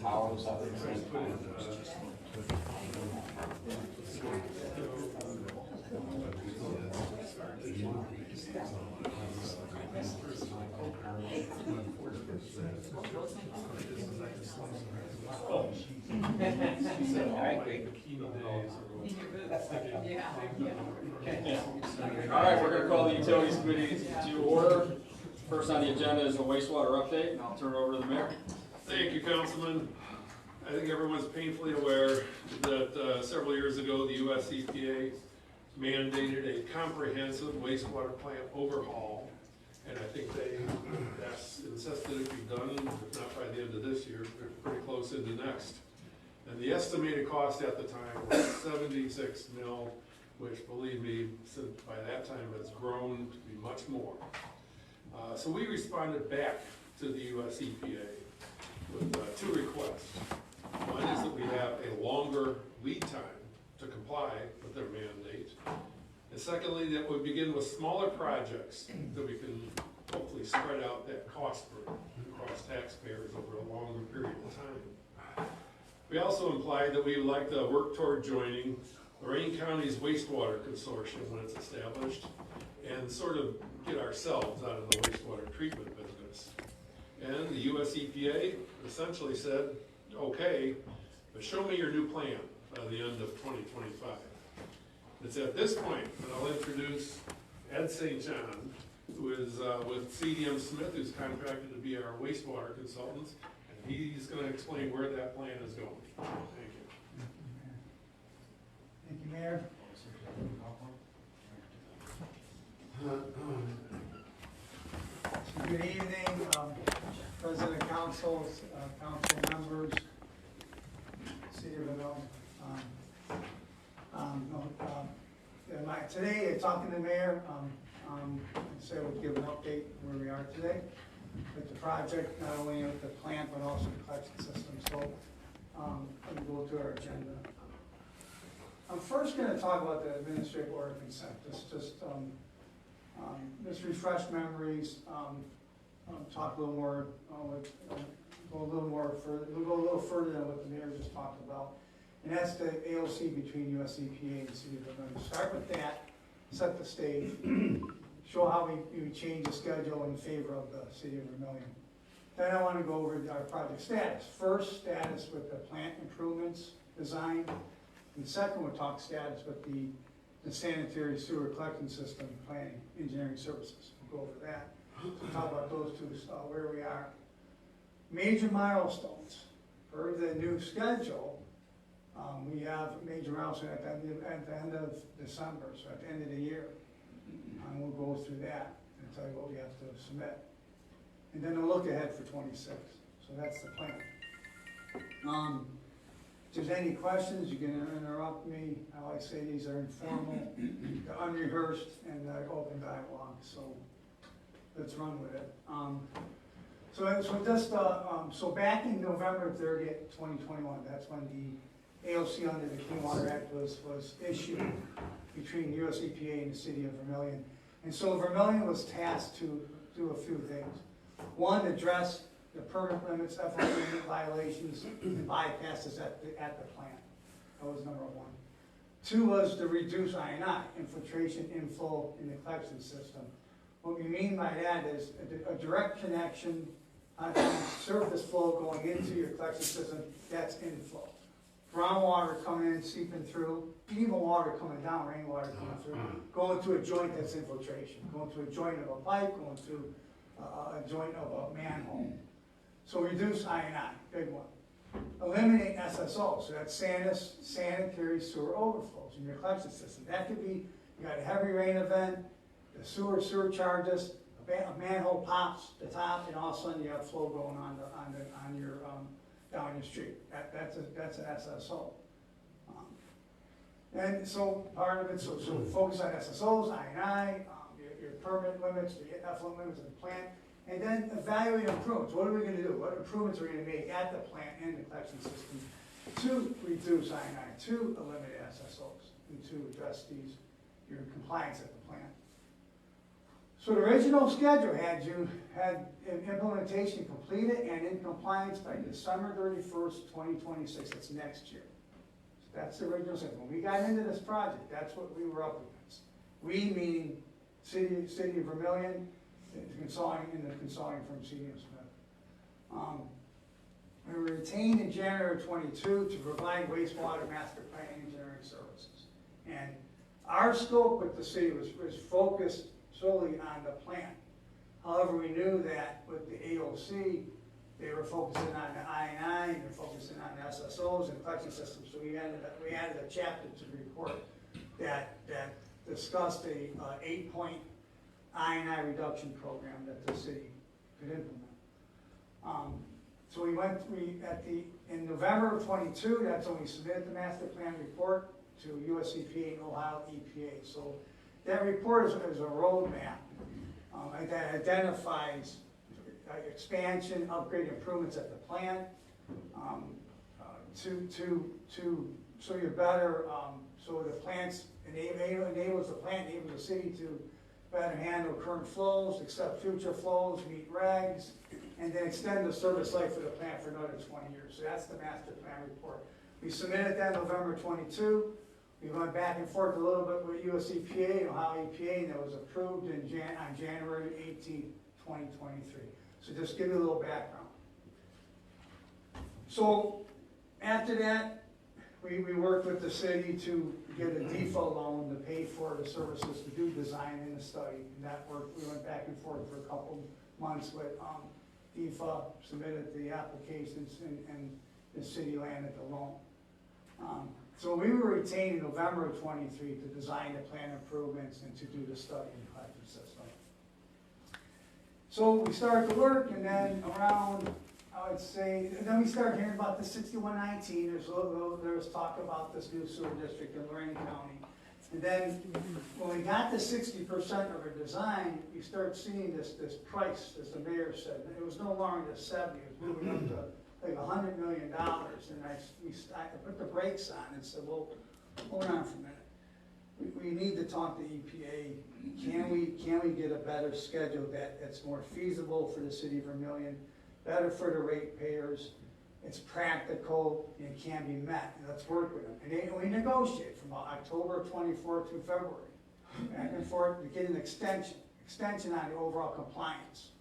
towers out there. All right, we're going to call the Utilities Committee to order. First on the agenda is a wastewater update, and I'll turn it over to the mayor. Thank you, Councilman. I think everyone's painfully aware that several years ago, the US EPA mandated a comprehensive wastewater plant overhaul. And I think they insisted it be done, if not by the end of this year, pretty close into next. And the estimated cost at the time was 76 mil, which, believe me, since by that time has grown to be much more. So we responded back to the US EPA with two requests. One is that we have a longer lead time to comply with their mandate. And secondly, that we begin with smaller projects that we can hopefully spread out that cost burden across taxpayers over a longer period of time. We also implied that we would like to work toward joining Lorraine County's wastewater consortium when it's established and sort of get ourselves out of the wastewater treatment business. And the US EPA essentially said, okay, but show me your new plan by the end of 2025. It's at this point that I'll introduce Ed St. John, who is with CDM Smith, who's contracted to be our wastewater consultant, and he's going to explain where that plan is going. Thank you. Thank you, Mayor. So good evening, President, Councils, Council members, City of Vermilion. Today, talking to the Mayor, so we'll give an update where we are today with the project, not only with the plant, but also the collection system. So, we'll go to our agenda. I'm first going to talk about the administrative order of consent. Just refresh memories, talk a little more, go a little further than what the mayor just talked about. And that's the AOC between US EPA and the City of Vermilion. Start with that, set the stage, show how we change the schedule in favor of the City of Vermilion. Then I want to go over our project status. First, status with the plant improvements design. And second, we'll talk status with the sanitary sewer collection system planning, engineering services. We'll go over that. So talk about those two, where we are. Major milestones. Per the new schedule, we have major milestones at the end of December, so at the end of the year. And we'll go through that and tell you what we have to submit. And then we'll look ahead for 26. So that's the plan. If there's any questions, you can interrupt me. I like to say these are informal, they're unrehearsed, and they're open dialogue. So let's run with it. So back in November 30th, 2021, that's when the AOC under the Clean Water Act was issued between US EPA and the City of Vermilion. And so Vermilion was tasked to do a few things. One, address the permit limits, effluent limit violations, and bypasses at the plant. That was number one. Two was to reduce I&I, infiltration, inflow in the collection system. What we mean by that is a direct connection on surface flow going into your collection system, that's inflow. Groundwater coming in, seeping through, even water coming down, rainwater coming through, going to a joint, that's infiltration. Going to a joint of a pipe, going to a joint of a manhole. So reduce I&I, big one. Eliminate SSO, so that's sanitary sewer overflows in your collection system. That could be, you got a heavy rain event, the sewer charges, a manhole pops the top, and all of a sudden you have flow going on your down your street. That's an SSO. And so part of it, so focus on SSOs, I&I, your permit limits, the effluent limits of the plant, and then evaluate improvements. What are we going to do? What improvements are we going to make at the plant and the collection system to reduce I&I, to eliminate SSOs, and to address your compliance at the plant? So the original schedule had implementation completed and in compliance by December 31st, 2026. That's next year. So that's the original schedule. When we got into this project, that's what we were up against. We meaning City of Vermilion, the consulting firm CD and Smith. We were retained in January 22 to provide wastewater master plan engineering services. And our scope with the city was focused solely on the plan. However, we knew that with the AOC, they were focusing on the I&I, they were focusing on the SSOs and collection systems. So we added a chapter to the report that discussed a 8-point I&I reduction program that the city could implement. So in November of 22, that's when we submitted the master plan report to US EPA and Ohio EPA. So that report is a roadmap that identifies expansion, upgrade, improvements at the plant so you're better, so the plants enables the city to better handle current flows, accept future flows, meet regs, and then extend the service life of the plant for another 20 years. So that's the master plan report. We submitted that November 22. We went back and forth a little bit with US EPA and Ohio EPA, and it was approved on January 18, 2023. So just give you a little background. So after that, we worked with the city to get a DEFA loan to pay for the services to do design and the study. And that worked, we went back and forth for a couple months with DEFA, submitted the applications, and the city landed the loan. So we were retained in November of 23 to design the plan improvements and to do the study in the collection system. So we started to work, and then around, I would say, then we started hearing about the 6119. There was talk about this new sewer district in Lorraine County. And then when we got to 60% of our design, we started seeing this price, as the mayor said. It was no longer the 70, it was moving up to like $100 million. And I put the brakes on and said, well, hold on for a minute. We need to talk to EPA. Can we get a better schedule that's more feasible for the city of Vermilion, better for the ratepayers, it's practical and can be met, and let's work with them. And we negotiate from October 24 to February, back and forth to get an extension on the overall compliance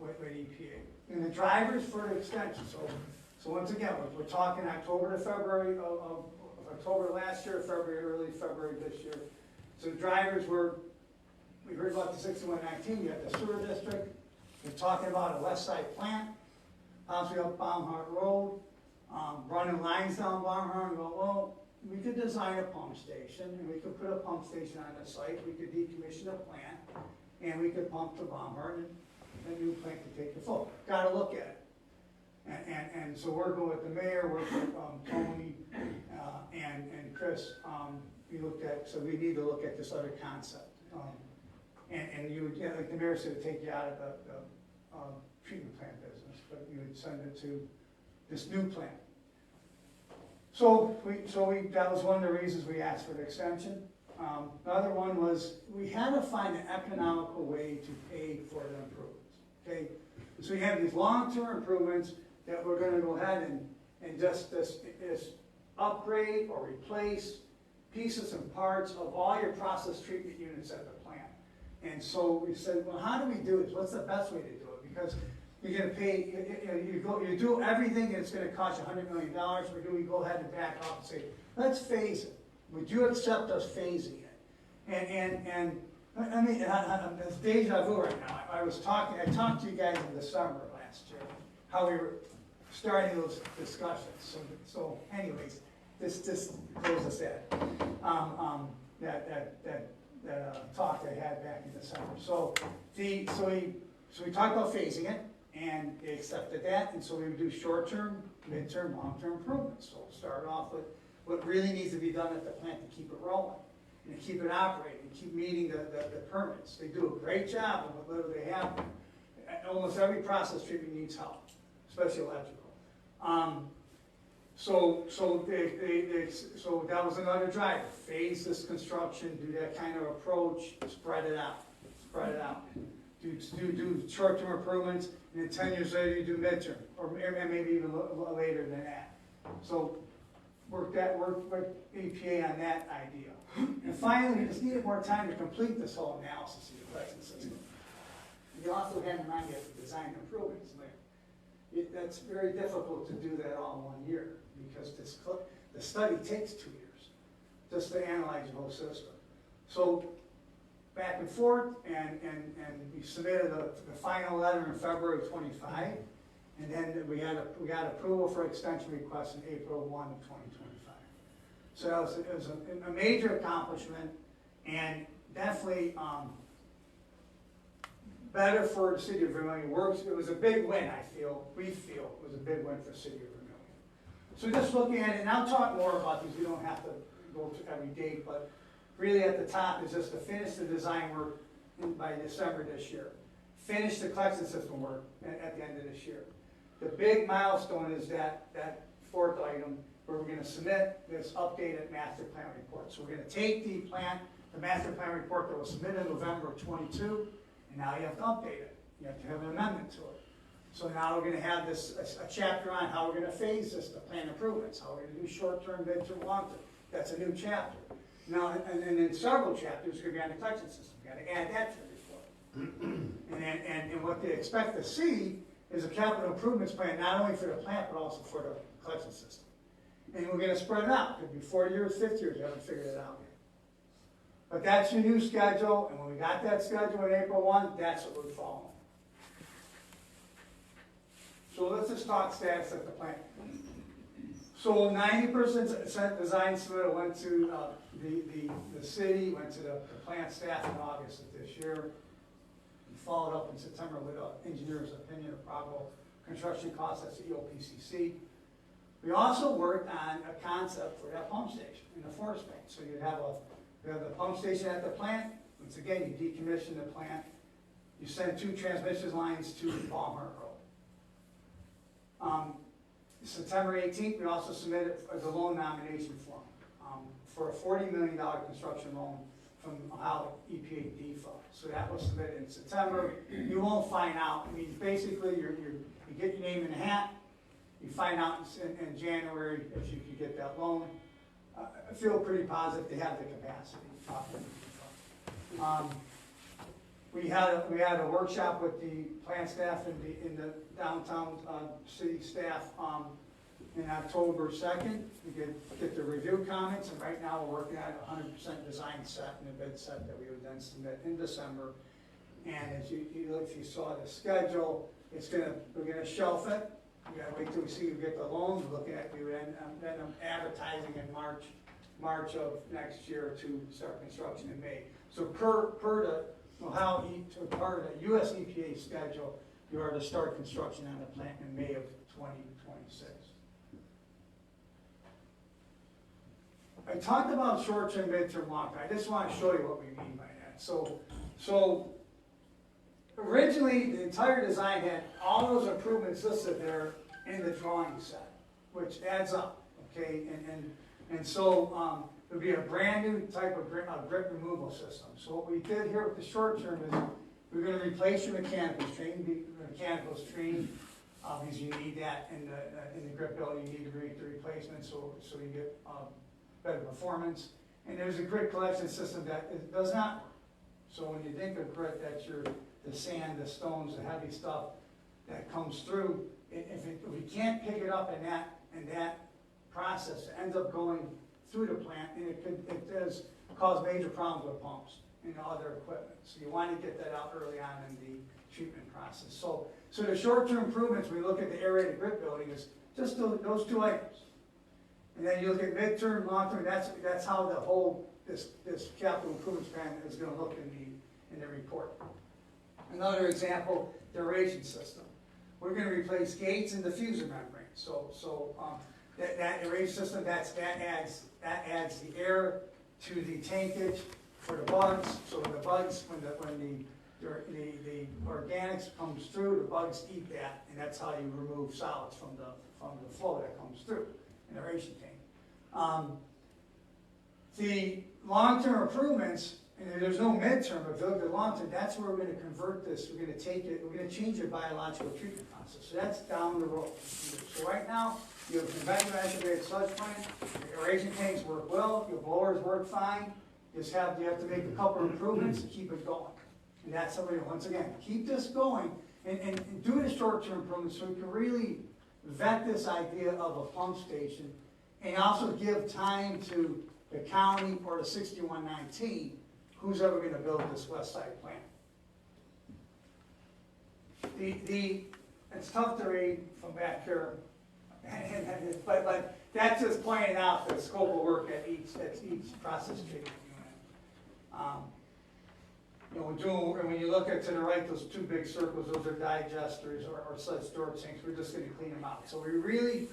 with EPA. And the drivers for the extension, so once again, we're talking October to February of October last year, February, early February this year. So the drivers were, we heard about the 6119, you have the sewer district, we're talking about a west side plant, possibly up Baumhart Road, running lines down Baumhart, and go, well, we could design a pump station, and we could put a pump station on the site, we could decommission the plant, and we could pump to Baumhart, and the new plant could take the flow. Gotta look at it. And so working with the mayor, working with Tony and Chris, so we need to look at this other concept. And you would, like the mayor said, take you out of the treatment plant business, but you would send it to this new plant. So that was one of the reasons we asked for the extension. The other one was we had to find an economical way to pay for the improvements. Okay, so you have these long-term improvements that we're going to go ahead and just this upgrade or replace pieces and parts of all your process treatment units at the plant. And so we said, well, how do we do this? What's the best way to do it? Because you're going to pay, you do everything and it's going to cost you $100 million, or do we go ahead and back off and say, let's phase it? Would you accept us phasing it? And I mean, it's deja vu right now. I talked to you guys in December last year, how we were starting those discussions. So anyways, this closes us that talk I had back in December. So we talked about phasing it, and they accepted that, and so we would do short-term, mid-term, long-term improvements. So we'll start off with what really needs to be done at the plant to keep it rolling, and keep it operating, and keep meeting the permits. They do a great job of what little they have. Almost every process treatment needs help, especially electrical. So that was another driver. Phase this construction, do that kind of approach, spread it out. spread it out. Do short-term improvements, and then 10 years later you do midterm, or maybe even later than that. So work with EPA on that idea. And finally, we just needed more time to complete this whole analysis of the collection system. You also had in mind you have to design improvements. That's very difficult to do that all in 1 year, because the study takes 2 years just to analyze the whole system. So back and forth, and we submitted the final letter in February 25, and then we got approval for extension request in April 1 of 2025. So it was a major accomplishment, and definitely better for the city of Vermilion. It was a big win, we feel it was a big win for the city of Vermilion. So just looking at it, and I'll talk more about these, we don't have to go to every date, but really at the top is just to finish the design work by December this year. Finish the collection system work at the end of this year. The big milestone is that fourth item, where we're gonna submit this updated master plan report. So we're gonna take the master plan report that was submitted in November of 22, and now you have to update it. You have to have an amendment to it. So now we're gonna have a chapter on how we're gonna phase this, the plan improvements, how we're gonna do short-term, mid-term, long-term. That's a new chapter. Now, and then in several chapters, we're gonna be on the collection system. We gotta add that to the report. And what they expect to see is a capital improvements plan, not only for the plant, but also for the collection system. And we're gonna spread it out. It could be 40 years, 50 years, we haven't figured it out yet. But that's your new schedule, and when we got that schedule in April 1, that's what we're following. So let's just talk status at the plant. So 90% design submittal went to the city, went to the plant staff in August of this year. We followed up in September with an engineer's opinion of probable construction costs, that's the EOPCC. We also worked on a concept for that pump station in the forest bank. So you have the pump station at the plant. Once again, you decommission the plant. You send 2 transmission lines to Balmer Road. September 18th, we also submitted the loan nomination form for a $40 million construction loan from Ohio EPA DFA. So that was submitted in September. You won't find out. I mean, basically, you get your name in the hat. You find out in January if you could get that loan. I feel pretty positive they have the capacity. We had a workshop with the plant staff in the downtown city staff in October 2nd. We get the review comments, and right now we're working on a 100% design set and a bid set that we would then submit in December. And as if you saw the schedule, we're gonna shelf it. We gotta wait till we see we get the loans. We would end up advertising in March of next year to start construction in May. So per the US EPA schedule, you are to start construction on the plant in May of 2026. I talked about short-term, mid-term, long-term. I just want to show you what we mean by that. So originally, the entire design had all those improvements listed there in the drawing set, which adds up, okay? And so it would be a brand new type of grip removal system. So what we did here with the short-term is we're going to replace your mechanical stream, because you need that in the grip building. You need to make the replacement so you get better performance. And there's a grit collection system that it does not work. So when you think of grit, that's the sand, the stones, the heavy stuff that comes through. If we can't pick it up in that process, it ends up going through the plant, and it does cause major problems with pumps and other equipment. So you want to get that out early on in the treatment process. So the short-term improvements, we look at the aerated grit building, is just those 2 items. And then you look at midterm, long-term. That's how the whole this capital improvements plan is going to look in the report. Another example, the aeration system. We're going to replace gates and diffuser membranes. So that aeration system that adds the air to the tankage for the bugs. So the bugs, when the organics comes through, the bugs eat that, and that's how you remove solids from the flow that comes through an aeration tank. The long-term improvements And there's no midterm, but the long term, that's where we're gonna convert this, we're gonna take it, we're gonna change your biological treatment process, so that's down the road. So right now, you have conventional integrated sludge plant, your aeration tanks work well, your blowers work fine, you have to make a couple of improvements to keep it going. And that's something, once again, keep this going, and do the short-term improvements, so we can really vet this idea of a pump station, and also give time to the county or the 6119, who's ever gonna build this west side plant. It's tough to read from back here, but that's just pointing out the scope of work at each process treatment unit. When you look at to the right, those two big circles, those are digesters or such storage tanks, we're just gonna clean them out. So we really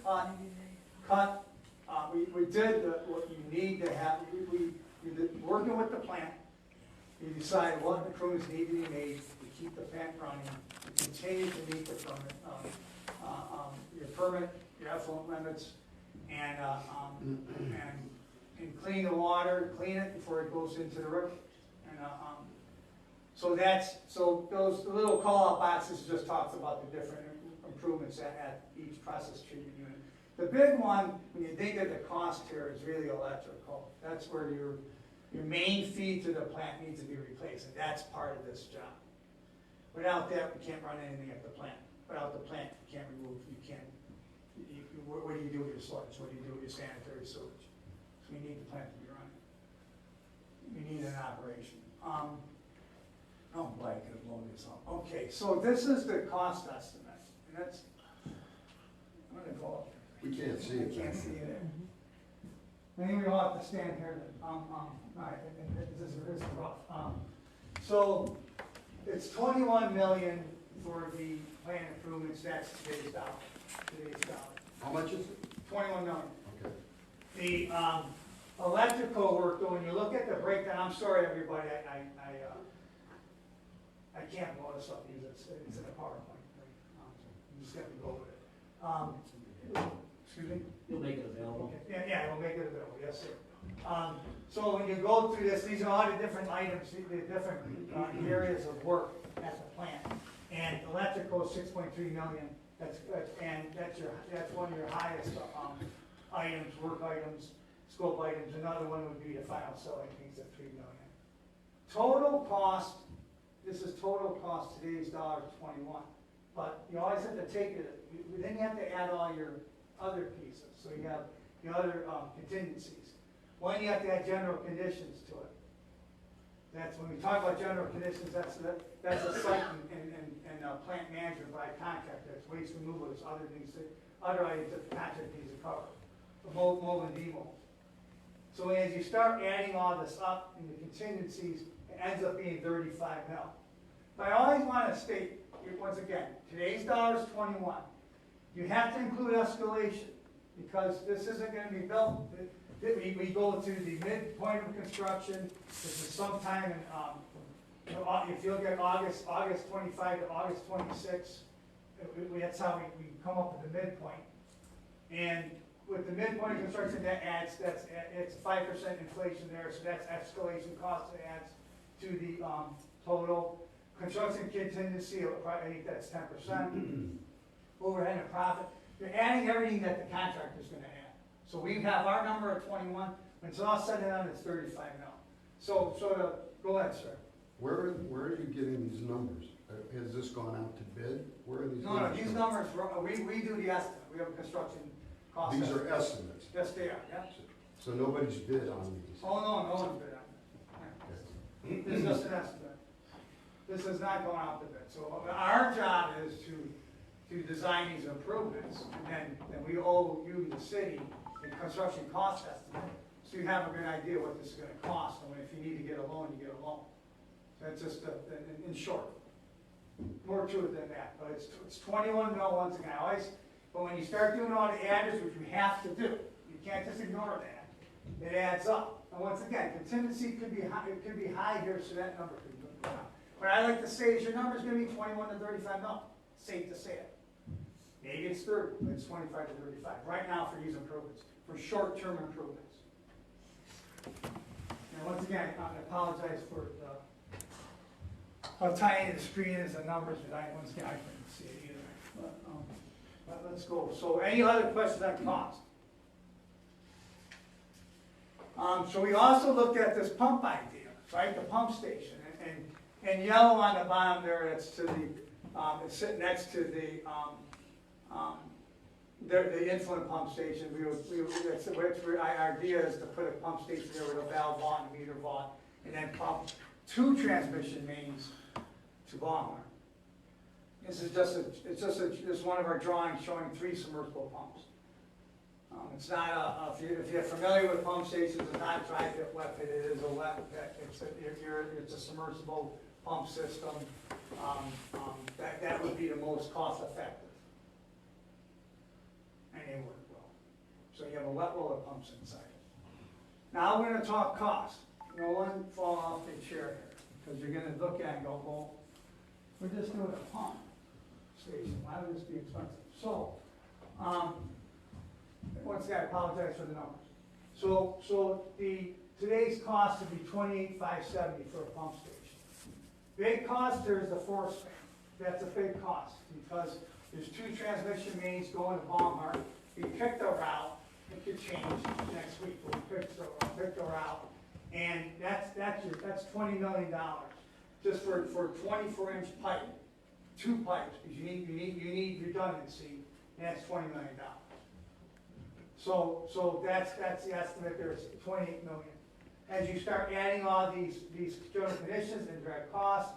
we did what you need to have, working with the plant, you decide what improvements need to be made to keep the plant running, to continue to meet the permit, your effluent limits, and clean the water, clean it before it goes into the river. And so those little call-out boxes just talks about the different improvements at each process treatment unit. The big one, when you think of the cost here, is really electrical. That's where your main feed to the plant needs to be replaced, and that's part of this job. Without that, we can't run anything at the plant. Without the plant, what do you do with your sludge? What do you do with your sanitary sewage? So we need the plant to be running. We need an operation. Oh boy, I could have blown this up. Okay, so this is the cost estimate, and that's, I'm gonna go up. We can't see it. I can't see it. Maybe we all have to stand here. All right, this is rough. So it's 21 million for the plant improvements. That's today's dollar. How much is it? 21 million. Okay. The electrical work, though, when you look at the breakdown, I'm sorry, everybody, I can't blow this up because it's in a PowerPoint. You just have to go with it. Excuse me? You'll make it available. Okay. Yeah, we'll make it available, yes, sir. So when you go through this, these are all the different items, the different areas of work at the plant. And electrical is 6.3 million. That's one of your highest items, work items, scope items. Another one would be the final selling things at 3 million. Total cost, this is total cost, today's $21. But you always have to take it, then you have to add all your other pieces. So you have the other contingencies. One, you have to add general conditions to it. That's when we talk about general conditions, that's a site and plant management by a contractor. That's waste removal, there's other things, other items that the contractor needs to cover. Mold and demold. So as you start adding all this up in the contingencies, it ends up being 35 mil. But I always want to state, once again, today's dollar is 21. You have to include escalation, because this isn't going to be built. We go to the midpoint of construction. This is sometime in, if you look at August 25 to August 26, that's how we come up with the midpoint. And with the midpoint of construction, it's 5% inflation there, so that's escalation cost that adds to the total. Construction contingency, I think that's 10%. Overhead and profit. You're adding everything that the contractor's going to add. So we have our number at 21. When it's all said and done, it's 35 mil. So go ahead, sir. Where are you getting these numbers? Has this gone out to bid? Where are these No, numbers? these numbers, we do the estimate. We have a construction cost These estimate. are estimates. Yes, they are, yeah. So nobody's bid on these? Oh, no one's bid on it. This is just an estimate. This is not going out to bid. So our job is to design these improvements, and then we owe you, the city, a construction cost estimate, so you have a good idea what this is going to cost, and if you need to get a loan, you get a loan. That's just in short. More to it than that, but it's 21 mil once again. But when you start doing all the adders, which you have to do, you can't just ignore that. It adds up. And once again, contingency could be high. It could be high here, so that number could go down. What I like to say is your number is going to be 21 to 35 mil. Safe to say it. Maybe it's 30, but it's 25 to 35. Right now for these improvements, for short-term improvements. And once again, I apologize for how tiny the screen is, the numbers, but once again, I couldn't see it either. But let's go. So any other questions on cost? So we also looked at this pump idea, right, the pump station, and yellow on the bottom there, it's to the, it's sitting next to the insulin pump station. Our idea is to put a pump station there with a valve vault and a meter vault, and then pump 2 transmission mains to Baumar. This is just one of our drawings showing 3 submersible pumps. It's not if you're familiar with pump stations, it's not a dry pit wet pit, it is a wet pit. It's a submersible pump system. That would be the most cost effective. And they work well. So you have a wet roller pumps inside. Now we're going to talk cost. No one fall off the chair here, because you're going to look at it and go, well, we're just doing a pump station. Why would this be expensive? So, once again, I apologize for the numbers. So today's cost would be $28,570 for a pump station. Big cost there is the force span. That's a big cost because there's 2 transmission mains going to Baumar. We picked a route. It could change next week, but we picked a route, and that's $20 million just for 24-inch pipe, 2 pipes, because you need redundancy, and that's $20 million. So that's the estimate. There's $28 million. As you start adding all these general conditions and direct costs,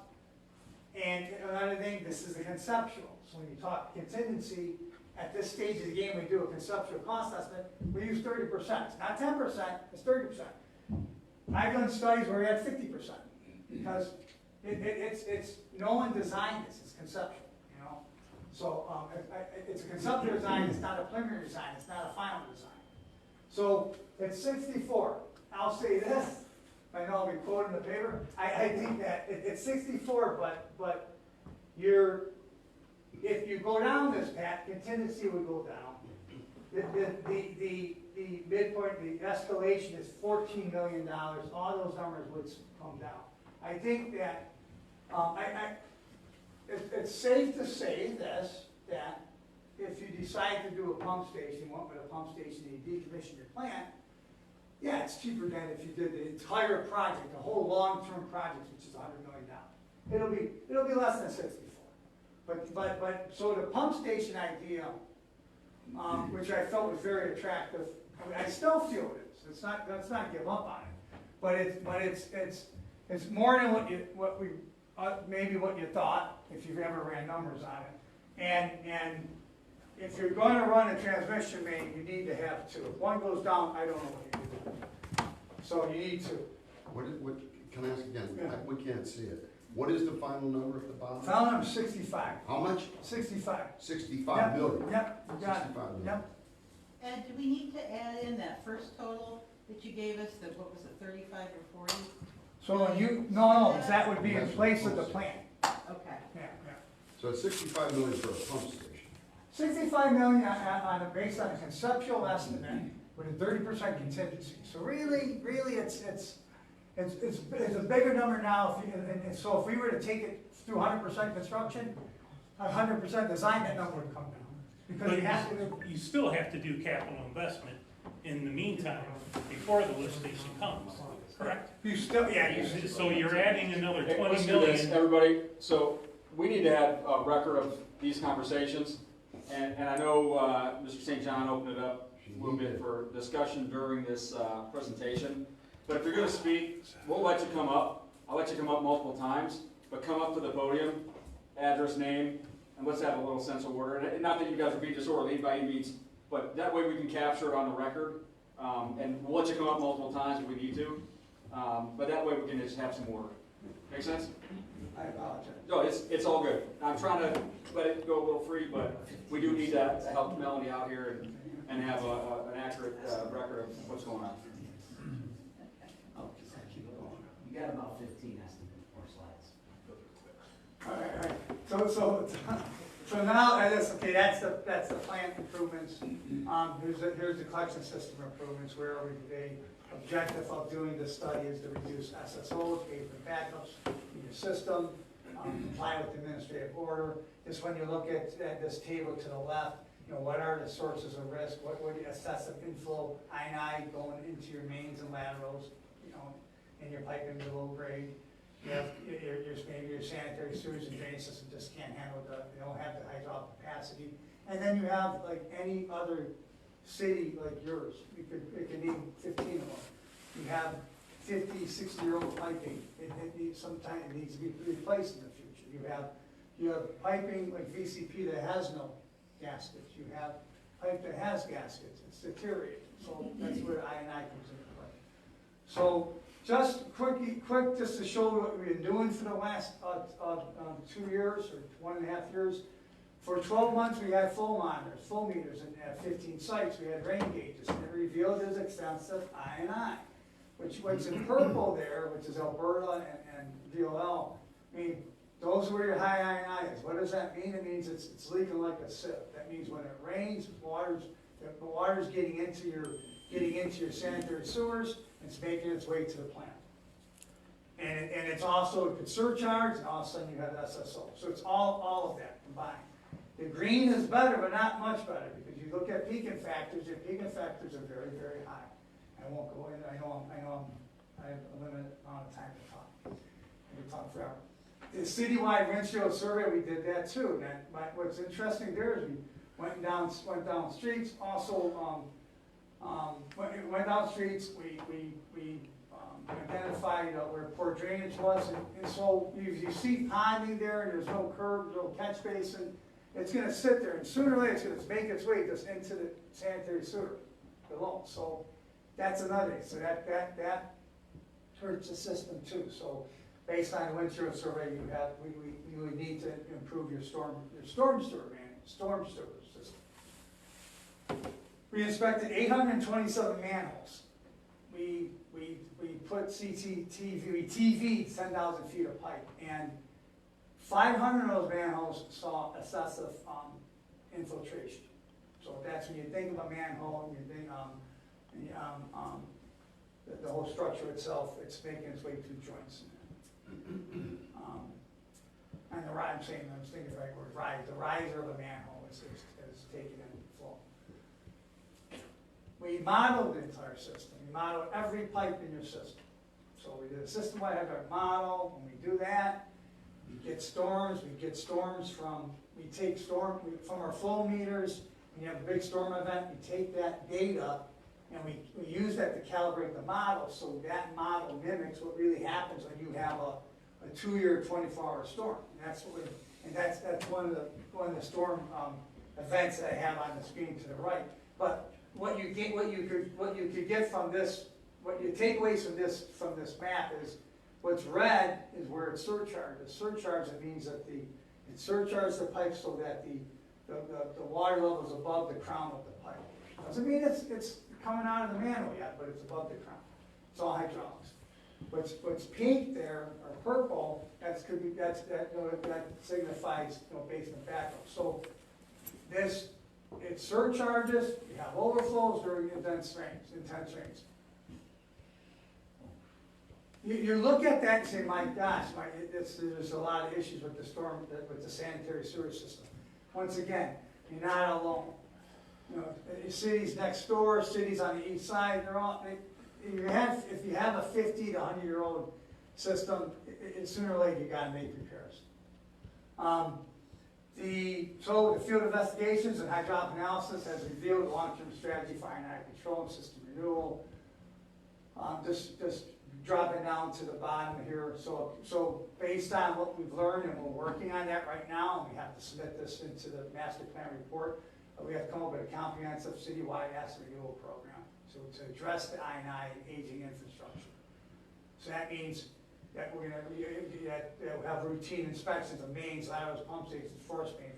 and another thing, this is a conceptual. So when you talk contingency, at this stage of the game, we do a conceptual cost estimate. We use 30%. It's not 10%. It's 30%. I've done studies where we had 50% because it's no one designed this. It's conceptual. So it's a conceptual design, it's not a preliminary design, it's not a final design. So it's 64. I'll say this, I know I'll be quoted in the paper. I think that it's 64, but if you go down this path, contingency would go down. The midpoint, the escalation is $14 million. All those numbers would come down. I think that it's safe to say this, that if you decide to do a pump station, went with a pump station and you decommission your plant, yeah, it's cheaper than if you did the entire project, the whole long-term project, which is $100 million. It'll be less than 64. But so the pump station idea, which I felt was very attractive, I still feel it is. Let's not give up on it. But it's more than maybe what you thought, if you've ever ran numbers on it. And if you're going to run a transmission main, you need to have 2. If one goes down, I don't know what you do. So you need 2. What, can I ask again? Yeah. We can't see it. What is the final number at the bottom? Final number 65. How much? 65. 65 million. Yep, you got it. 65 million. Yep. Ed, do we need to add in that first total that you gave us, what was it, 35 or 40? So no, that would be in place of the plan. Okay. Yeah. So it's 65 million for a pump station. 65 million based on a conceptual estimate with a 30% contingency. So really, it's a bigger number now. And so if we were to take it through 100% construction, 100% design, that number would come down. Because you still have to do capital investment in the meantime before the lift station comes, correct? So you're adding another Hey, 20 let's do this, million. everybody. So we need to have a record of these conversations. And I know Mr. St. John opened it up a little bit for discussion during this presentation. But if you're going to speak, we'll let you come up. I'll let you come up multiple times. But come up to the podium, address, name, and let's have a little sense of order. And not that you guys are being disorderly by any means, but that way we can capture it on the record. And we'll let you come up multiple times if we need to. But that way we can just have some order. Make sense? I apologize. No, it's all good. I'm trying to let it go a little free, but we do need to help Melanie out here and have an accurate record of what's going on. Oh, just gotta keep it going. You got about 15 estimate or slides. All right. So So now, that's the plant improvements. Here's the collection system improvements, where the objective of doing this study is to reduce SSOs, pay for backups in your system, comply with administrative order. Just when you look at this table to the left, what are the sources of risk? What would excessive inflow, I&I going into your mains and laterals, in your piping below grade. You have maybe your sanitary sewage and drainage system just can't handle they don't have the hydraulic capacity. And then you have like any other city like yours, it could name 15 of them. You have 50, 60-year-old piping. Sometimes it needs to be replaced in the future. You have piping like VCP that has no gaskets. You have pipe that has gaskets. It's deteriorating. So that's where I&I comes into play. So just quick, just to show what we've been doing for the last 2 years or 1.5 years. For 12 months, we had flow meters, and at 15 sites, we had rain gauges, and it revealed there's extensive I&I. What's in purple there, which is Alberta and VOL, I mean, those are where your high I&I is. What does that mean? It means it's leaking like a sieve. That means when it rains, the water's getting into your sanitary sewers, it's making its way to the plant. And it's also, it could surcharge, and all of a sudden you have SSO. So it's all of that combined. The green is better, but not much better, because you look at peaking factors, your peaking factors are very, very high. I won't go in, I know I have a limited amount of time to talk. I can talk forever. The citywide windshield survey, we did that too. And what's interesting there is we went down streets, also went down streets, we identified where poor drainage was, and so you see ponding there, and there's no curb, no catch basin. It's going to sit there, and sooner or later it's going to make its way just into the sanitary sewer below. So that's another thing. So that hurts the system too. So based on the windshield survey, we would need to improve your storm sewer system. We inspected 827 manholes. We put CCTV, we TV'd 10,000 feet of pipe, and 500 of those manholes saw excessive infiltration. So that's when you think of a manhole, and you think the whole structure itself, it's making its way through joints. And the rise, I was thinking the right word, rise. The riser of a manhole is taken in flow. We modeled the entire system. We modeled every pipe in your system. So we did a system-wide hydraulic model. When we do that, we get storms. We take storm from our flow meters. When you have a big storm event, we take that data and we use that to calibrate the model. So that model mimics what really happens when you have a 2-year, 24-hour storm. And that's one of the storm events that I have on the screen to the right. But what you could get from this, what you take away from this map is what's red is where it's surcharged. The surcharge, it means that it surcharges the pipe so that the water level is above the crown of the pipe. Doesn't mean it's coming out of the manhole yet, but it's above the crown. It's all hydraulics. What's pink there or purple, that signifies basement backup. So it surcharges, you have overflows during intense rains. You look at that and say, my gosh, there's a lot of issues with the sanitary sewer system. Once again, you're not alone. Cities next door, cities on the east side, if you have a 50 to 100-year-old system, sooner or later you got to make repairs. The field investigations and hydraulic analysis has revealed a long-term strategy for I&I control and system renewal. Just dropping down to the bottom here. So based on what we've learned, and we're working on that right now, and we have to submit this into the master plan report, we have to come up with a comprehensive citywide asset renewal program to address the I&I and aging infrastructure. So that means that we're going to have routine inspections of mains, laterals, pump stations, forest mains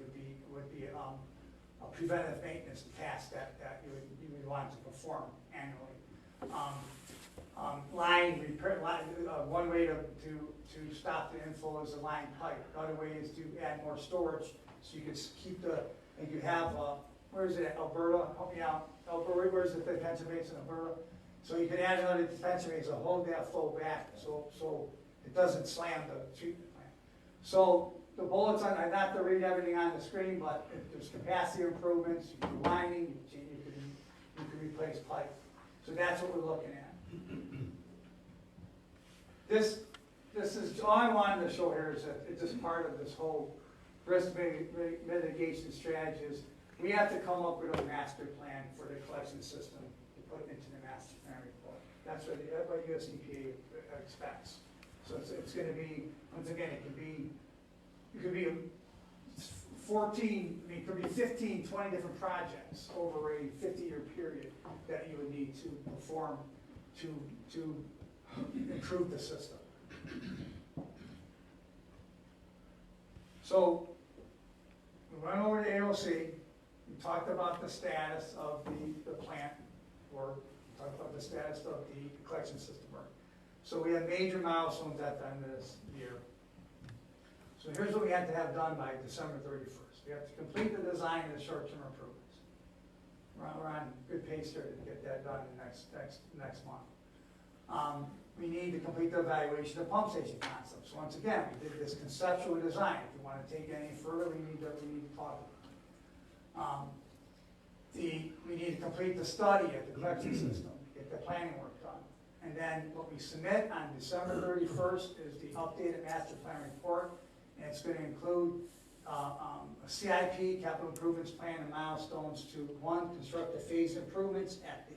would be a preventive maintenance task that you would want to perform annually. Line repair. One way to stop the inflow is a line pipe. The other way is to add more storage So you could keep the, and you have, where is it, Alberta, help me out, Alberta, where's the detention base in Alberta? So you could add another detention base to hold that flow back, so it doesn't slam the treatment plant. So the bullets on, I not to read everything on the screen, but if there's capacity improvements, you can do lining, you can replace pipe. So that's what we're looking at. This is, all I wanted to show here is that it's just part of this whole risk mitigation strategy is we have to come up with a master plan for the collection system to put into the master plan report. That's what US EPA expects. So it's gonna be, once again, it could be 14, I mean, it could be 15, 20 different projects over a 50-year period that you would need to perform to improve the system. So, we went over to AOC, we talked about the status of the plant work, we talked about the status of the collection system work. So we have major milestones at the end of this year. So here's what we have to have done by December 31st. We have to complete the design of the short-term improvements. We're on good pace here to get that done in next month. We need to complete the evaluation of pump station concepts. So once again, we did this conceptual design. If you want to take it any further, we need to talk about it. We need to complete the study of the collection system, get the planning work done. And then what we submit on December 31st is the updated master plan report. And it's going to include a CIP, capital improvements plan, and milestones to, one, construct the phased improvements at the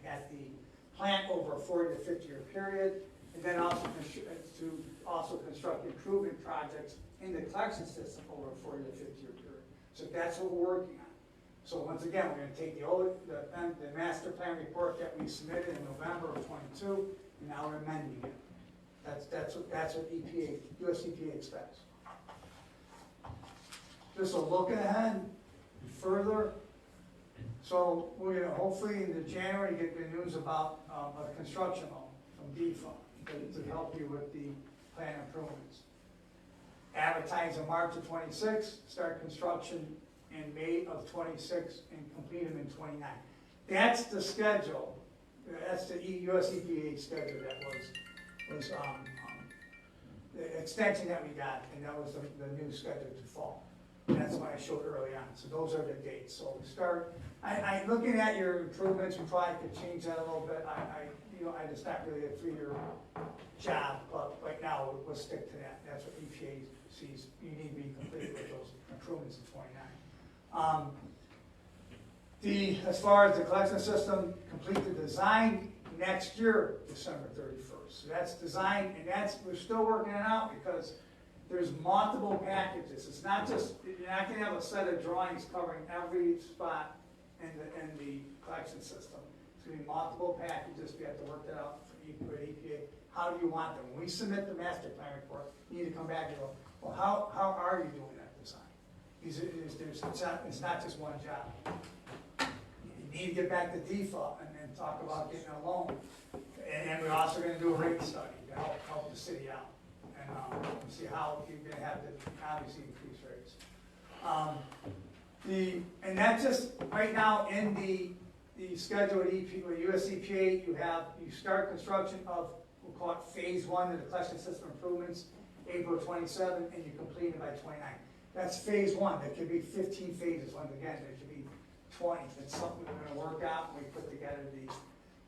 plant over a 40 to 50 year period, and then also construct improvement projects in the collection system over a 40 to 50 year period. So that's what we're working on. So once again, we're going to take the master plan report that we submitted in November of 22, and now we're amending it. That's what EPA, US EPA expects. Just a look ahead further. So we're gonna hopefully in the January get the news about a construction loan from DFA to help you with the plan improvements. Advertise in March of 26, start construction in May of 26, and complete them in 29. That's the schedule. That's the US EPA schedule that was the extension that we got, and that was the new schedule to fall. And that's what I showed early on. So those are the dates. So we start. Looking at your improvements, we probably could change that a little bit. It's not really a 3-year job, but right now we'll stick to that. That's what EPA sees. You need to be completed with those improvements in 29. As far as the collection system, complete the design next year, December 31st. So that's design, and we're still working it out because there's multiple packages. It's not just, you're not gonna have a set of drawings covering every spot in the collection system. It's gonna be multiple packages. We have to work that out with EPA. How do you want them? When we submit the master plan report, you need to come back and go, well, how are you doing that design? It's not just one job. You need to get back to default and then talk about getting a loan. And we're also gonna do a rate study to help the city out. And see how you're going to have to obviously increase rates. And that's just right now in the schedule at US EPA. You start construction of, we'll call it phase 1 of the collection system improvements, April 27, and you complete it by 29. That's phase 1. There could be 15 phases. Once again, there could be 20. That's something we're going to work out when we put together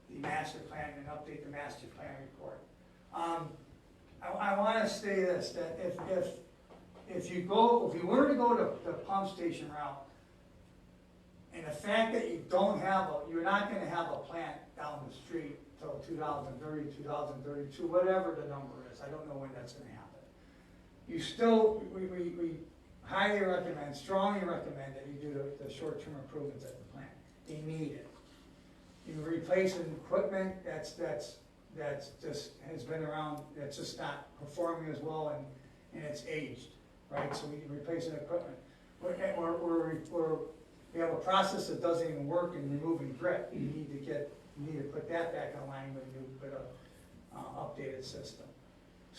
the master plan and update the master plan report. I want to say this, that if you were to go to the pump station route, and the fact that you're not going to have a plant down the street till 2030, 2032, whatever the number is, I don't know when that's going to happen. We highly recommend, strongly recommend that you do the short-term improvements at the plant. They need it. You're replacing equipment that's just has been around, that's just not performing as well, and it's aged, right? So we can replace the equipment. We have a process that doesn't even work in removing grit. You need to put that back online with a updated system.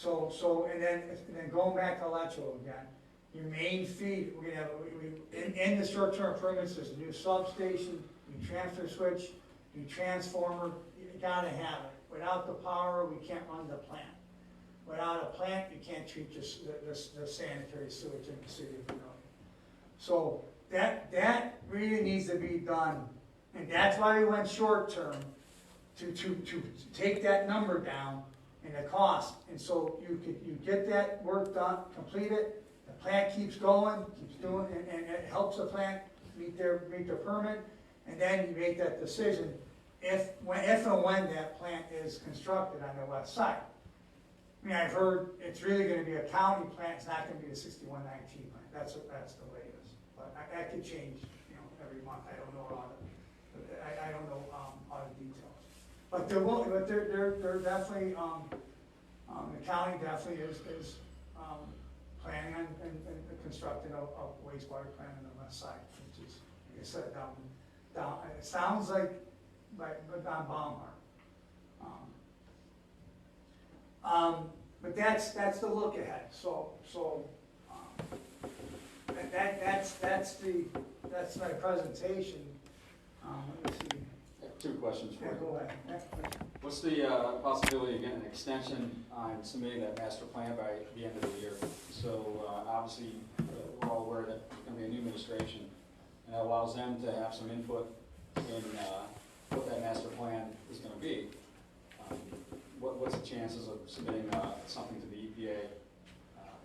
And then going back to electrical again, your main feed, we're gonna have, in the short-term permits, there's a new substation, new transfer switch, new transformer, you gotta have it. Without the power, we can't run the plant. Without a plant, you can't treat the sanitary sewage in the city of Vermilion. So that really needs to be done, and that's why we went short-term, to take that number down and the cost. And so you get that work done, complete it, the plant keeps going, keeps doing, and it helps the plant meet their permit, and then you make that decision if and when that plant is constructed on the west side. I mean, I've heard it's really gonna be a county plant, it's not gonna be a 6119 plant, that's the latest. But that could change, every month, I don't know all the, I don't know, all the details. But they're definitely, the county definitely is planning on constructing a wastewater plant on the west side, which is, like I said, down, it sounds like on Baumhart. But that's the look ahead, so, that's my presentation. Let me see. I have 2 questions for Yeah, you. go ahead. What's the possibility of getting an extension on submitting that master plan by the end of the year? So obviously, we're all aware that there's going to be a new administration, and that allows them to have some input in what that master plan is going to be. What's the chances of submitting something to the EPA?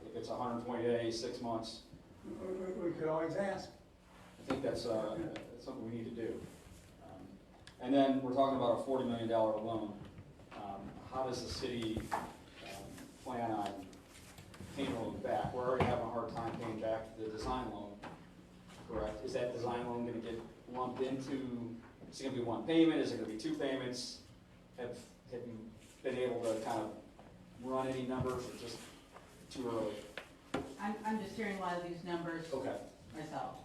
If it's 120 days, 6 months, We could always ask. I think that's something we need to do. And then we're talking about a $40 million loan. How does the city plan on paying the loan back? We're already having a hard time paying back the design loan, correct? Is that design loan gonna get lumped into, is it gonna be one payment, is it gonna be 2 payments? Have you been able to kind of run any numbers, or just too early? I'm just hearing a lot of these numbers Okay. myself.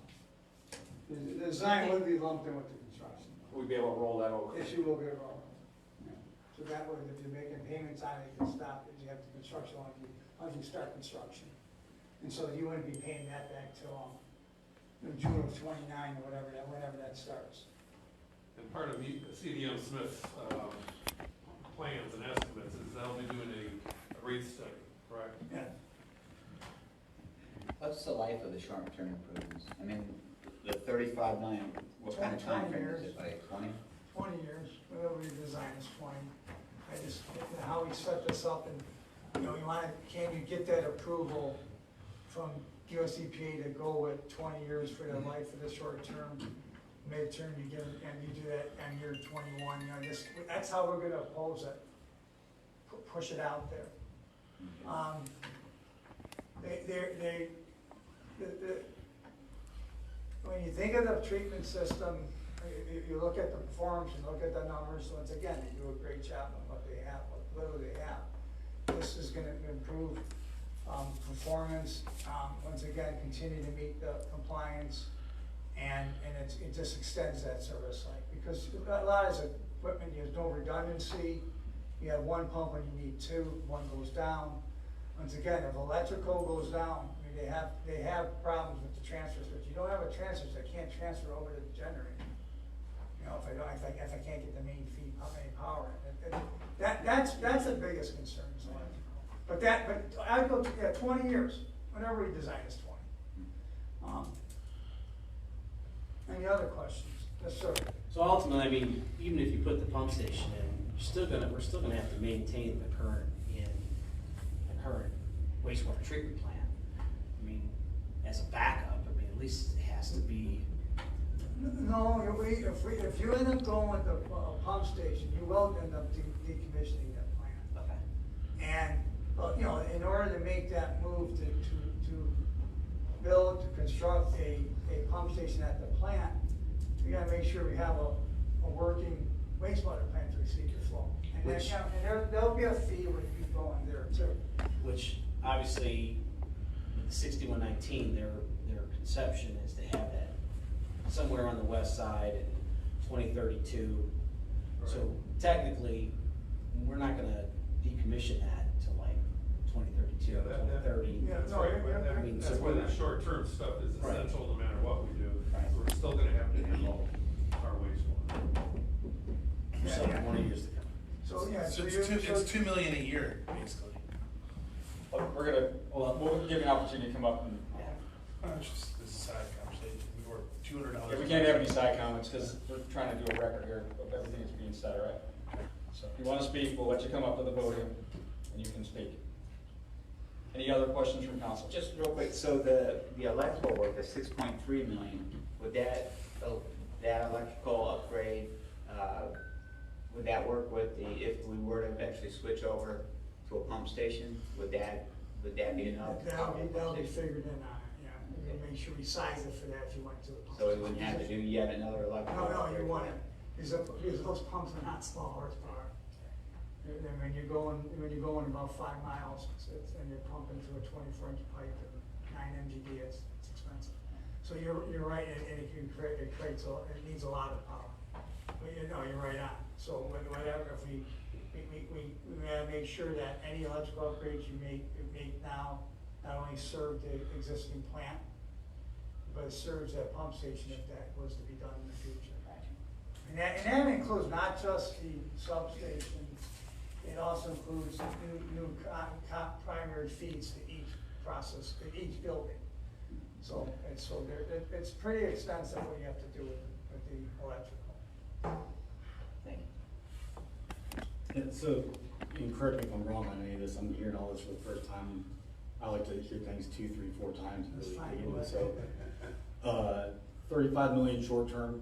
The design would be lumped in with the construction. We'd be able to roll that over. Issue will be a roll. So that way, if you're making payments on it, you can stop it, you have the construction once you start construction. And so you wouldn't be paying that back till June of '29 or whenever that starts. And part of CDM Smith's plans and estimates is they'll be doing a rate study, correct? Yeah. What's the life of the short-term improvements? I mean, the 35 million, what kind of 20 time frame is years. it, like 20? 20 years, whatever we design is 20. I just, how we set this up and, can you get that approval from US EPA to go with 20 years for the life of the short term? Midterm, you get, and you do that on year 21, that's how we're gonna oppose it. Push it out there. When you think of the treatment system, you look at the performance, you look at the numbers, once again, they do a great job on what they have, what little they have. This is gonna improve performance, once again, continue to meet the compliance, and it just extends that service life. Because a lot of this equipment, there's no redundancy, you have 1 pump when you need 2, 1 goes down. Once again, if electrical goes down, I mean, they have problems with the transfer switch. You don't have a transfer switch, I can't transfer over to the generator. If I can't get the main feed, main power. That's the biggest concern. Is electrical. But I go 20 years. Whenever we design is 20. Any other questions? Yes, sir. So ultimately, I mean, even if you put the pump station in, we're still gonna have to maintain the current wastewater treatment plant. I mean, as a backup, I mean, at least it has to be. No, if you end up going with the pump station, you will end up decommissioning that plant. Okay. And, in order to make that move to build, to construct a pump station at the plant, we gotta make sure we have a working wastewater plant to receive your flow. And there'll be a fee when you go in there too. Which obviously, with the 6119, their conception is to have that somewhere on the west side in 2032. So technically, we're not gonna decommission that until like 2032, Yeah, that- 2030. Yeah, That's no, right, yeah, but yeah, that- yeah. that's why the short-term stuff is Right. essential no matter what we do. Right. We're still gonna have to handle our wastewater. Yeah, So, yeah. more years to come. So, yeah, So so it's you, two, so, it's 2 million a year, basically. We're gonna, we'll give you an opportunity to come up and, It's just this side conversation, we were $200. if we can't have any side comments, because we're trying to do a record here of everything that's being said, all right? So if you wanna speak, we'll let you come up to the podium and you can speak. Any other questions from council? Just real quick, so the electrical work, the 6.3 million, would that, that electrical upgrade, would that work with the, if we were to eventually switch over to a pump station, would that be enough? that'll be figured in on it, yeah. We're gonna make sure we size it for that if you went to the pump. So we wouldn't have to do yet another electrical? No, you upgrade? want it, because those pumps are not small horsepower. And then when you're going about 5 miles, and you're pumping through a 24-inch pipe and 9 MGD, it's expensive. So you're right, and it needs a lot of power. But you're right on. So whatever, if we gotta make sure that any electrical upgrades you make now, not only serve the existing plant, but it serves that pump station if that was to be done in the future. And that includes not just the substation, it also includes new primary feeds to each process, to each building. So it's pretty extensive what you have to do with the electrical. Thank you. Yeah, so, and correct me if I'm wrong on any of this, I'm hearing all this for the first time. I like to hear things 2, 3, 4 times and That's really fine, dig go into it. ahead. So, 35 million short-term,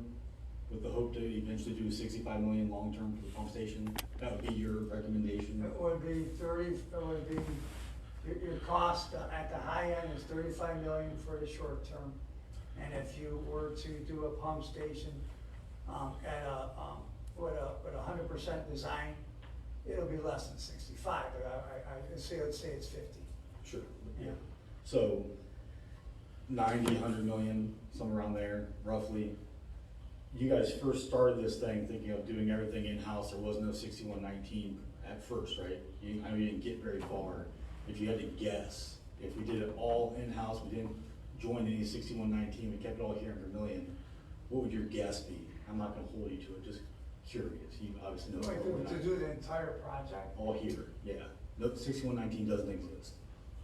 with the hope to eventually do 65 million long-term for the pump station. That would be your recommendation? It would be your cost at the high end is 35 million for the short term. And if you were to do a pump station, with a 100% design, it'll be less than 65, but I'd say it's 50. Sure. Yeah. So, 90, 100 million, somewhere around there, roughly. You guys first started this thing thinking of doing everything in-house. There was no 6119 at first, right? I know you didn't get very far. If you had to guess, if we did it all in-house, we didn't join any 6119, we kept it all here in Vermilion, what would your guess be? I'm not gonna hold you to it, just curious. You obviously know. Like to do the entire project, All here, yeah. No, 6119 doesn't exist.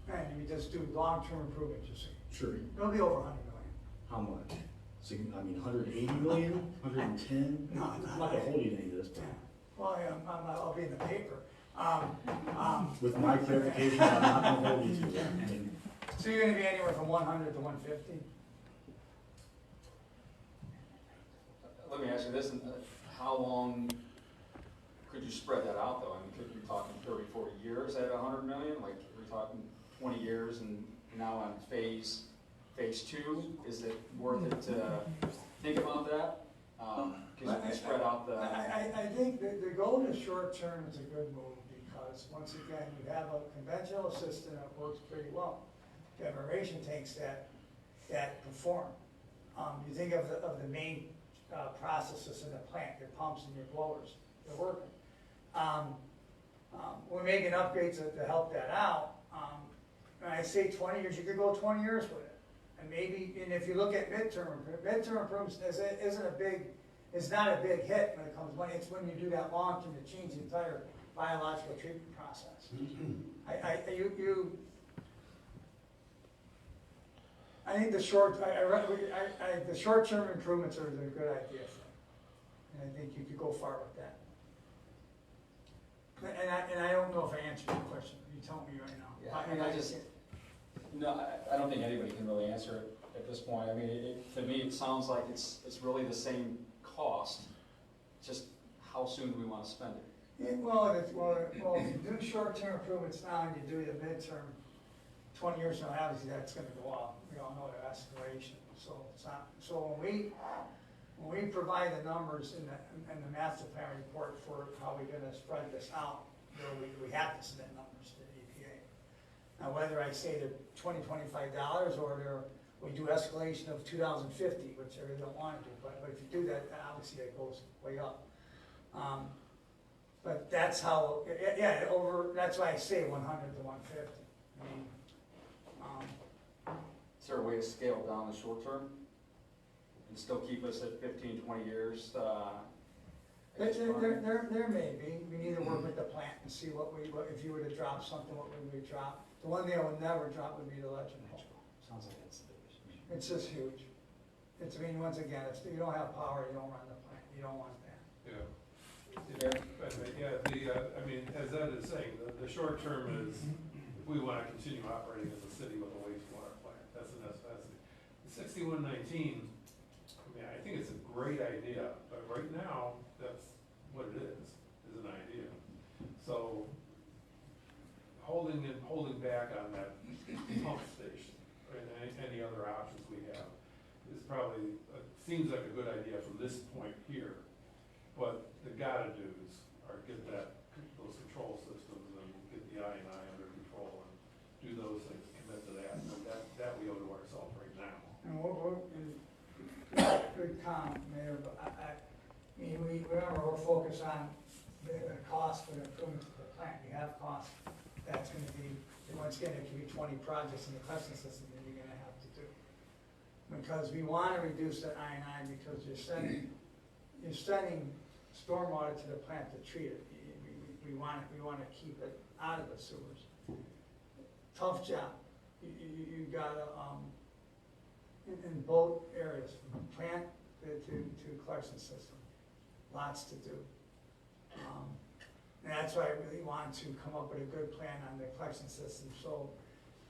and you just do long-term improvements, you see. Sure. It'll be over 100 million. How much? So, I mean, 180 million, 110? No, I'm not gonna hold you to any of this, Yeah. but Well, I'll be in the paper. with my clarification, I'm not gonna hold you to it. I mean, So you're gonna be anywhere from 100 to 150? Let me ask you this, how long could you spread that out though? I mean, could you be talking 30, 40 years at 100 million? Like, are we talking 20 years and now on phase 2? Is it worth it to think about that? Because you can spread out the. I think the goal in the short term is a good move because once again, you have a conventional system that works pretty well. You have aeration tanks that perform. You think of the main processes in the plant, your pumps and your blowers, they're working. We're making upgrades to help that out. And I say 20 years, you could go 20 years with it. And maybe, and if you look at midterm improvements it's not a big hit when it comes to money. It's when you do that long term to change the entire biological treatment process. I think the short-term improvements are a good idea for me. And I think you could go far with that. And I don't know if I answered your question. You tell me right now. Yeah, I mean, I don't think anybody can really answer it at this point. I mean, to me, it sounds like it's really the same cost, just how soon do we want to spend it? Yeah, well, if you do short-term improvements now and you do the midterm, 20 years from now, obviously that's going to go up. We all know the escalation. So it's not. So when we provide the numbers in the master plan report for how we're going to spread this out, we have to submit numbers to the EPA. Now, whether I say they're $20, $25 or we do escalation of 2050, which I really don't want to do, but if you do that, obviously that goes way up. But that's how, yeah, that's why I say 100 to 150. I mean, Is there a way to scale down the short term and still keep us at 15, 20 years? There may be, we need to work with the plant and see if you were to drop something, what would we drop? The one thing I would never drop would be the electrical. Sounds like that's the biggest. It's just huge. I mean, once again, you don't have power, you don't run the plant, you don't want that. Yeah. I mean, as Ed is saying, the short term is, if we wanna continue operating as a city with a wastewater plant, that's a necessity. The 6119, I mean, I think it's a great idea, but right now, that's what it is an idea. So, holding back on that pump station, and any other options we have, is probably, seems like a good idea from this point here. But the gotta do's are get those control systems and get the I&I under control and do those things, commit to that, and that we owe to ourselves right now. And good comment, Mayor, but I mean, remember, we're focused on the cost for the improvement to the plant. You have costs, that's gonna be, once again, it could be 20 projects in the collection system that you're gonna have to do. Because we wanna reduce that I&I because you're sending stormwater to the plant to treat it. We wanna keep it out of the sewers. Tough job. You gotta, in both areas, from plant to collection system, lots to do. And that's why I really want to come up with a good plan on the collection system, so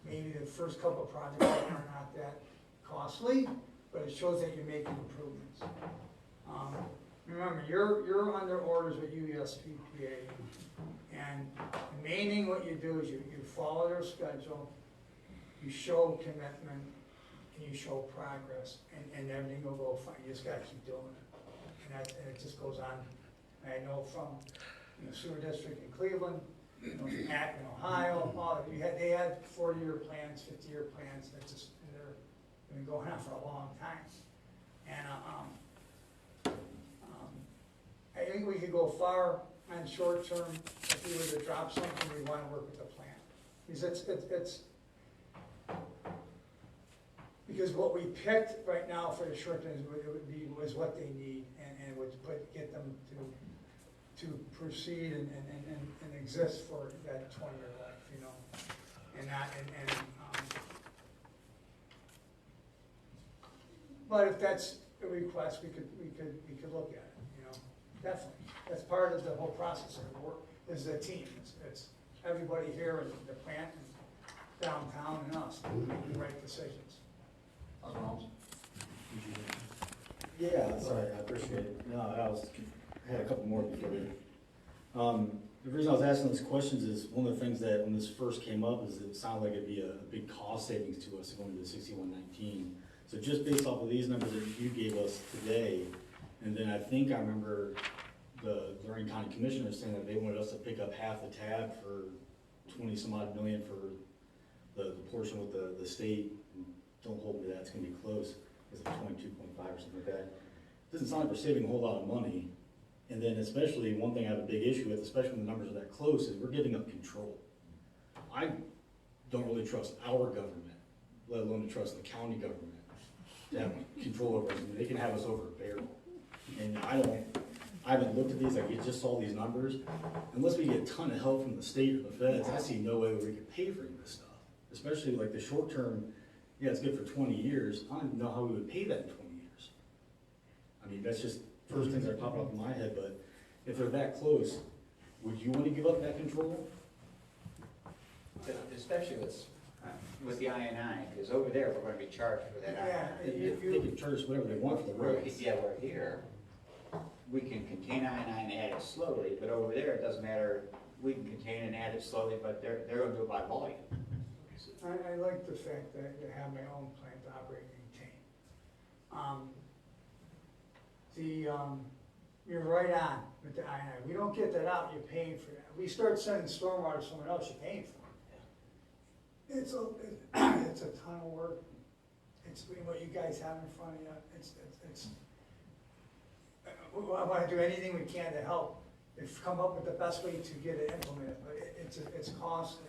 maybe the first couple of projects are not that costly, but it shows that you're making improvements. Remember, you're under orders with USPPA, and the main thing what you do is you follow their schedule, you show commitment, and you show progress, and everything will go fine. You just gotta keep doing it. And it just goes on. I know from sewer district in Cleveland, Akron, Ohio, they had 40-year plans, 50-year plans, they've been going on for a long time. And I think we could go far on short term. If we were to drop something, we want to work with the plant. Because what we picked right now for the short term was what they need, and it would get them to proceed and exist for that 20-year life, but if that's a request, we could look at it, definitely. That's part of the whole process of the work, is the team. It's everybody here in the plant and downtown and us making the right decisions. Yeah, sorry, I appreciate it. No, I had a couple more before you. The reason I was asking these questions is one of the things that when this first came up is it sounded like it'd be a big cost savings to us going to the 6119. So just based off of these numbers that you gave us today, and then I think I remember the Lorraine County Commissioner saying that they wanted us to pick up half the tab for 20 some odd million for the portion with the state. Don't hold me to that, it's gonna be close. It's like 22.5 or something like that. Doesn't sound like we're saving a whole lot of money. And then especially, one thing I have a big issue with, especially when the numbers are that close, is we're giving up control. I don't really trust our government, let alone to trust the county government to have control over us. I mean, they can have us over a barrel. And I haven't looked at these, I just saw these numbers. Unless we get a ton of help from the state or the feds, I see no way we could pay for any of this stuff. Especially like the short term, yeah, it's good for 20 years. I don't even know how we would pay that in 20 years. I mean, that's just first things that pop up in my head, but if they're that close, would you want to give up that control? Especially with the I&I, because over there, we're gonna be charged for that I&I. They can charge us whatever they want for the roads. Yeah, we're here, we can contain I&I and add it slowly, but over there, it doesn't matter, we can contain and add it slowly, but they're gonna do it by volume. I like the fact that I have my own plant to operate and maintain. You're right on with the I&I. We don't get that out, you're paying for that. We start sending stormwater to someone else, you're paying for it. It's a ton of work. It's what you guys have in front of you. I want to do anything we can to help they've come up with the best way to get it implemented, but it's costly.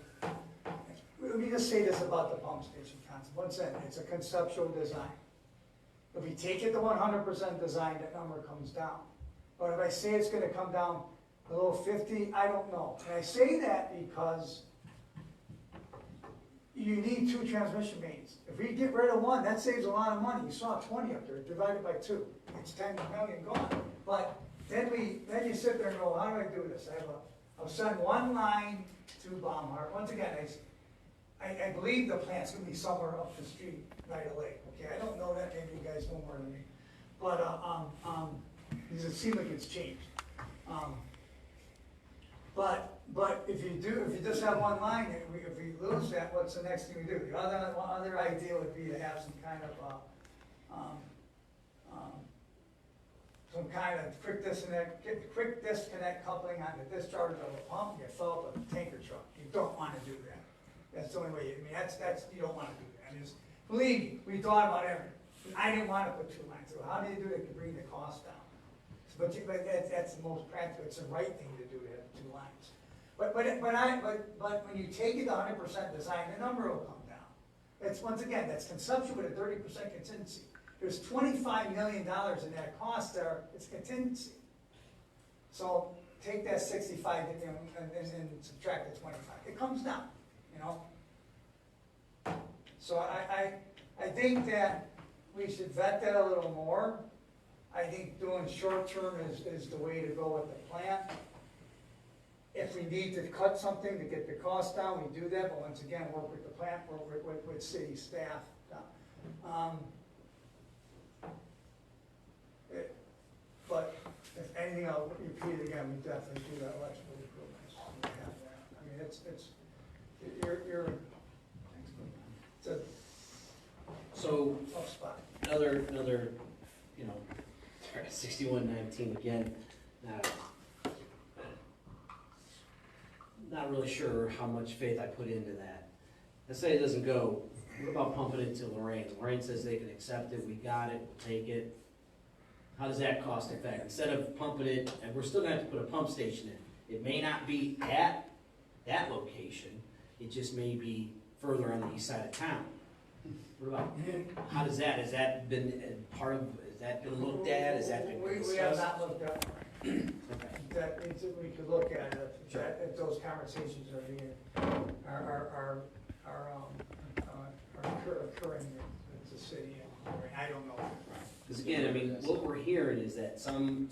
Let me just say this about the pump station concept, once again, it's a conceptual design. If we take it to 100% design, that number comes down. But if I say it's gonna come down below 50, I don't know. And I say that because you need 2 transmission mains. If we get rid of one, that saves a lot of money. You saw 20 up there, divided by 2. It's 10 million gone. But then you sit there and go, how do I do this? I'll send one line to Baumhart. Once again, I believe the plant's gonna be somewhere up the street by the lake, okay? I don't know that, maybe you guys know more than me. But, because it seems like it's changed. But if you just have one line, if we lose that, what's the next thing we do? The other idea would be to have some kind of quick disconnect coupling on the discharge of a pump, you fill up a tanker truck. You don't wanna do that. That's the only way, I mean, you don't wanna do that. Believe me, we thought about everything. I didn't wanna put 2 lines through. How do you do that to bring the cost down? But that's the most practical, it's the right thing to do to have 2 lines. But when you take it to 100% design, the number will come down. It's, once again, that's conceptual with a 30% contingency. There's $25 million in that cost there, it's contingency. So take that 65 and subtract the 25. It comes down, you know? So I think that we should vet that a little more. I think doing short term is the way to go with the plant. If we need to cut something to get the cost down, we do that, but once again, work with the plant, work with city staff. But if anything, I'll repeat it again, we definitely do that electrical improvements. We have that. I mean, it's a So, tough spot. another, 6119 again. Not really sure how much faith I put into that. Let's say it doesn't go, what about pumping it to Lorraine? Lorraine says they can accept it, we got it, we'll take it. How does that cost effect? Instead of pumping it, and we're still gonna have to put a pump station in. It may not be at that location, it just may be further on the east side of town. What about, how does that, has that been looked at, has that been discussed? We have not looked at it. Okay. That means that we could look at it, Sure. if those conversations are being, are occurring in the city, and I don't know. Because again, I mean, what we're hearing is that some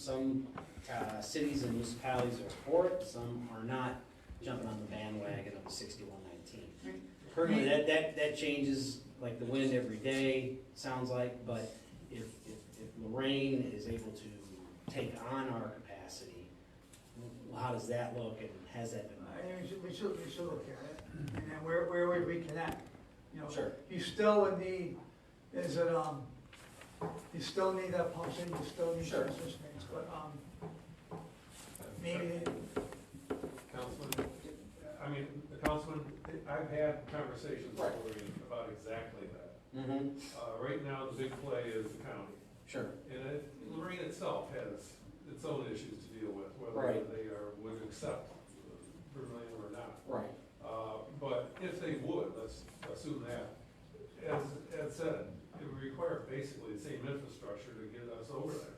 cities and municipalities are for it, some are not jumping on the bandwagon of the 6119. Currently, that changes like the wind every day, sounds like, but if Lorraine is able to take on our capacity, how does that look, and has that been? We should look at it, and then where would we connect? You know, Sure. You still would need, you still need that pump in, you still need Sure. transmission mains, but, maybe, Councilman, I've had conversations with Right. Lorraine about exactly that. Mm-hmm. Right now, the big play is the county. Sure. And Lorraine itself has its own issues to deal with, whether Right. they would accept Vermilion or not. Right. But if they would, let's assume that, as Ed said, it would require basically the same infrastructure to get us over there.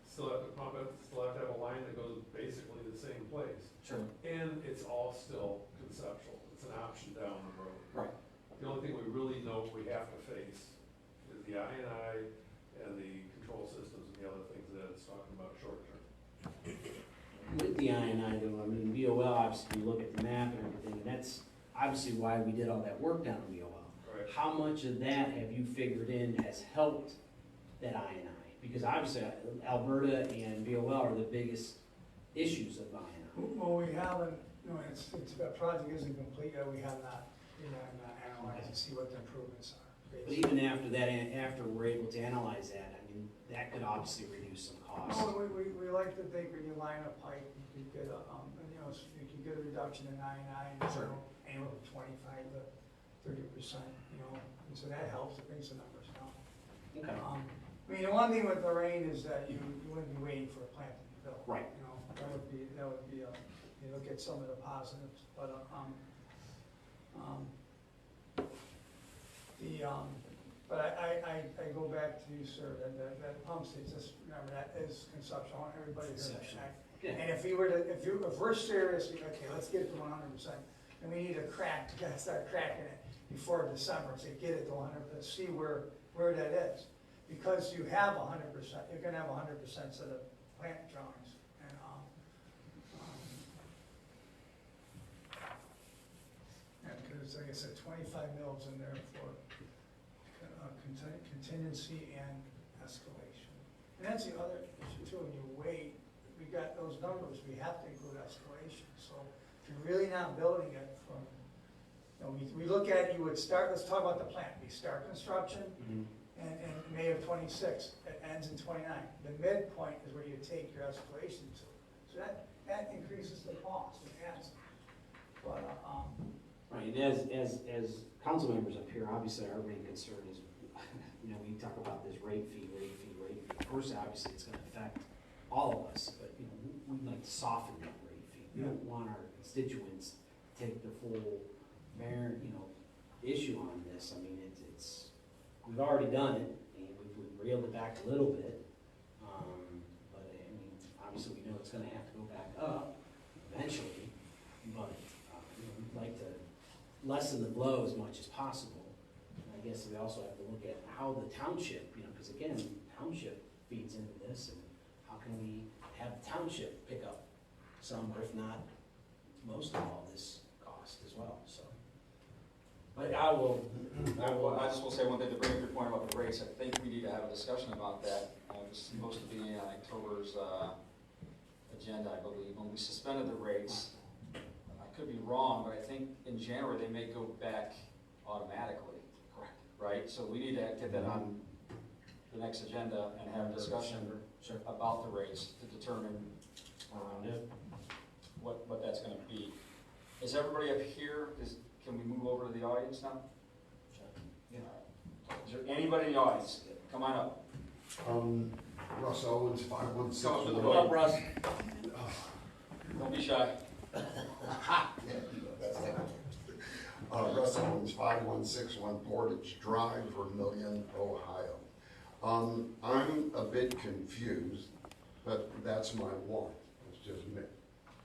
Still have to pump it, still have to have a line that goes basically the same place. Sure. And it's all still conceptual, it's an option down the road. Right. The only thing we really know we have to face is the I&I and the control systems and the other things that it's talking about short term. With the I&I though, I mean, BOL, obviously, you look at the map and everything, and that's obviously why we did all that work down in BOL. Right. How much of that have you figured in has helped that I&I? Because obviously, Alberta and BOL are the biggest issues of I&I. well, we haven't, that project isn't complete yet, we have not analyzed to see what the improvements are. But even after that, after we're able to analyze that, I mean, that could obviously reduce some costs. No, we like to think when you line a pipe, you could get you can get a reduction in I&I, Sure. anywhere from 25 to 30%, and so that helps, it brings the numbers down. Okay. I mean, the one thing with Lorraine is that you wouldn't be waiting for a plant to be built. Right. That would be, you look at some of the positives, but, but I go back to you, sir, that pump station, just remember that is conceptual, I want everybody to hear Conceptual. that. Yeah. And if we're serious, okay, let's get it to 100%, and we need we gotta start cracking it before December, say, get it to 100%, see where that is. Because you have 100%, you're gonna have 100% of the plant drawings, and, yeah, because like I said, 25 mils in there for contingency and escalation. And that's the other issue too, when you wait, we got those numbers, we have to include escalation. So if you're really not building it from, we look at, you would start, let's talk about the plant. We start construction in May of 26, it ends in 29. The midpoint is where you take your escalation to. So that increases the cost, it adds. But, Right, and as council members up here, obviously our main concern is, we talk about this rate fee. Of course, obviously, it's gonna affect all of us, but, we'd like to soften that rate fee. We don't want our constituents to take the full issue on this. I mean, we've already done it, and we've reeled it back a little bit. But, I mean, obviously, we know it's gonna have to go back up eventually, but, we'd like to lessen the blow as much as possible. And I guess we also have to look at how the township, because again, township feeds into this, and how can we have the township pick up some, or if not, most of all this cost as well, so. But I just will say one thing to bring up your point about the rates. I think we need to have a discussion about that. It was supposed to be on October's agenda, I believe, when we suspended the rates. I could be wrong, but I think in January they may go back automatically. Correct. Right? So we need to get that on the next agenda and have a discussion about the rates to determine what that's going to be. Is everybody up here? Can we move over to the audience now? Yeah. Is there anybody in the audience? Come on up. Russ Owens, 516. Come up to the Well, Russ, Don't be shy. Russ Owens, 5161 Portage Drive, Vermilion, Ohio. I'm a bit confused, but that's my want. It's just me.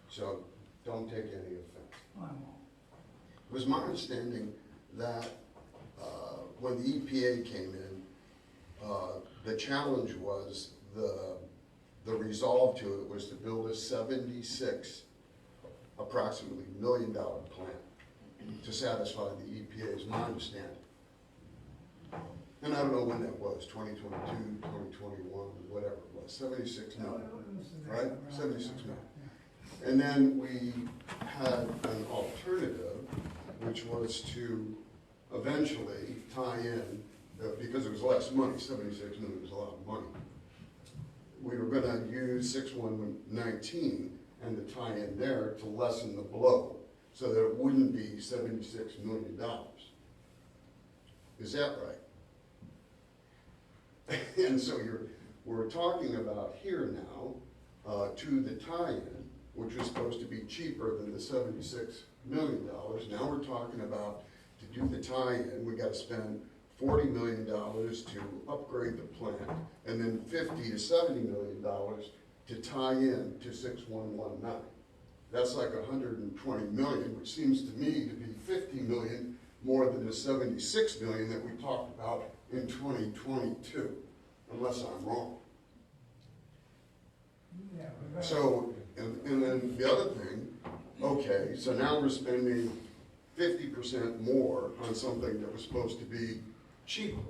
So don't take any offense. It was my understanding that when the EPA came in, the challenge was the resolve to it was to build a 76, approximately $1 million plant to satisfy the EPA, is my understanding. And I don't know when that was, 2022, 2021, whatever it was, 76 million, right? 76 million. And then we had an alternative, which was to eventually tie in, because it was less money, 76 million was a lot of money. We were gonna use 6119 and the tie in there to lessen the blow so that it wouldn't be $76 million. Is that right? And so we're talking about here now, to the tie-in, which was supposed to be cheaper than the $76 million. Now we're talking about, to do the tie-in, we gotta spend $40 million to upgrade the plant, and then $50 to $70 million to tie in to 6119. That's like $120 million, which seems to me to be $50 million more than the $76 million that we talked about in 2022, unless I'm wrong. So, and then the other thing, okay, so now we're spending 50% more on something that was supposed to be cheaper.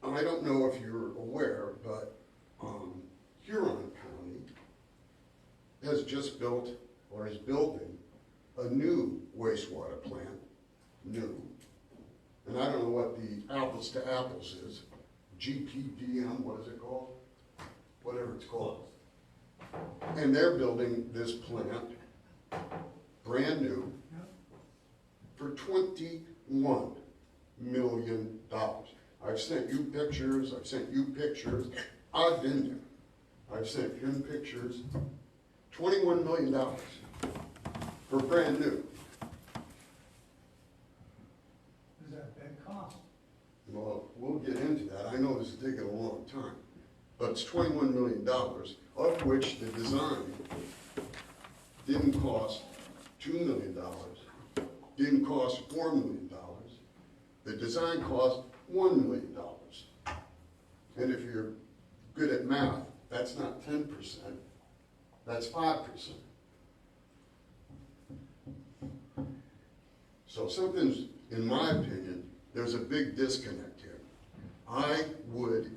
I don't know if you're aware, but Huron County has just built, or is building, a new wastewater plant, new. And I don't know what the apples to apples is, GPDM, what is it called? Whatever it's called. And they're building this plant, brand new, for $21 million. I've sent you pictures, I've been there. I've sent him pictures, $21 million for brand new. Is that a big cost? Well, we'll get into that. I know this is taking a long time, but it's $21 million, of which the design didn't cost $2 million, didn't cost $4 million. The design cost $1 million. And if you're good at math, that's not 10%, that's 5%. So something's, in my opinion, there's a big disconnect here. I would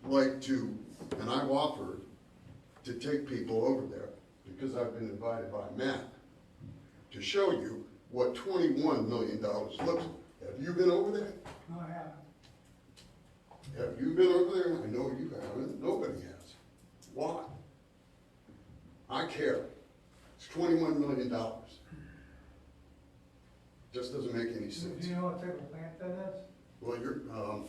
like to, and I've offered to take people over there, because I've been invited by Matt, to show you what $21 million looks like. Have you been over there? No, I haven't. Have you been over there? I know you haven't. Nobody has. Why? I care. It's $21 million. Just doesn't make any Do sense. you know what type of plant that is? Well,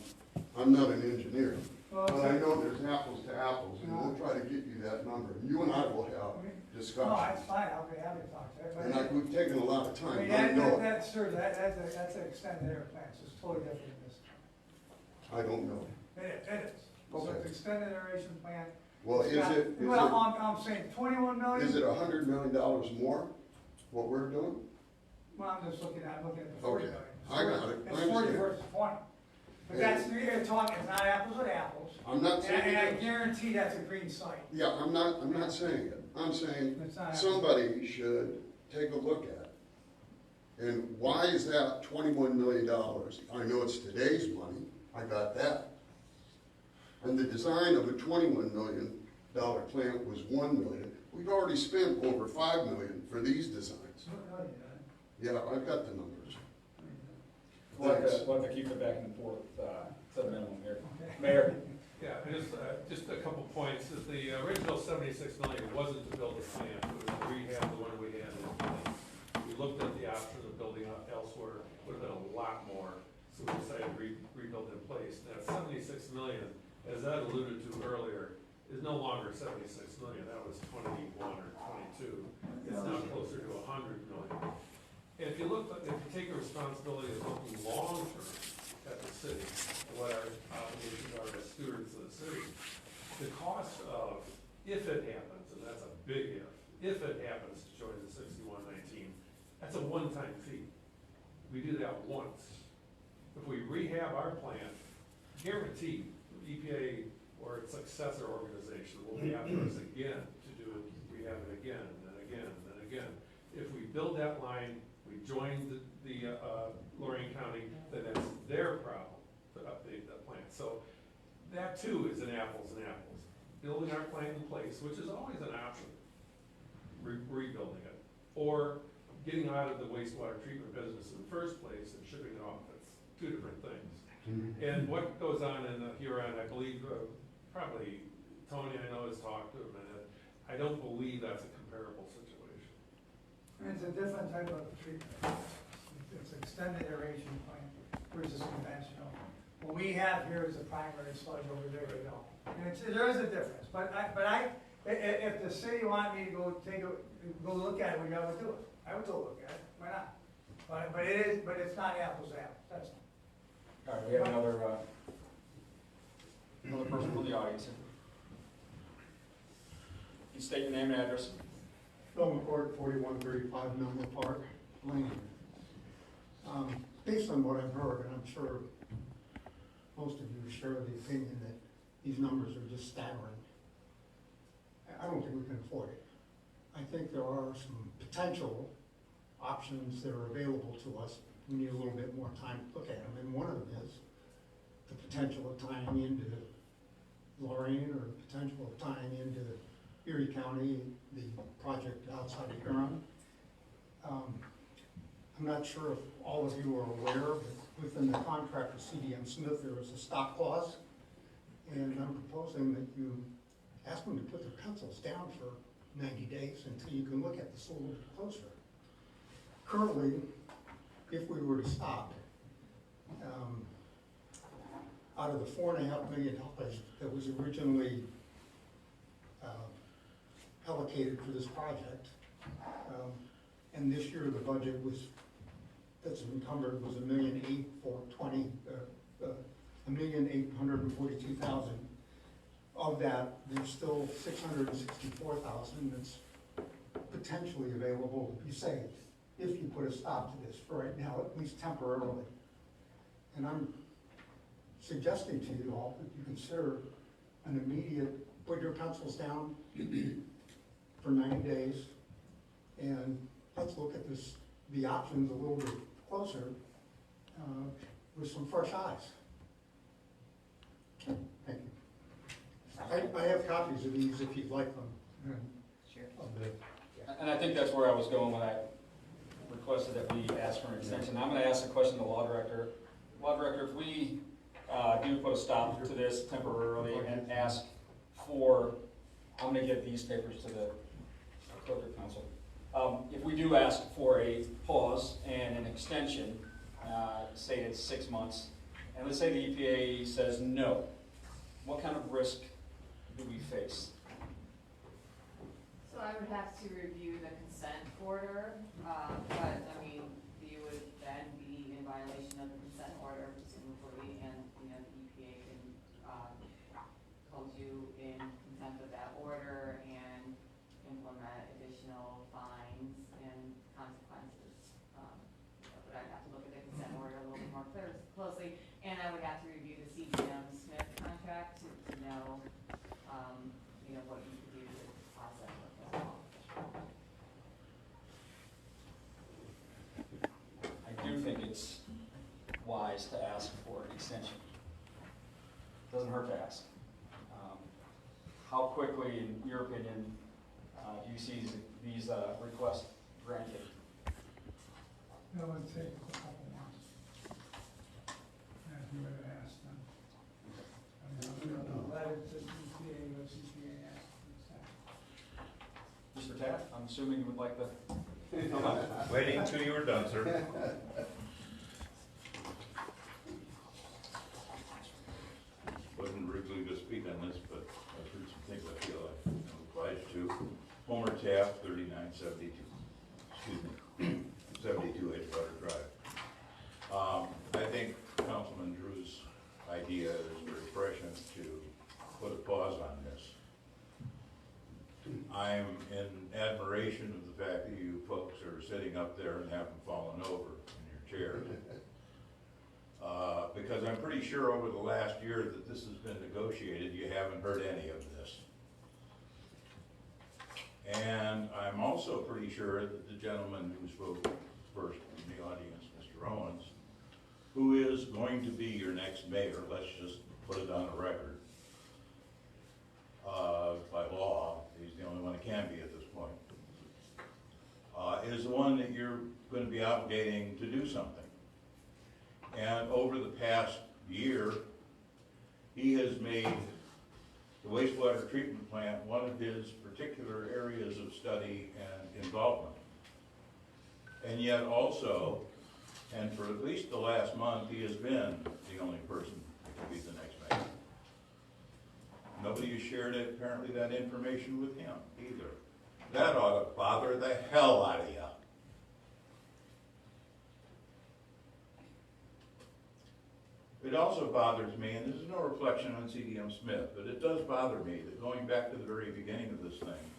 I'm not an engineer, Well, but it's I like- know there's apples to apples, and we'll try to get you that number. You and I will have No, discussions. that's fine, I'll be happy to talk to And everybody. we've taken a lot of I time, mean, I know it. that's an extended air plant, so it's totally different than this. I don't know. It is. So Okay. it's extended aeration plant. Well, It's is got- it, Well, I'm saying 21 million. is it $100 million more, what we're doing? Well, I'm just looking at the 40 Okay, million. I got it. I It's 40 understand. versus 20. But Yeah. that's, you're talking, it's not apples with apples. I'm not saying And I it is. guarantee that's a green site. Yeah, I'm not saying it. I'm saying It's not- somebody should take a look at it. And why is that $21 million? I know it's today's money, I got that. And the design of a $21 million plant was $1 million. We've already spent over $5 million for these designs. No, you Yeah, I've got the numbers. We'll have Thanks. to keep it back and forth, to the minimum here. don't. Mayor? Yeah, just a couple points, that the original 76 million wasn't to build a plant, it was to rehab the one we had in the beginning. We looked at the option of building up elsewhere, would have been a lot more, so we decided to rebuild in place. That 76 million, as Ed alluded to earlier, is no longer 76 million, that was 21 or 22. It's now closer to 100 million. And if you take a responsibility of looking long-term at the city, and what our obligations are as stewards of the city, the cost of, if it happens, and that's a big if it happens to join the 6119, that's a one-time fee. We do that once. If we rehab our plant, guaranteed, EPA or its successor organization will be after us again to do it, rehab it again, and then again, and then again. If we build that line, we join the Lorraine County, then that's their problem to update that plant. So that too is an apples and apples. Building our plant in place, which is always an option, rebuilding it, or getting out of the wastewater treatment business in the first place and shipping it off. It's two different things. And what goes on in Huron, I believe, probably Tony, I know, has talked to him, and I don't believe that's a comparable situation. And it's a different type of treatment. It's extended aeration plant versus conventional. What we have here is a primary sludge over there, you know. And there is a difference, if the city wanted me to go look at it, we gotta do it. I would go look at it, why not? But it's not apples to apples, that's all. All right, we have another person from the audience. You state your name and address. Phil McCord, 4135 Menlo Park Lane. Based on what I've heard, and I'm sure most of you share the opinion that these numbers are just staggering, I don't think we can afford it. I think there are some potential options that are available to us. We need a little bit more time to look at them, and one of them is the potential of tying into Lorraine, or the potential of tying into Erie County, the project outside of Huron. I'm not sure if all of you are aware, but within the contract with CDM Smith, there is a stop clause. And I'm proposing that you ask them to put their pencils down for 90 days until you can look at this a little bit closer. Currently, if we were to stop, out of the $4.5 million that was originally allocated for this project. And this year, the budget was, that's encumbered, was $1,842,000. Of that, there's still $664,000 that's potentially available to be saved if you put a stop to this for right now, at least temporarily. And I'm suggesting to you all that you consider an immediate, put your pencils down for 90 days, and let's look at this, the options a little bit closer, with some fresh eyes. Thank you. I have copies of these if you'd like them. Sure. Of the- And I think that's where I was going when I requested that we ask for an extension. I'm gonna ask a question to the law director. Law director, if we do put a stop to this temporarily and ask for, I'm gonna give these papers to the clerk of council. If we do ask for a pause and an extension, say it's 6 months, and let's say the EPA says no, what kind of risk do we face? So I would have to review the consent order, but I mean, you would then be in violation of the consent order presumably, and, you know, the EPA can, hold you in contempt of that order and implement additional fines and consequences. But I'd have to look at the consent order a little bit more closely, and I would have to review the CGM Smith contract to know, you know, what you could do to process it as well. I do think it's wise to ask for an extension. Doesn't hurt to ask. How quickly, in your opinion, do you see these requests granted? No, it'd take a couple months. If you would have asked them. I mean, letter to EPA or CPA asked. Mr. Taft, I'm assuming you would like the. Waiting till you were done, sir. Wasn't originally going to speak on this, but I've heard some things I feel like I'm obliged to. Homer Taft, 3972, excuse me, 72 Edgewater Drive. I think Councilman Drew's idea is very prescient to put a pause on this. I'm in admiration of the fact that you folks are sitting up there and haven't fallen over in your chair. Because I'm pretty sure over the last year that this has been negotiated, you haven't heard any of this. And I'm also pretty sure that the gentleman who spoke first in the audience, Mr. Owens, who is going to be your next mayor, let's just put it on the record, by law, he's the only one that can be at this point, is the one that you're going to be obligating to do something. And over the past year, he has made the wastewater treatment plant one of his particular areas of study and involvement. And yet also, and for at least the last month, he has been the only person that can be the next mayor. Nobody has shared it, apparently that information with him either. That ought to bother the hell out of you. It also bothers me, and this is no reflection on CDM Smith, but it does bother me that going back to the very beginning of this thing,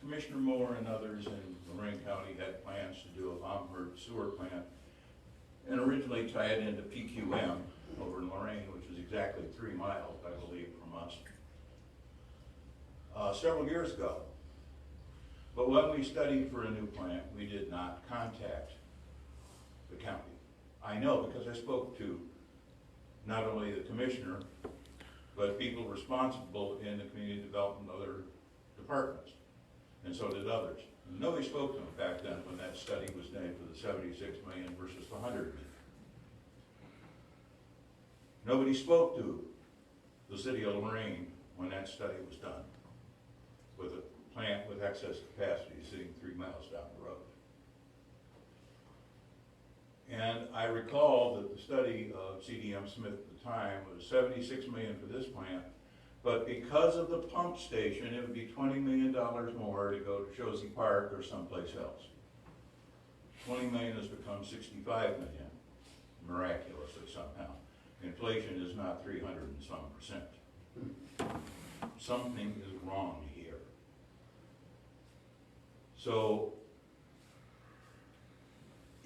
Commissioner Moore and others in Lorraine County had plans to do a Lombard sewer plant and originally tie it into PQM over in Lorraine, which is exactly 3 miles, I believe, from us, several years ago. But when we studied for a new plant, we did not contact the county. I know because I spoke to not only the commissioner, but people responsible in the community development and other departments, and so did others. And nobody spoke to them back then when that study was made for the 76 million versus the 100 million. Nobody spoke to the city of Lorraine when that study was done, with a plant with excess capacity sitting 3 miles down the road. And I recall that the study of CDM Smith at the time was 76 million for this plant, But because of the pump station, it would be $20 million more to go to Josie Park or someplace else. 20 million has become 65 million, miraculously somehow. Inflation is not 300 and some percent. Something is wrong here. So,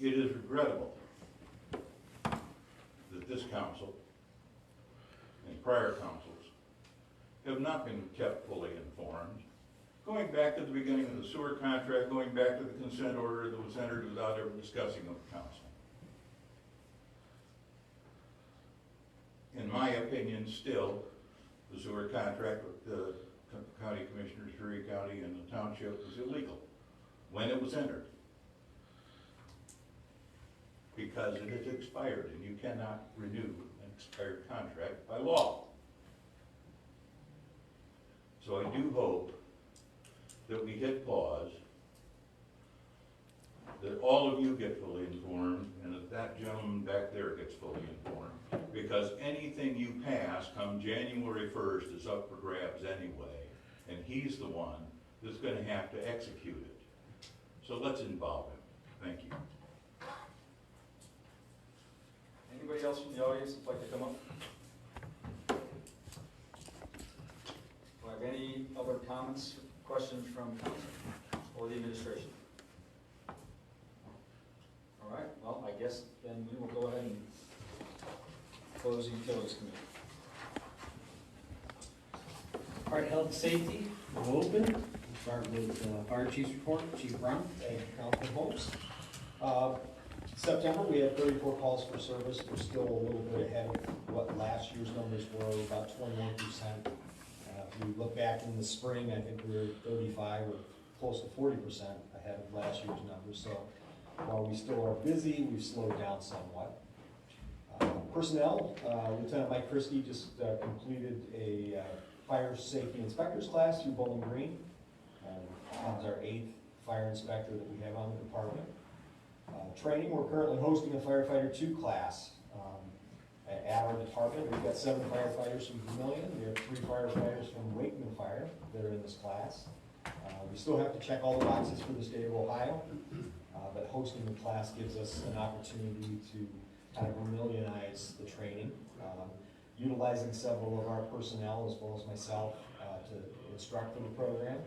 it is regrettable that this council and prior councils have not been kept fully informed. Going back to the beginning of the sewer contract, going back to the consent order that was entered without ever discussing with the council. In my opinion, still, the sewer contract with the county commissioners, Erie County and the township was illegal when it was entered. Because it has expired and you cannot renew an expired contract by law. So I do hope that we hit pause, that all of you get fully informed, and that that gentleman back there gets fully informed. Because anything you pass come January 1st is up for grabs anyway, and he's the one that's gonna have to execute it. So let's involve him. Thank you. Anybody else from the audience that'd like to come up? Do I have any other comments, questions from council or the administration? All right, well, I guess then we will go ahead and close the utilities committee. All right, health and safety, we'll open. We'll start with fire chief's report. Chief Brown. Thank you, Councilman Holmes. September, we had 34 calls for service. We're still a little bit ahead of what last year's numbers were, about 21%. If we look back in the spring, I think we were 35 or close to 40% ahead of last year's numbers. So while we still are busy, we've slowed down somewhat. Personnel, Lieutenant Mike Christie just completed a fire safety inspector's class through Bowling Green. Tom's our 8th fire inspector that we have on the department. Training, we're currently hosting a firefighter 2 class at our department. We've got 7 firefighters from Vermilion. We have 3 firefighters from Wakeman Fire that are in this class. We still have to check all the boxes for the state of Ohio, but hosting the class gives us an opportunity to kind of Vermilionize the training, utilizing several of our personnel as well as myself to instruct in the program.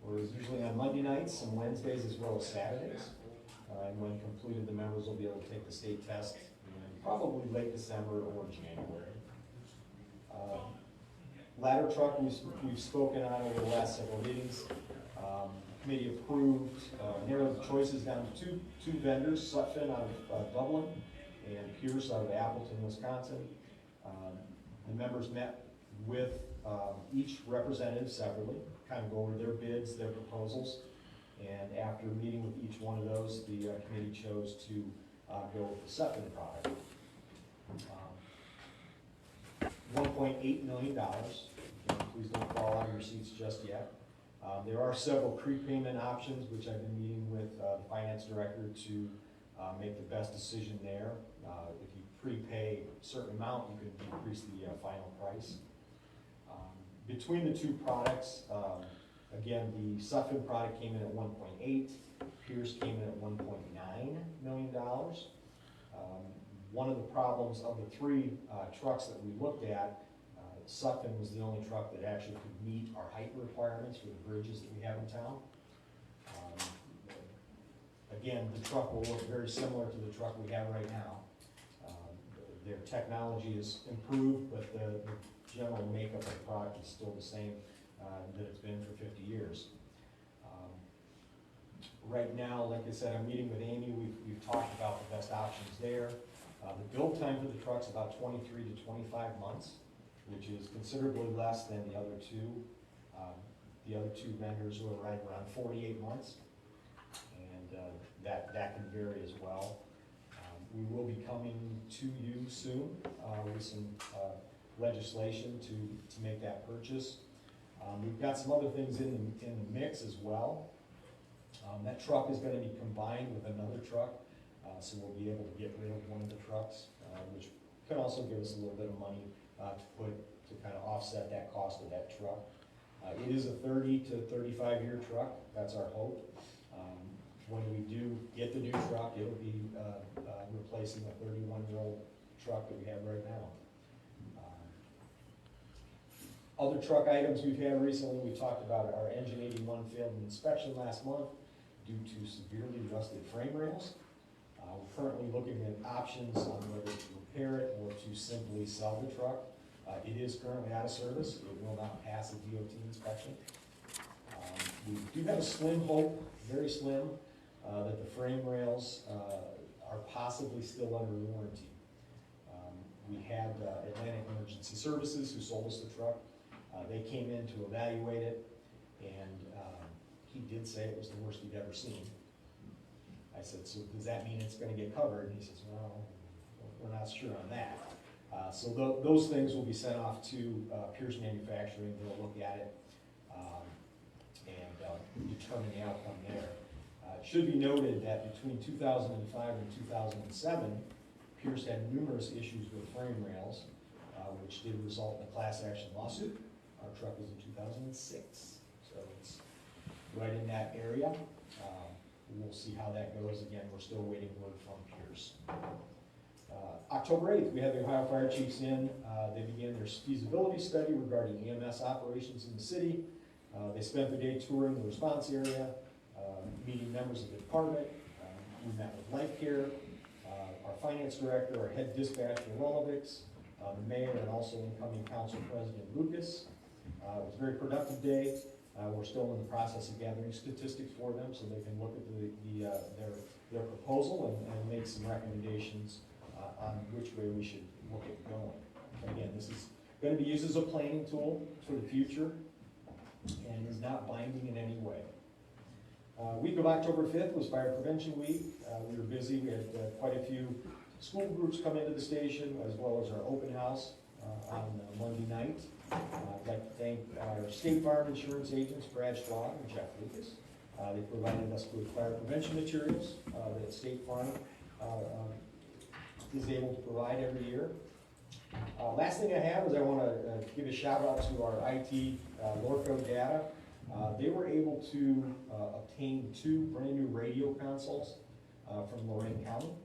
We're usually on Monday nights and Wednesdays as well as Saturdays. And when completed, the members will be able to take the state test in probably late December or January. Ladder truck, we've spoken on over the last several meetings. Committee approved, narrowed the choices down to two vendors, Sutphin out of Dublin and Pierce out of Appleton, Wisconsin. The members met with each representative separately, kind of go over their bids, their proposals. And after meeting with each one of those, the committee chose to go with the Sutphin product. $1.8 million. Please don't fall out of your seats just yet. There are several prepayment options, which I've been meeting with the finance director to make the best decision there. If you prepay a certain amount, you can decrease the final price. Between the 2 products, again, the Sutphin product came in at 1.8, Pierce came in at $1.9 million. One of the problems of the 3 trucks that we looked at, Sutphin was the only truck that actually could meet our height requirements for the bridges that we have in town. Again, the truck will look very similar to the truck we have right now. Their technology is improved, but the general makeup of the product is still the same that it's been for 50 years. Right now, like I said, I'm meeting with Amy. We've talked about the best options there. The build time for the truck's about 23 to 25 months, which is considerably less than the other 2. The other 2 vendors were right around 48 months, and that can vary as well. We will be coming to you soon with some legislation to make that purchase. We've got some other things in the mix as well. That truck is going to be combined with another truck, so we'll be able to get rid of one of the trucks, which can also give us a little bit of money to put to kind of offset that cost of that truck. It is a 30 to 35-year truck, that's our hope. When we do get the new truck, it'll be replacing a 31-year-old truck that we have right now. Other truck items we've had recently, we talked about our Engine 81 failed an inspection last month due to severely rusted frame rails. We're currently looking at options on whether to repair it or to simply sell the truck. It is currently out of service. It will not pass a DOT inspection. We do have a slim hope, very slim, that the frame rails are possibly still under warranty. We had Atlantic Emergency Services who sold us the truck. They came in to evaluate it, and he did say it was the worst he'd ever seen. I said, so does that mean it's gonna get covered? And he says, well, we're not sure on that. So those things will be sent off to Pierce Manufacturing. They'll look at it and determine the outcome there. It should be noted that between 2005 and 2007, Pierce had numerous issues with frame rails, which did result in a class action lawsuit. Our truck was in 2006, so it's right in that area. We'll see how that goes. Again, we're still waiting word from Pierce. October 8th, we had the Ohio Fire Chiefs in. They began their feasibility study regarding EMS operations in the city. They spent the day touring the response area, meeting members of the department. We met with Life Care, our finance director, our head dispatcher, Rolovix, the mayor, and also incoming council president Lucas. It was a very productive day. We're still in the process of gathering statistics for them so they can look at their proposal and make some recommendations on which way we should look at going. And again, this is going to be used as a planning tool for the future and is not binding in any way. Week of October 5th was Fire Prevention Week. We were busy. We had quite a few school groups come into the station, as well as our open house on Monday night. I'd like to thank our State Farm insurance agents, Brad Schwab and Jeff Lucas. They provided us with fire prevention materials that State Farm is able to provide every year. Last thing I have is I want to give a shout out to our IT Lorco data. They were able to obtain 2 brand new radio consoles from Lorraine County,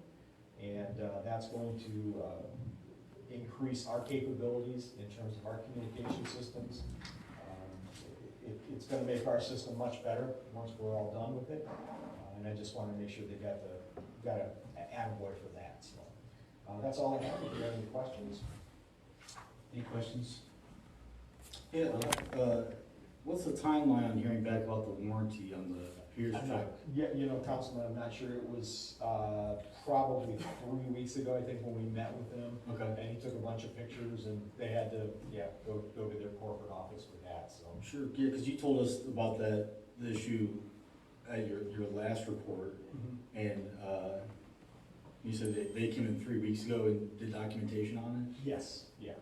and that's going to increase our capabilities in terms of our communication systems. It's going to make our system much better once we're all done with it, and I just want to make sure they got an attaboy for that. So that's all I have. If you have any questions. Any questions? Yeah, what's the timeline on hearing back about the warranty on the Pierce truck? Yeah, you know, Councilman, I'm not sure. It was probably 3 weeks ago, I think, when we met with him. Okay. And he took a bunch of pictures, and they had to, go to their corporate office with that, so. Sure, yeah, because you told us about the issue at your last report, and you said that they came in 3 weeks ago and did documentation on it? Yes, yeah.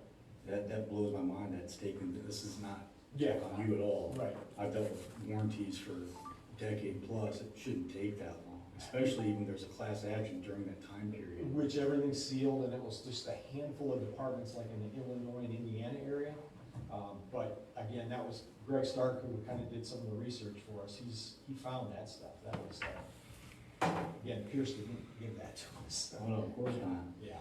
That blows my mind. That's taken, this is not Yeah. on you at all. Right. I've dealt with warranties for a decade plus. It shouldn't take that long, especially when there's a class action during that time period. Which everything's sealed, and it was just a handful of departments like in the Illinois and Indiana area. But again, that was Greg Stark, who kind of did some of the research for us. He found that stuff. That was, again, Pierce didn't give that to us. Oh, no, of course not. Yeah.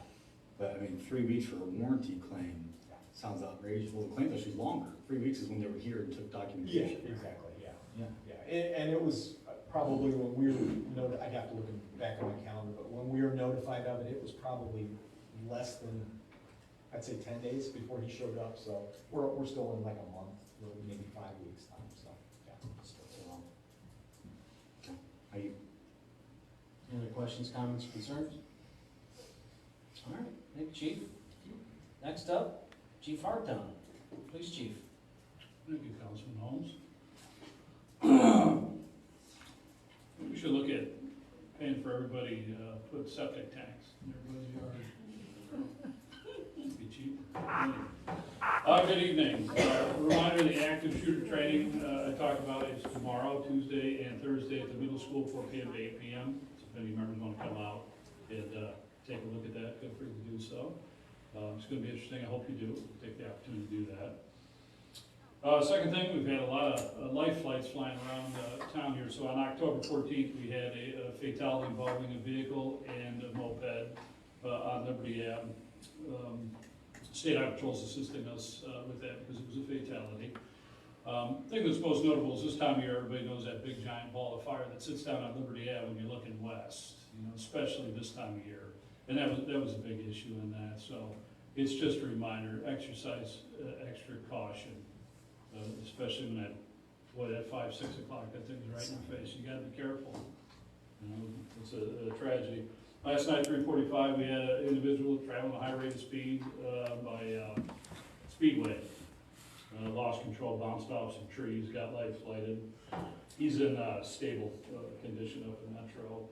But I mean, 3 weeks for a warranty claim sounds outrageous. Well, the claim actually longer. 3 weeks is when they were here and took documentation. Yeah, exactly, yeah. Yeah. Yeah, and it was probably when we were, I'd have to look back on my calendar, but when we were notified of it, it was probably less than, I'd say 10 days before he showed up, so we're still in like a month, or maybe 5 weeks time, so, yeah. So, Any other questions, comments, concerns? All right, thank you, Chief. Next up, Chief Hartown. Please, Chief. Thank you, Councilman Holmes. We should look at paying for everybody to put septic tanks in everybody's yard. It'd be cheaper. Good evening. Reminder, the active shooter training I talked about is tomorrow, Tuesday and Thursday at the middle school, 4 p.m. to 8 p.m. So if any members want to come out and take a look at that, feel free to do so. It's gonna be interesting, I hope you do, take the opportunity to do that. Second thing, we've had a lot of life flights flying around town here. So on October 14th, we had a fatality involving a vehicle and a moped on Liberty Ave. State Highway Patrol's assisting us with that because it was a fatality. Thing that's most notable is this time of year, everybody knows that big giant ball of fire that sits down on Liberty Ave when you're looking west, especially this time of year. And that was a big issue in that. So it's just a reminder, exercise extra caution. Especially when at 5, 6 o'clock, that thing's right in your face, you gotta be careful. It's a tragedy. Last night, 3:45, we had an individual traveling at a high rate of speed by Speedway. Lost control, bounced off some trees, got life flighted. He's in stable condition up in Metro.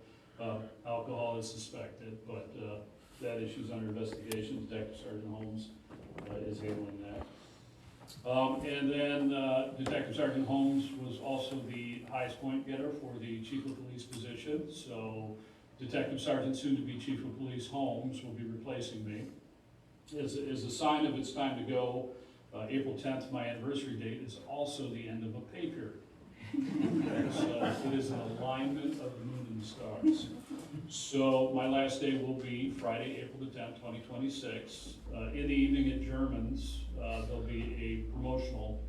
Alcohol is suspected, but that issue's under investigation. Detective Sergeant Holmes is handling that. And then Detective Sergeant Holmes was also the highest point getter for the Chief of Police position. So Detective Sergeant, soon to be Chief of Police Holmes, will be replacing me. As a sign of it's time to go, April 10th, my anniversary date, is also the end of a pay period. So it is an alignment of the moon and the stars. So my last day will be Friday, April the 10th, 2026. In the evening at German's, there'll be a promotional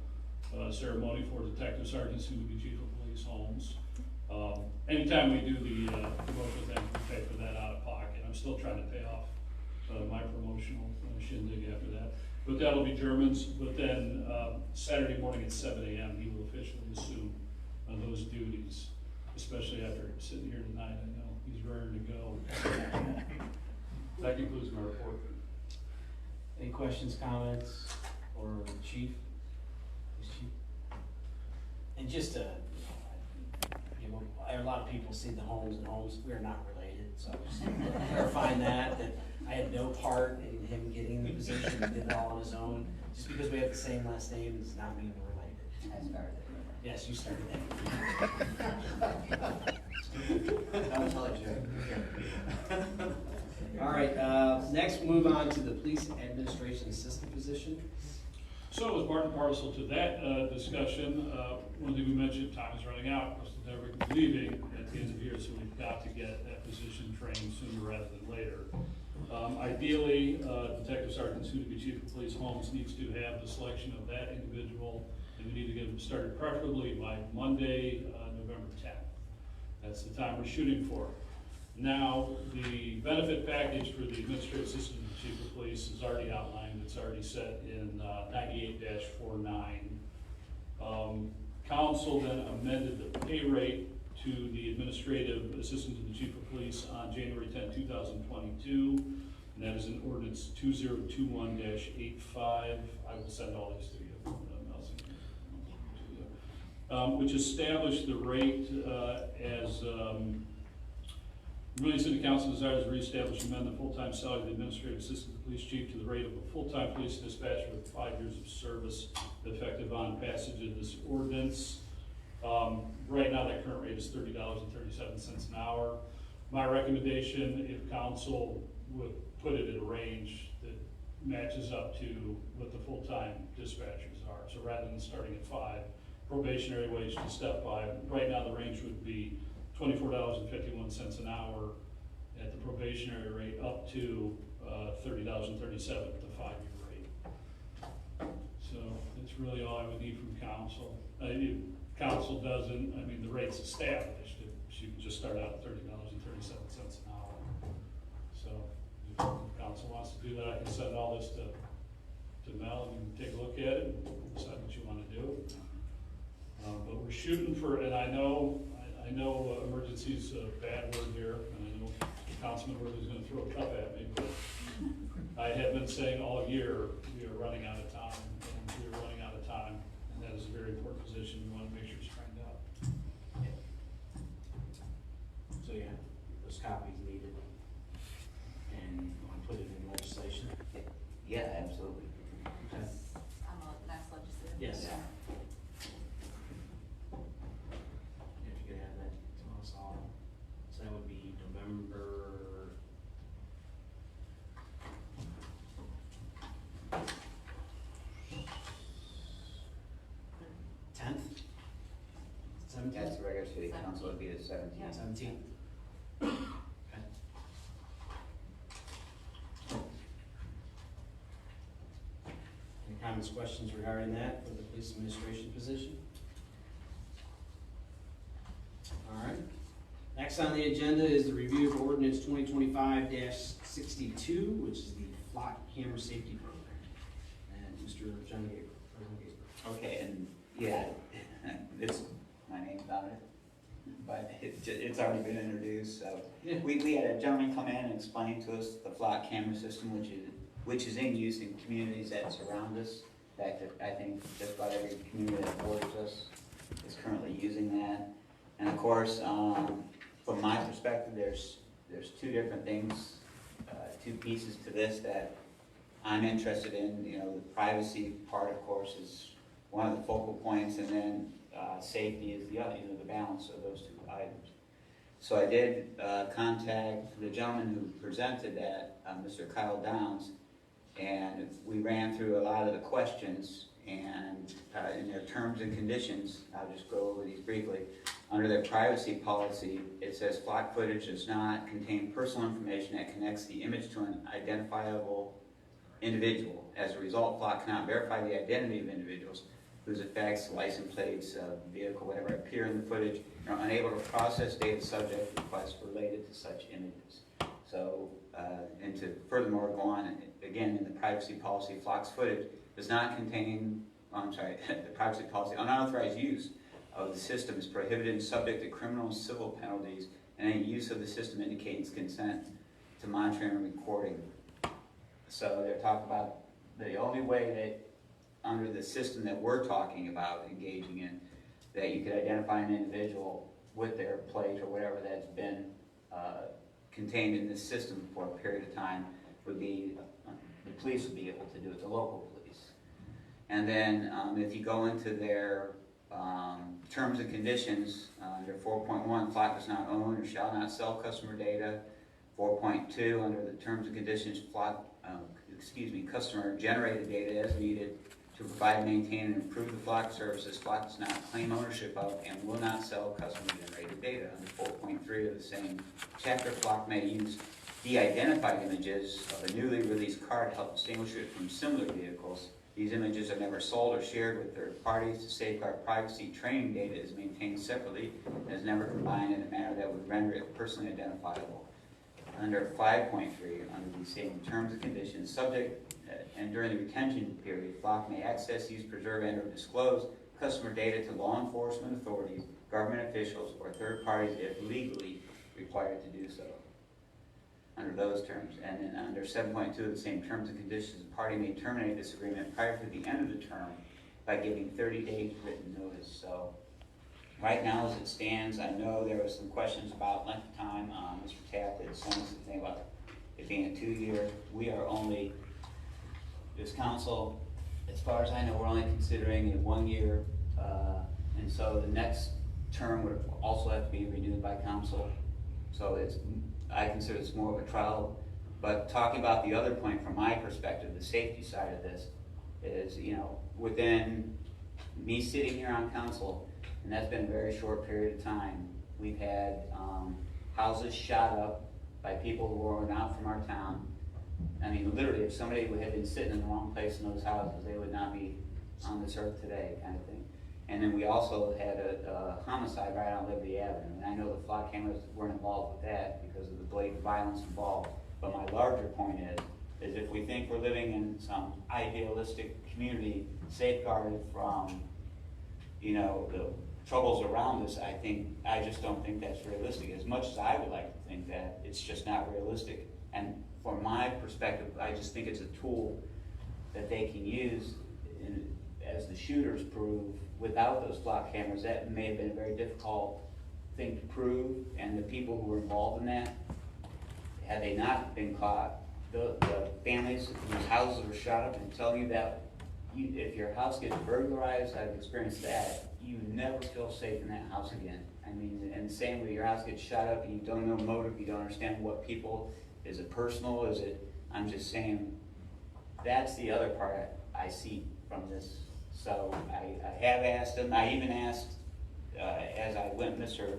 ceremony for Detective Sergeant, soon to be Chief of Police Holmes. Anytime we do the promotional thing, we pay for that out of pocket. I'm still trying to pay off my promotional shindig after that. But that'll be German's. But then Saturday morning at 7 a.m., he will officially assume those duties, especially after sitting here tonight. I know he's raring to go. That concludes my report. Any questions, comments, or the chief? And just to, a lot of people see the Holmes and Holmes, we're not related, so just clarifying that I had no part in him getting the position, he did it all on his own. Just because we have the same last name does not mean we're related. I started it. Yes, you started that. Don't tell it, Jerry. All right, next we'll move on to the police administration assistant position. So as part and parcel to that discussion, one thing we mentioned, time is running out, because everyone's leaving at the end of the year, so we've got to get that position trained sooner rather than later. Ideally, Detective Sergeant, soon to be Chief of Police Holmes, needs to have the selection of that individual, and we need to get him started preferably by Monday, November 10th. That's the time we're shooting for. Now, the benefit package for the administrative assistant and chief of police is already outlined. It's already set in 98-49. Council then amended the pay rate to the administrative assistant to the chief of police on January 10, 2022. And that is in ordinance 2021-85. I will send all these to you. Which established the rate as Vermilion City Council desires to reestablish and amend the full-time salary of the administrative assistant to the police chief to the rate of a full-time police dispatcher with 5 years of service, effective on passage of this ordinance. Right now, that current rate is $30.37 an hour. My recommendation, if council would put it in a range that matches up to what the full-time dispatchers are. So rather than starting at 5, probationary wage to step by. Right now, the range would be $24.51 an hour at the probationary rate, up to $30.37 at the 5-year rate. So that's really all I would need from council. If council doesn't, I mean, the rate's established. She would just start out at $30.37 an hour. So if council wants to do that, I can send all this to Mel, and you can take a look at it and decide what you want to do. But we're shooting for, and I know emergency's a bad word here, and I know Councilman Worthy's gonna throw a cup at me, but I have been saying all year, we are running out of time, and we are running out of time, and that is a very important position, we wanna make sure it's trained up. So yeah, those copies needed. And you want to put it in legislation? Yeah, absolutely. Okay. Next legislative. Yes. If you could have that to us all. So that would be November That's the regular city council, would be the 17th. 17. Any comments, questions regarding that for the police administration position? All right. Next on the agenda is the review of ordinance 2025-62, which is the flock camera safety program. And Mr. John Gabriel, President Gabriel. Okay, and yeah, it's, my name's on it, but it's already been introduced, so. Yeah. We had a gentleman come in and explain to us the flock camera system, which is in use in communities that surround us. In fact, I think just about every community that borders us is currently using that. And of course, from my perspective, there's two different things, two pieces to this that I'm interested in. You know, the privacy part, of course, is one of the focal points, and then safety is the other, you know, the balance of those two items. So I did contact the gentleman who presented that, Mr. Kyle Downs, and we ran through a lot of the questions, and in their terms and conditions, I'll just go over these briefly. Under their privacy policy, it says flock footage does not contain personal information that connects the image to an identifiable individual. As a result, flock cannot verify the identity of individuals whose effects, license plates, vehicle, whatever, appear in the footage, and are unable to process data subject requests related to such images. So, and to furthermore go on, again, in the privacy policy, flock's footage does not contain, the privacy policy, unauthorized use of the system is prohibited and subject to criminal and civil penalties, and any use of the system indicates consent to monitoring and recording. So they're talking about the only way that, under the system that we're talking about engaging in, that you could identify an individual with their plate or whatever that's been contained in this system for a period of time would be, the police would be able to do it, the local police. And then if you go into their terms and conditions, under 4.1, flock does not own or shall not sell customer data. 4.2, under the terms and conditions, flock, customer generated data as needed to provide, maintain, and improve the flock services. Flock does not claim ownership of and will not sell customer-generated data. Under 4.3 of the same chapter, flock may use de-identified images of a newly released car to help distinguish it from similar vehicles. These images are never sold or shared with third parties. To safeguard privacy, training data is maintained separately and is never combined in a manner that would render it personally identifiable. Under 5.3, under the same terms and conditions, subject and during the retention period, flock may access, use, preserve, and or disclose customer data to law enforcement authorities, government officials, or third parties if legally required to do so. Under those terms. And then under 7.2 of the same terms and conditions, the party may terminate this agreement prior to the end of the term by giving 30 days written notice. So right now as it stands, I know there was some questions about length of time. Mr. Taft had sent us a thing about it being a 2 year. We are only, this council, as far as I know, we're only considering a 1 year. And so the next term would also have to be renewed by council. So it's, I consider it's more of a trial. But talking about the other point from my perspective, the safety side of this is, you know, within me sitting here on council, and that's been a very short period of time, we've had houses shot up by people who are not from our town. I mean, literally, if somebody had been sitting in the wrong place in those houses, they would not be on this earth today, kind of thing. And then we also had a homicide right on Liberty Avenue. And I know the flock cameras weren't involved with that because of the blatant violence involved. But my larger point is if we think we're living in some idealistic community safeguarded from, you know, the troubles around us, I just don't think that's realistic. As much as I would like to think that, it's just not realistic. And from my perspective, I just think it's a tool that they can use as the shooters prove. Without those flock cameras, that may have been a very difficult thing to prove, and the people who were involved in that, had they not been caught, the families whose houses were shot up, and telling you that if your house gets burglarized, I've experienced that, you never feel safe in that house again. I mean, and the same way your house gets shot up and you don't know motive, you don't understand what people, is it personal, is it, I'm just saying, that's the other part I see from this. So I have asked them, I even asked as I went, Mr.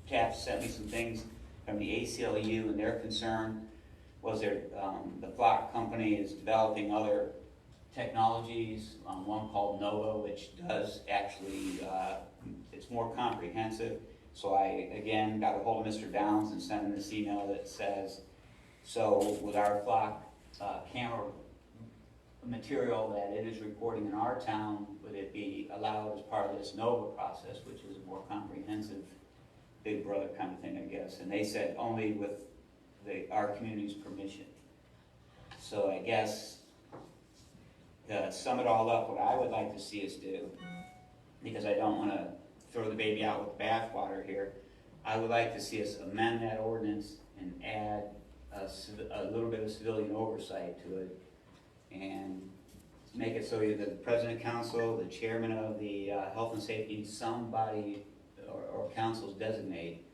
Taft sent me some things from the ACLU, and their concern was the flock company is developing other technologies, one called NOVA, which does actually, it's more comprehensive. So I, again, got a hold of Mr. Downs and sent him this email that says, so with our flock camera material that it is reporting in our town, would it be allowed as part of this NOVA process, which is a more comprehensive Big Brother kind of thing, I guess? And they said only with our community's permission. So I guess to sum it all up, what I would like to see us do, because I don't want to throw the baby out with the bathwater here, I would like to see us amend that ordinance and add a little bit of civilian oversight to it, and make it so that the president of council, the chairman of the health and safety, somebody or councils designate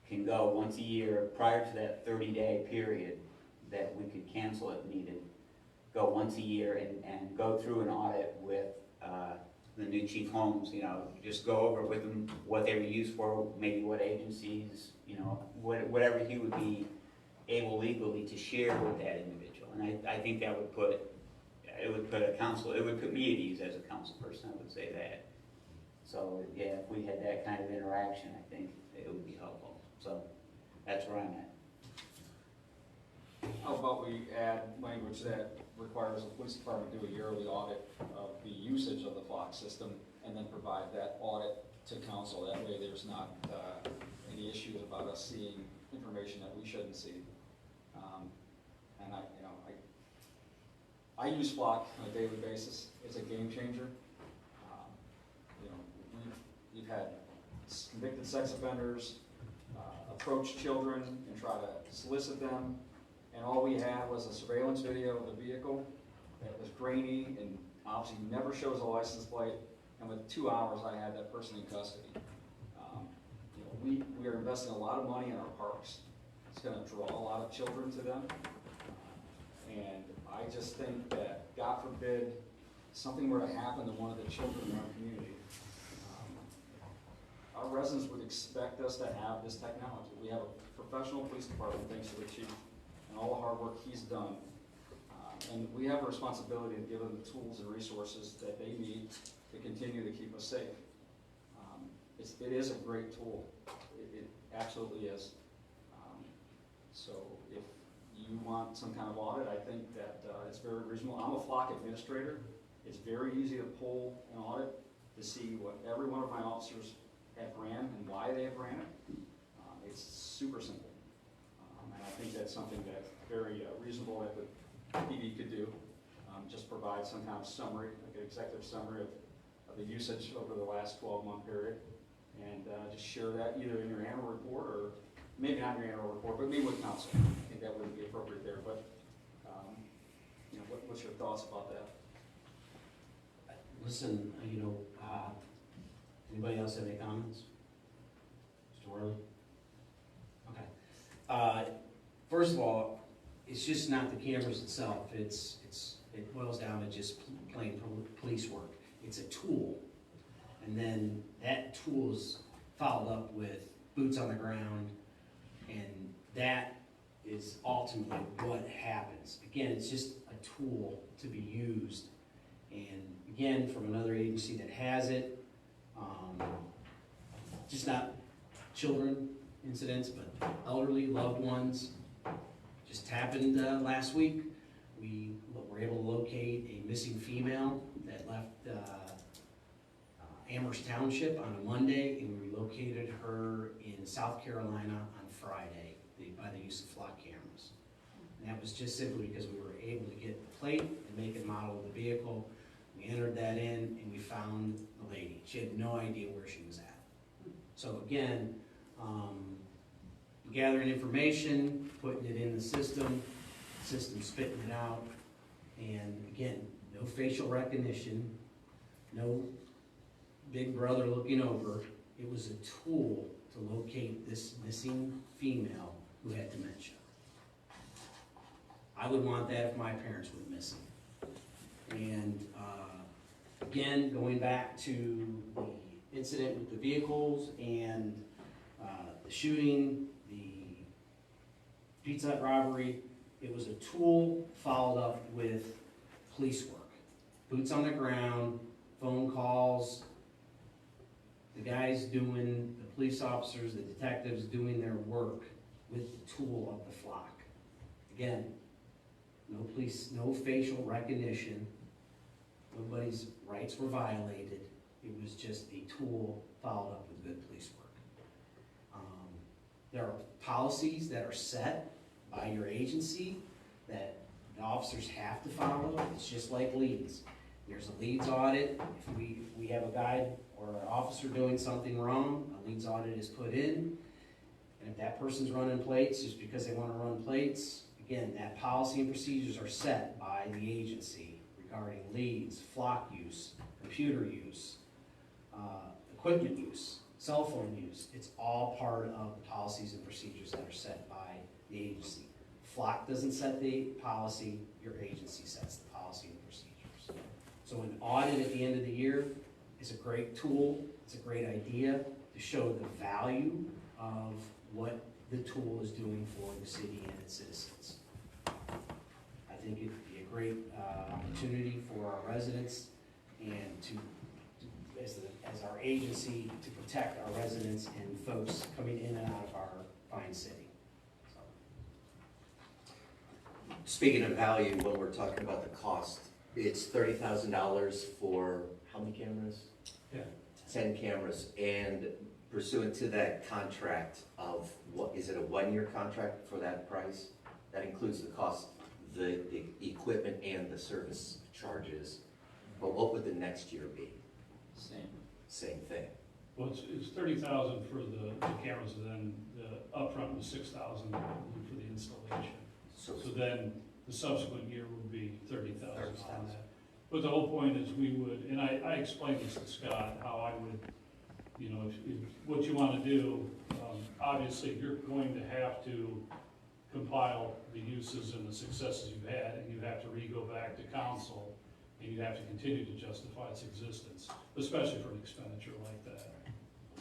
can go once a year prior to that 30-day period that we could cancel if needed. Go once a year and go through an audit with the new chief Holmes, just go over with them what they were used for, maybe what agencies, whatever he would be able legally to share with that individual. And I think that would put me at ease as a council person, I would say that. So yeah, if we had that kind of interaction, I think it would be helpful. So that's where I'm at. How about we add language that requires the police department to do a yearly audit of the usage of the flock system, and then provide that audit to council. That way there's not any issues about us seeing information that we shouldn't see. And I use flock on a daily basis. It's a game changer. We've had convicted sex offenders approach children and try to solicit them, and all we had was a surveillance video of the vehicle that was grainy and obviously never shows a license plate, and within 2 hours I had that person in custody. We are investing a lot of money in our parks. It's going to draw a lot of children to them, and I just think that, God forbid, something were to happen to one of the children in our community, our residents would expect us to have this technology. We have a professional police department, thanks to the chief, and all the hard work he's done. And we have a responsibility to give them the tools and resources that they need to continue to keep us safe. It is a great tool. It absolutely is. So if you want some kind of audit, I think that it's very reasonable. I'm a flock administrator. It's very easy to pull an audit to see what every one of my officers have ran and why they have ran it. It's super simple. And I think that's something that's very reasonable that the PD could do. Just provide some kind of summary, like an executive summary of the usage over the last 12-month period, and just share that either in your annual report, or maybe not in your annual report, but maybe with council. I think that wouldn't be appropriate there, but what's your thoughts about that? Listen, anybody else have any comments? Mr. Worley? Okay. First of all, it's just not the cameras itself. It boils down to just plain police work. It's a tool, and then that tool is followed up with boots on the ground, and that is ultimately what happens. Again, it's just a tool to be used, and again, from another agency that has it, just not children incidents, but elderly, loved ones. Just happened last week. We were able to locate a missing female that left Amherst Township on a Monday, and we located her in South Carolina on Friday by the use of flock cameras. And that was just simply because we were able to get the plate and make and model of the vehicle. We entered that in, and we found the lady. She had no idea where she was at. So again, gathering information, putting it in the system spitting it out, and again, no facial recognition, no big brother looking over. It was a tool to locate this missing female who had dementia. I would want that if my parents were missing. And again, going back to the incident with the vehicles and the shooting, the Pizza Hut robbery, it was a tool followed up with police work. Boots on the ground, phone calls, the guys doing, the police officers, the detectives doing their work with the tool of the flock. Again, no police, no facial recognition, nobody's rights were violated. It was just a tool followed up with good police work. There are policies that are set by your agency that the officers have to follow. It's just like leads. There's a leads audit. If we have a guy or an officer doing something wrong, a leads audit is put in. And if that person's running plates just because they want to run plates, again, that policy and procedures are set by the agency regarding leads, flock use, computer use, equipment use, cell phone use. It's all part of the policies and procedures that are set by the agency. Flock doesn't set the policy, your agency sets the policy and procedures. So an audit at the end of the year is a great tool, it's a great idea to show the value of what the tool is doing for the city and its citizens. I think it'd be a great opportunity for our residents and as our agency to protect our residents and folks coming in and out of our fine city. Speaking of value, when we're talking about the cost, it's $30,000 for how many cameras? Yeah. 10 cameras, and pursuant to that contract of, what, is it a one-year contract for that price? That includes the cost, the equipment and the service charges, but what would the next year be? Same thing. Well, it's 30,000 for the cameras, and then the upfront was 6,000 for the installation. So then the subsequent year would be 30,000 on that. But the whole point is we would, and I explained this to Scott, how I would, you know, if what you want to do, obviously you're going to have to compile the uses and the successes you've had, and you have to go back to council, and you have to continue to justify its existence, especially for an expenditure like that.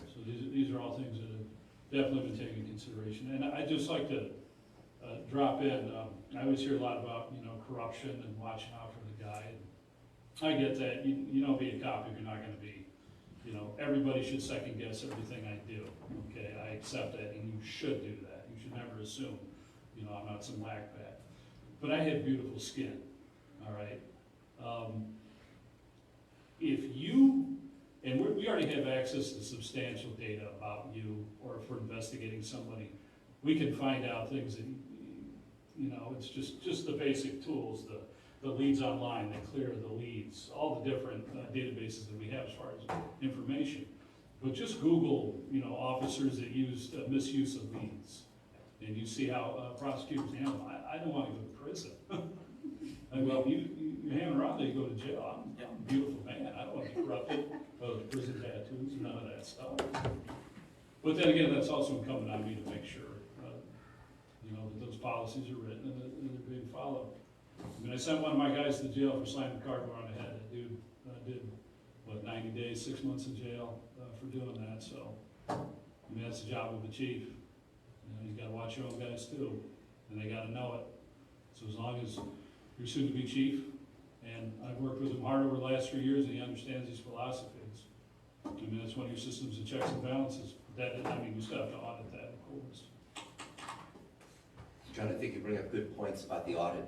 So these are all things that have definitely been taken into consideration. And I'd just like to drop in, I always hear a lot about, you know, corruption and watching out for the guy. And I get that. You don't be a cop if you're not going to be, you know, everybody should second guess everything I do. Okay, I accept that, and you should do that. You should never assume, you know, I'm not some whack-bat. But I have beautiful skin, all right? If you, and we already have access to substantial data about you, or if we're investigating somebody, we can find out things that, you know, it's just the basic tools, the leads online, that clear the leads, all the different databases that we have as far as information. But just Google, you know, officers that used misuse of leads, and you see how prosecutors handle them. I don't want to go to prison. I mean, you hang around there, you go to jail. I'm a beautiful man. I don't want to be corrupted. Prison tattoos, none of that stuff. But then again, that's also incumbent on me to make sure, you know, that those policies are written and that they're being followed. I mean, I sent one of my guys to jail for slamming the car door on the head. That dude did, what, 90 days, 6 months in jail for doing that. So, I mean, that's the job of a chief. You know, you got to watch your own guys too, and they got to know it. So as long as you're soon to be chief, and I've worked with him hard over the last 3 years, and he understands these philosophies. I mean, that's one of your systems of checks and balances. That, I mean, you still have to audit that, of course. John, I think you bring up good points about the audit,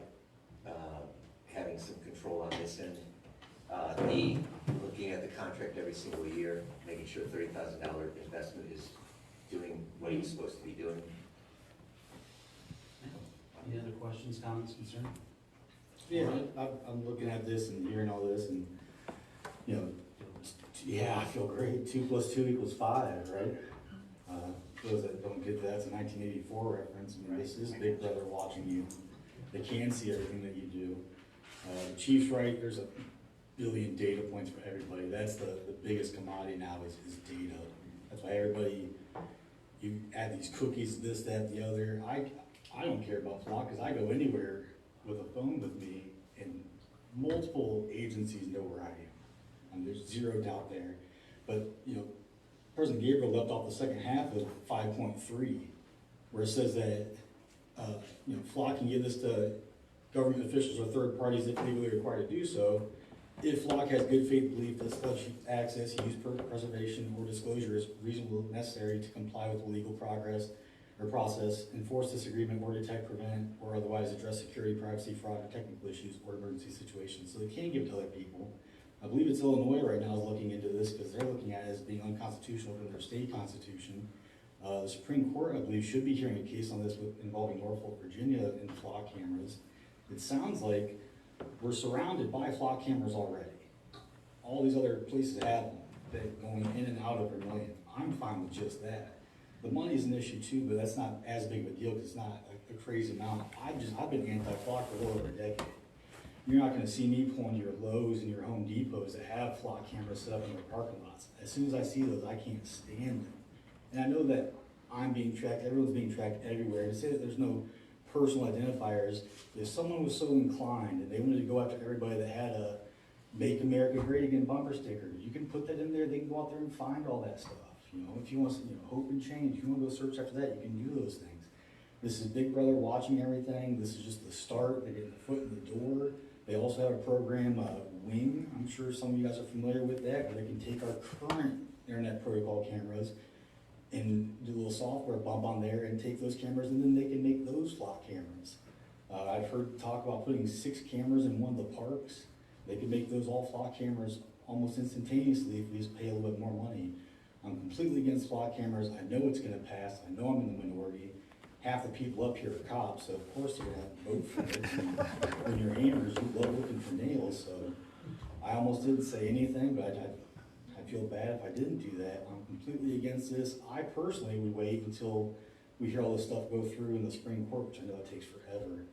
having some control on this end. Looking at the contract every single year, making sure $30,000 investment is doing what it's supposed to be doing. Any other questions, comments, concerns? Yeah, I'm looking at this and hearing all this, and, you know, yeah, I feel great. 2 + 2 = 5, right? Those that don't get that's a 1984 reference. I mean, this is Big Brother watching you. They can see everything that you do. The chief's right. There's a billion data points for everybody. That's the biggest commodity now is data. That's why everybody, you add these cookies, this, that, the other. I don't care about flock because I go anywhere with a phone with me, and multiple agencies know where I am. There's zero doubt there. But, you know, President Gabriel left off the second half of 5.3, where it says that, FLOC can give this to government officials or third parties if legally required to do so. If FLOC has good faith belief that such access, use, preservation, or disclosure is reasonable and necessary to comply with the legal progress or process, enforce this agreement, or detect, prevent, or otherwise address security, privacy, fraud, or technical issues, or emergency situations. So they can give it to other people. I believe it's Illinois right now is looking into this because they're looking at it as being unconstitutional under their state constitution. The Supreme Court, I believe, should be hearing a case on this involving Norfolk, Virginia, and flock cameras. It sounds like we're surrounded by flock cameras already. All these other places have them, that going in and out of Vermilion. I'm fine with just that. The money's an issue too, but that's not as big of a deal because it's not a crazy amount. I've been anti-flock for a little over a decade. You're not gonna see me pulling your Lowe's and your Home Depots that have flock cameras set up in their parking lots. As soon as I see those, I can't stand them. And I know that I'm being tracked, everyone's being tracked everywhere. To say that there's no personal identifiers, if someone was so inclined and they wanted to go after everybody that had a Make America Great Again bumper sticker, you can put that in there, they can go out there and find all that stuff. If you want some, hope and change, if you want to go search after that, you can do those things. This is Big Brother watching everything. This is just the start. They're getting the foot in the door. They also have a program, Wing. I'm sure some of you guys are familiar with that, where they can take our current internet protocol cameras and do a little software bump on there and take those cameras, and then they can make those flock cameras. I've heard talk about putting 6 cameras in one of the parks. They can make those all flock cameras almost instantaneously if we just pay a little bit more money. I'm completely against flock cameras. I know it's gonna pass. I know I'm in the minority. Half the people up here are cops, so of course they're gonna vote for it. And when you're hammers, you love looking for nails, so I almost didn't say anything, but I feel bad if I didn't do that. I'm completely against this. I personally would wait until we hear all this stuff go through in the Supreme Court, which I know it takes forever.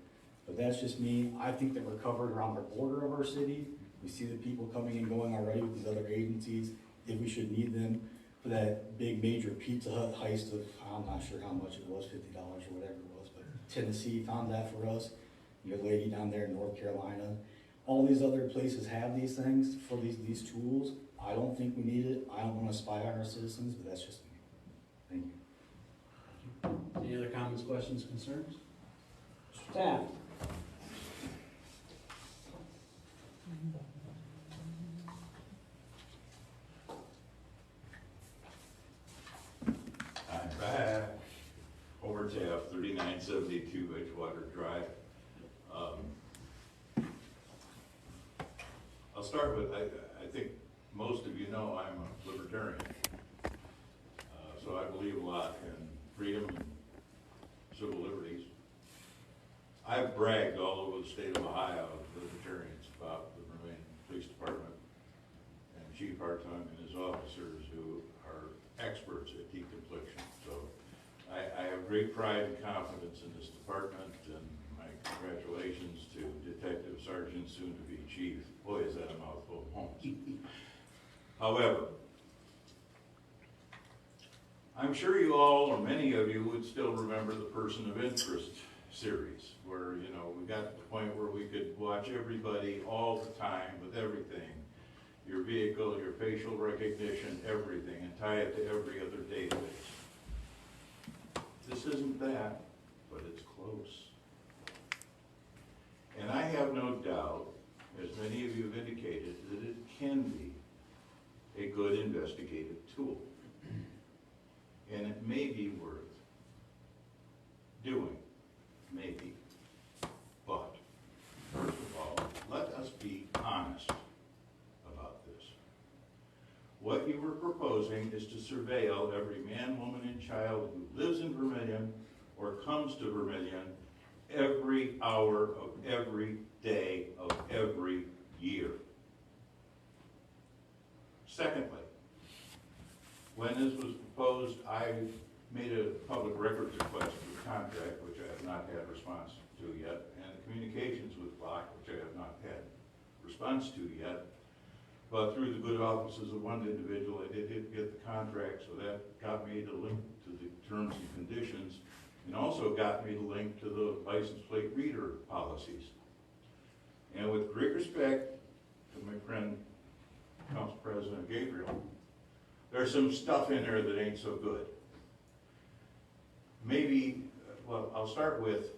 But that's just me. I think that we're covered around the border of our city. We see the people coming and going already with these other agencies, if we should need them. For that big major Pizza Hut heist of, I'm not sure how much it was, $50 or whatever it was, but Tennessee found that for us. You got a lady down there in North Carolina. All these other places have these things for these tools. I don't think we need it. I don't want to spy on our citizens, but that's just me. Thank you. Any other comments, questions, concerns? Mr. Taft? I'm back. Over tab 3972 Edgewater Drive. I'll start with, I think most of you know I'm a libertarian. So I believe a lot in freedom and civil liberties. I've bragged all over the state of Ohio with libertarians about the Vermilion Police Department and Chief Hartung and his officers who are experts at deconfliction. So I have great pride and confidence in this department, and my congratulations to Detective Sergeant, soon to be Chief. Boy, is that a mouthful, Holmes. However, I'm sure you all, or many of you, would still remember the Person of Interest series, where, we got to the point where we could watch everybody all the time with everything. Your vehicle, your facial recognition, everything, and tie it to every other database. This isn't that, but it's close. And I have no doubt, as many of you have indicated, that it can be a good investigative tool. And it may be worth doing, maybe. But, first of all, let us be honest about this. What you were proposing is to surveil every man, woman, and child who lives in Vermilion or comes to Vermilion every hour of every day of every year. Secondly, when this was proposed, I made a public records request for the contract, which I have not had response to yet, and the communications with FLOC, which I have not had response to yet. But through the good offices of one individual, I did get the contract, so that got me the link to the terms and conditions, and also got me the link to the license plate reader policies. And with great respect to my friend, Council President Gabriel, There's some stuff in there that ain't so good. Maybe, well, I'll start with,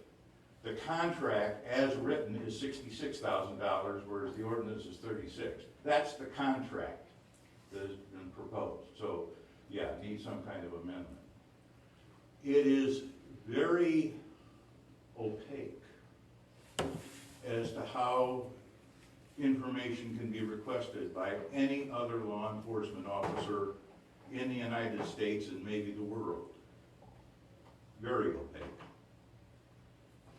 the contract as written is $66,000, whereas the ordinance is 36. That's the contract that has been proposed. So, yeah, it needs some kind of amendment. It is very opaque as to how information can be requested by any other law enforcement officer in the United States and maybe the world. Very opaque.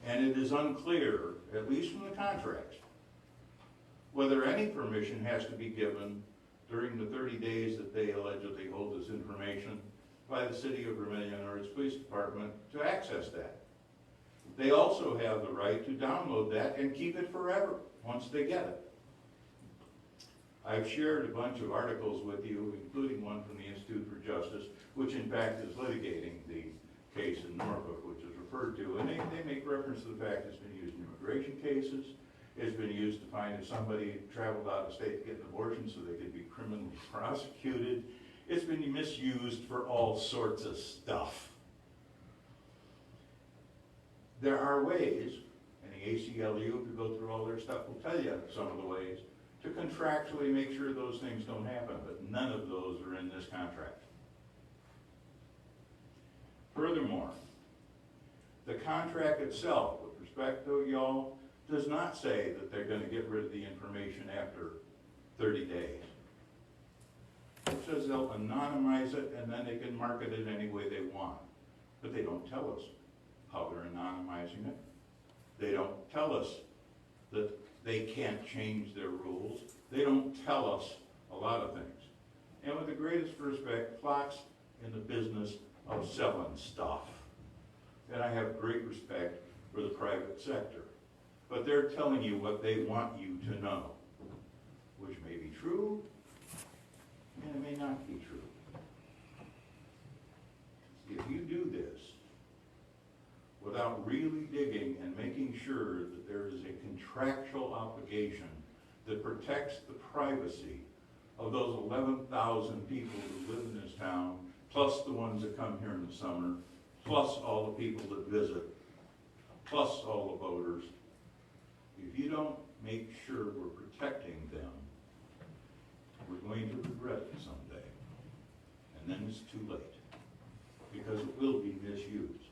And it is unclear, at least from the contracts, whether any permission has to be given during the 30 days that they allegedly hold this information by the city of Vermilion or its police department to access that. They also have the right to download that and keep it forever once they get it. I've shared a bunch of articles with you, including one from the Institute for Justice, which in fact is litigating the case in Norfolk, which is referred to, and they make reference to the fact it's been used in immigration cases. It's been used to find if somebody traveled out of state to get an abortion so they could be criminally prosecuted. It's been misused for all sorts of stuff. There are ways, and the ACLU, if you go through all their stuff, will tell you some of the ways to contractually make sure those things don't happen, but none of those are in this contract. Furthermore, the contract itself, with respect to y'all, does not say that they're going to get rid of the information after 30 days. It says they'll anonymize it and then they can market it any way they want. But they don't tell us how they're anonymizing it. They don't tell us that they can't change their rules. They don't tell us a lot of things. And with the greatest respect, Flock's in the business of selling stuff. And I have great respect for the private sector. But they're telling you what they want you to know, which may be true, and it may not be true. If you do this without really digging and making sure that there is a contractual obligation that protects the privacy of those 11,000 people who live in this town, plus the ones that come here in the summer, plus all the people that visit, plus all the voters, if you don't make sure we're protecting them, we're going to regret it someday. And then it's too late, because it will be misused.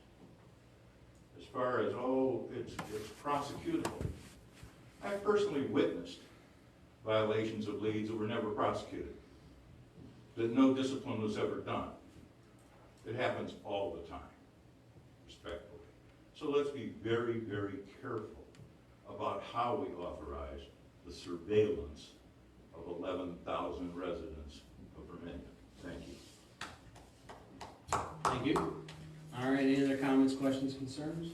As far as, oh, it's prosecutable. I've personally witnessed violations of leads that were never prosecuted, that no discipline was ever done. It happens all the time, respectfully. So let's be very, very careful about how we authorize the surveillance of 11,000 residents of Vermilion. Thank you. Thank you. All right, any other comments, questions, concerns?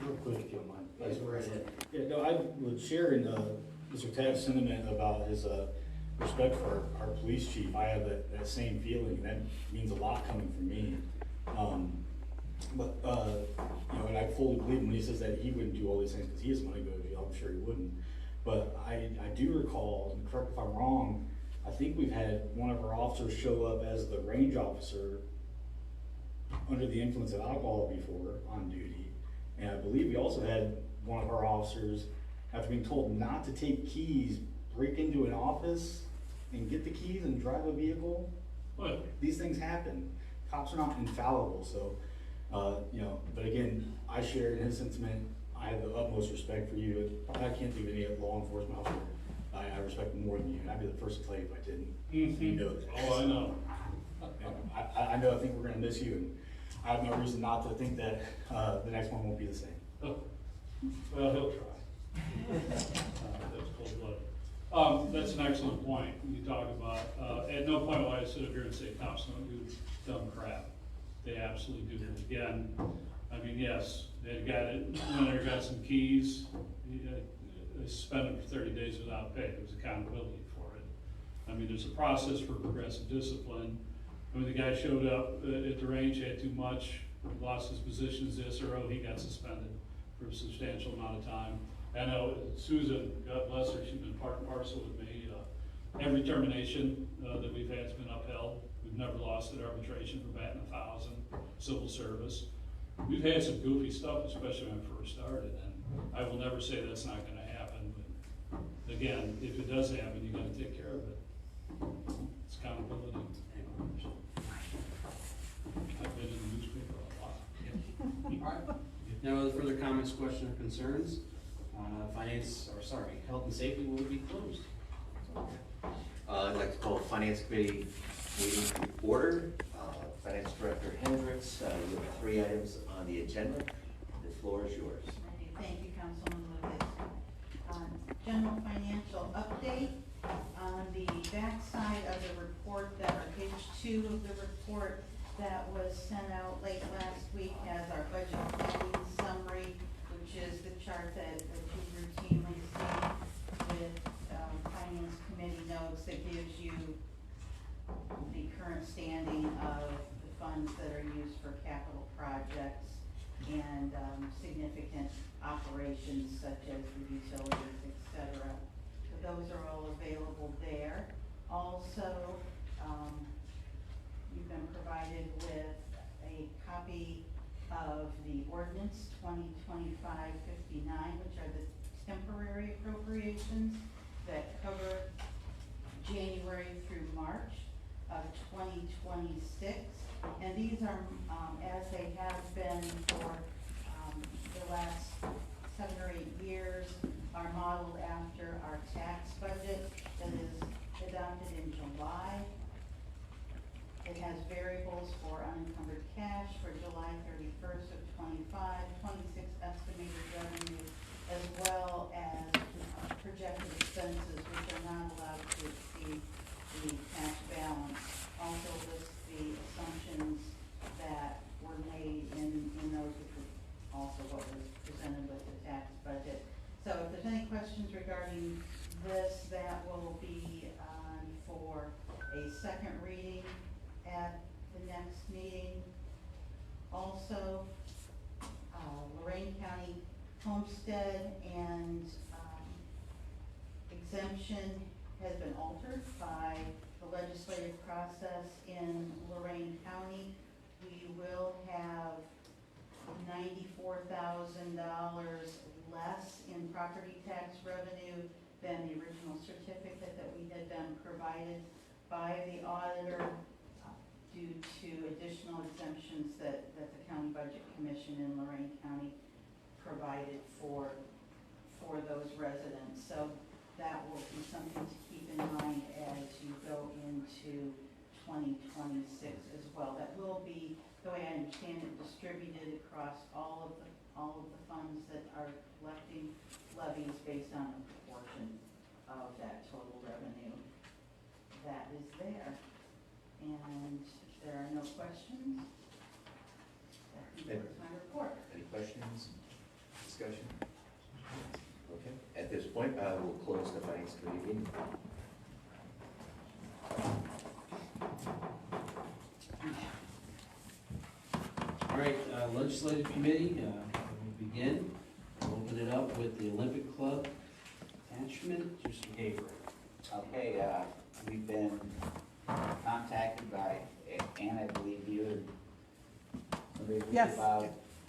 Real quick, if you don't mind. Yes, go right ahead. Yeah, no, I would share in Mr. Taft's sentiment about his respect for our police chief. I have that same feeling. That means a lot coming from me. You know, and I fully believe him when he says that he wouldn't do all these things because he doesn't want to go to jail. I'm sure he wouldn't. But I do recall, and correct me if I'm wrong, I think we've had one of our officers show up as the range officer under the influence of alcohol before on duty. And I believe we also had one of our officers, after being told not to take keys, break into an office and get the keys and drive a vehicle. What? These things happen. Cops are not infallible, so, you know, but again, I share in his sentiment. I have the utmost respect for you. I can't think of any law enforcement officer I respect more than you, and I'd be the first to tell you if I didn't. You know that. Oh, I know. I know, I think we're gonna miss you, and I have no reason not to think that, the next one won't be the same. Oh, well, he'll try. That's cold-blooded. That's an excellent point. You talk about, at no point will I sit up here and say cops don't do dumb crap. They absolutely do. Again, I mean, yes, they got some keys, they suspended for 30 days without pay. There was accountability for it. I mean, there's a process for progressive discipline. I mean, the guy showed up at the range, had too much, lost his position as the SRO, he got suspended for a substantial amount of time. I know Susan, God bless her, she's been part and parcel with me every termination that we've had has been upheld. We've never lost at arbitration for batting 1,000, civil service. We've had some goofy stuff, especially when I first started, and I will never say that's not gonna happen, but again, if it does happen, you gotta take care of it. It's accountability. I've been in the newspaper a lot. All right. If no other further comments, questions, or concerns, health and safety will be closed. I'd like to call Finance Committee meeting to order. Finance Director Hendricks, you have 3 items on the agenda. The floor is yours. Thank you, Councilman Lucas. General financial update. On the back side of the report, that or page 2 of the report that was sent out late last week, has our budget planning summary, which is the chart that you routinely see with Finance Committee notes that gives you the current standing of the funds that are used for capital projects and significant operations such as the utilities, etc. So those are all available there. Also, you've been provided with a copy of the ordinance 2025-59, which are the temporary appropriations that cover January through March of 2026. And these are, as they have been for the last 7 or 8 years, are modeled after our tax budget that is adopted in July. It has variables for unencumbered cash for July 31st of 25, 26 estimated revenue, as well as projected expenses, which are not allowed to exceed the cash balance. Also lists the assumptions that were made in those, which was also what was presented with the tax budget. So if there's any questions regarding this, that will be on for a second reading at the next meeting. Also, Lorraine County homestead and exemption has been altered by the legislative process in Lorraine County. We will have $94,000 less in property tax revenue than the original certificate that we had been provided by the auditor due to additional exemptions that the County Budget Commission in Lorraine County provided for those residents. So that will be something to keep in mind as you go into 2026 as well. That will be, the way I understand it, distributed across all of the funds that are collecting levies based on a proportion of that total revenue that is there. And if there are no questions, that concludes my report. Any questions, discussion? Okay, at this point, I will close the Finance Committee meeting. All right, Legislative Committee, we'll begin. We'll open it up with the Olympic Club attachment, Mr. Gabriel. Okay, we've been contacted by Ann, I believe you. Yes.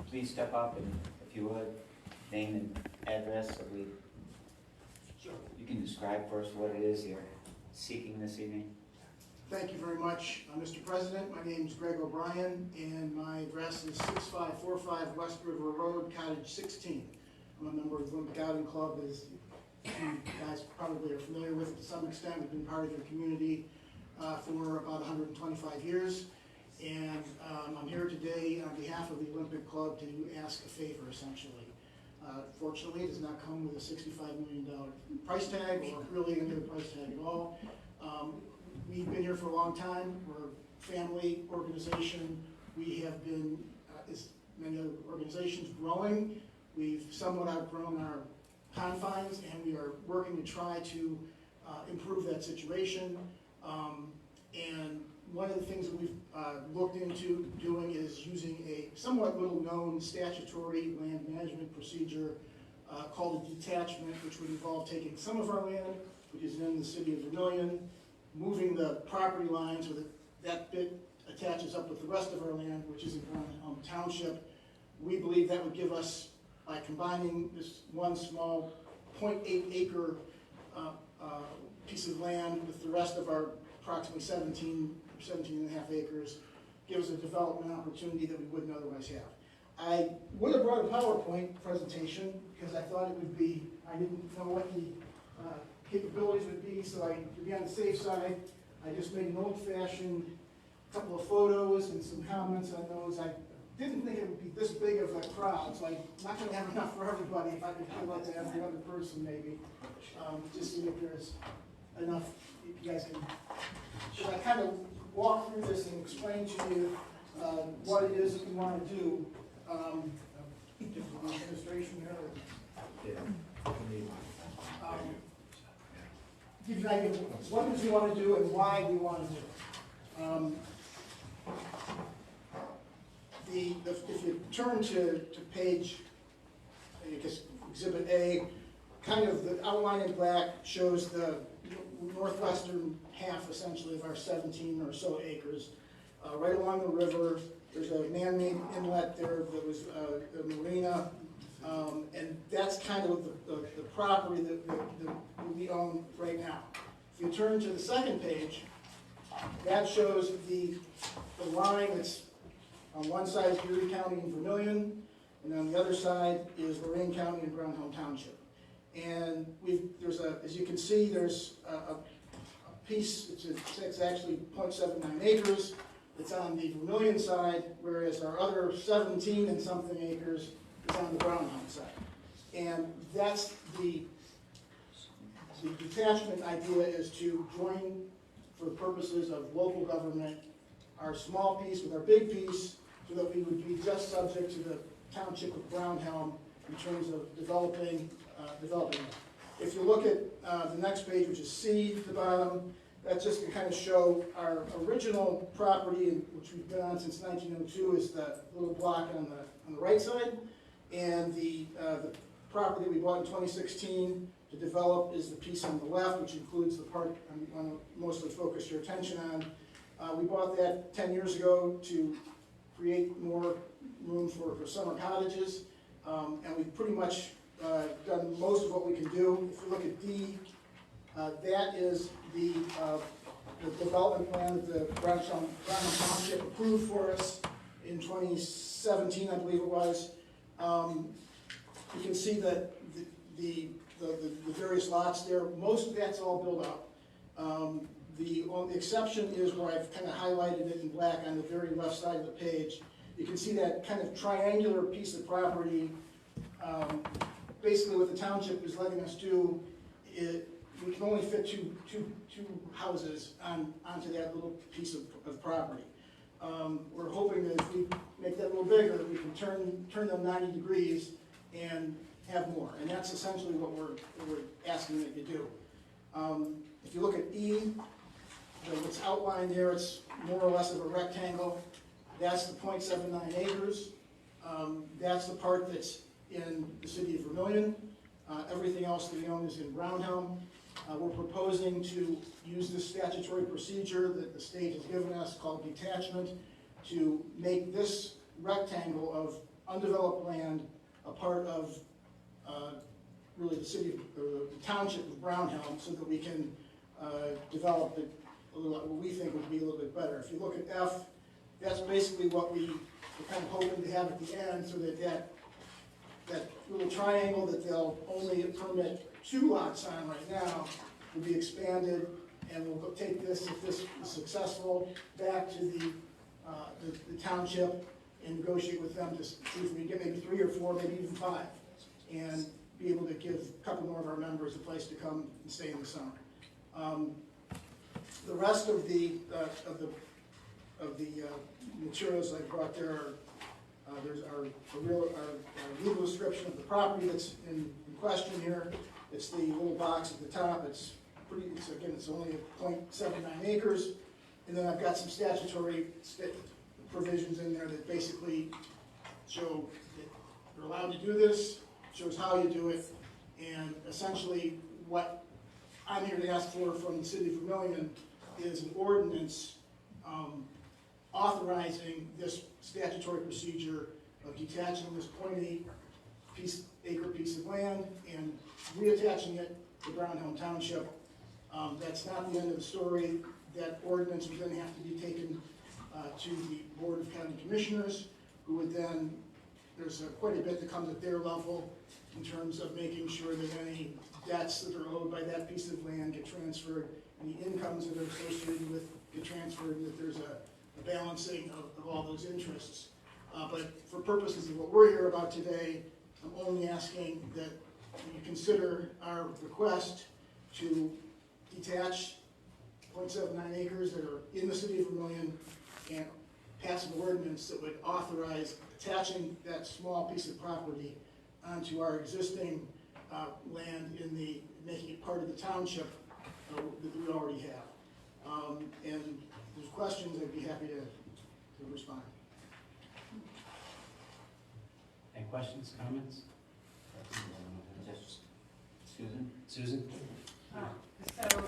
Please step up and, if you would, name and address so you can describe first what it is you're seeking this evening. Thank you very much, Mr. President. My name is Greg O'Brien, and my address is 6545 West River Road, Cottage 16. I'm a member of the Olympic Outing Club, as you guys probably are familiar with to some extent. We've been part of your community for about 125 years. And I'm here today on behalf of the Olympic Club to ask a favor, essentially. Fortunately, it does not come with a $65 million price tag, or really any other price tag at all. We've been here for a long time. We're a family organization. We have been, as many other organizations, growing. We've somewhat outgrown our confines, and we are working to try to improve that situation. And one of the things that we've looked into doing is using a somewhat little-known statutory land management procedure called a detachment, which would involve taking some of our land which is in the city of Vermilion, moving the property line so that that bit attaches up with the rest of our land, which is in Brown Township. We believe that would give us, by combining this one small 0.8 acre piece of land with the rest of our approximately 17 and a half acres, gives a development opportunity that we wouldn't otherwise have. I would have brought a PowerPoint presentation because I thought it would be, I didn't know what the capabilities would be, so to be on the safe side, I just made an old-fashioned couple of photos and some comments on those. I didn't think it would be this big of a crowd, so I'm not going to have enough for everybody. If I could feel like to have the other person maybe, just see if there's enough, if you guys can. So I kind of walk through this and explain to you what it is that we want to do. Administration here. Give you an idea of what it is we want to do and why we want to do it. If you turn to page, I guess, Exhibit A, kind of the outline in black shows the northwestern half, essentially, of our 17 or so acres. Right along the river, there's a man-made inlet there that was a marina, and that's kind of the property that we own right now. If you turn to the second page, that shows the line that's on one side is Erie County and Vermilion, and on the other side is Lorain County and Brownhelm Township. And as you can see, there's a piece, it's actually 0.79 acres. It's on the Vermilion side, whereas our other 17 and something acres is on the Brownhelm side. And that's the detachment idea, is to join, for the purposes of local government, our small piece with our big piece, so that we would be just subject to the township of Brownhelm in terms of developing. If you look at the next page, which is C at the bottom, that's just to kind of show our original property, which we've been on since 1902, is the little block on the right side, and the property that we bought in 2016 to develop is the piece on the left, which includes the part I want to mostly focus your attention on. We bought that 10 years ago to create more room for summer cottages, and we've pretty much done most of what we can do. If you look at D, that is the development plan that the Brownhelm Township approved for us in 2017, I believe it was. You can see that the various lots there, most of that's all built up. The only exception is where I've kind of highlighted it in black on the very left side of the page. You can see that kind of triangular piece of property. Basically what the township is letting us do, we can only fit two houses onto that little piece of property. We're hoping that if we make that a little bigger, we can turn them 90 degrees and have more. And that's essentially what we're asking that you do. If you look at E, what's outlined there, it's more or less of a rectangle. That's the 0.79 acres. That's the part that's in the city of Vermilion. Everything else that we own is in Brownhelm. We're proposing to use this statutory procedure that the state has given us called detachment to make this rectangle of undeveloped land a part of really the city of, the township of Brownhelm, so that we can develop it what we think would be a little bit better. If you look at F, that's basically what we're kind of hoping to have at the end, so that little triangle that they'll only permit 2 lots on right now will be expanded, and we'll go take this, if this is successful, back to the township and negotiate with them to see if we can get maybe 3 or 4, maybe even 5, and be able to give a couple more of our members a place to come and stay in the summer. The rest of the materials I brought there are there's our legal description of the property that's in question here. It's the little box at the top. It's only 0.79 acres. And then I've got some statutory provisions in there that basically show that you're allowed to do this, shows how you do it, and essentially what I'm here to ask for from the city of Vermilion is an ordinance authorizing this statutory procedure of detaching this .8 acre piece of land and reattaching it to Brown Hill Township. That's not the end of the story. That ordinance would then have to be taken to the Board of County Commissioners, who would then, there's quite a bit that comes at their level in terms of making sure that any debts that are owed by that piece of land get transferred, and the incomes that are associated with get transferred, and that there's a balancing of all those interests. But for purposes of what we're here about today, I'm only asking that you consider our request to detach 0.79 acres that are in the city of Vermilion and pass an ordinance that would authorize attaching that small piece of property onto our existing land making it part of the township that we already have. And if there's questions, I'd be happy to respond. Any questions, comments? Just Susan? Susan? So,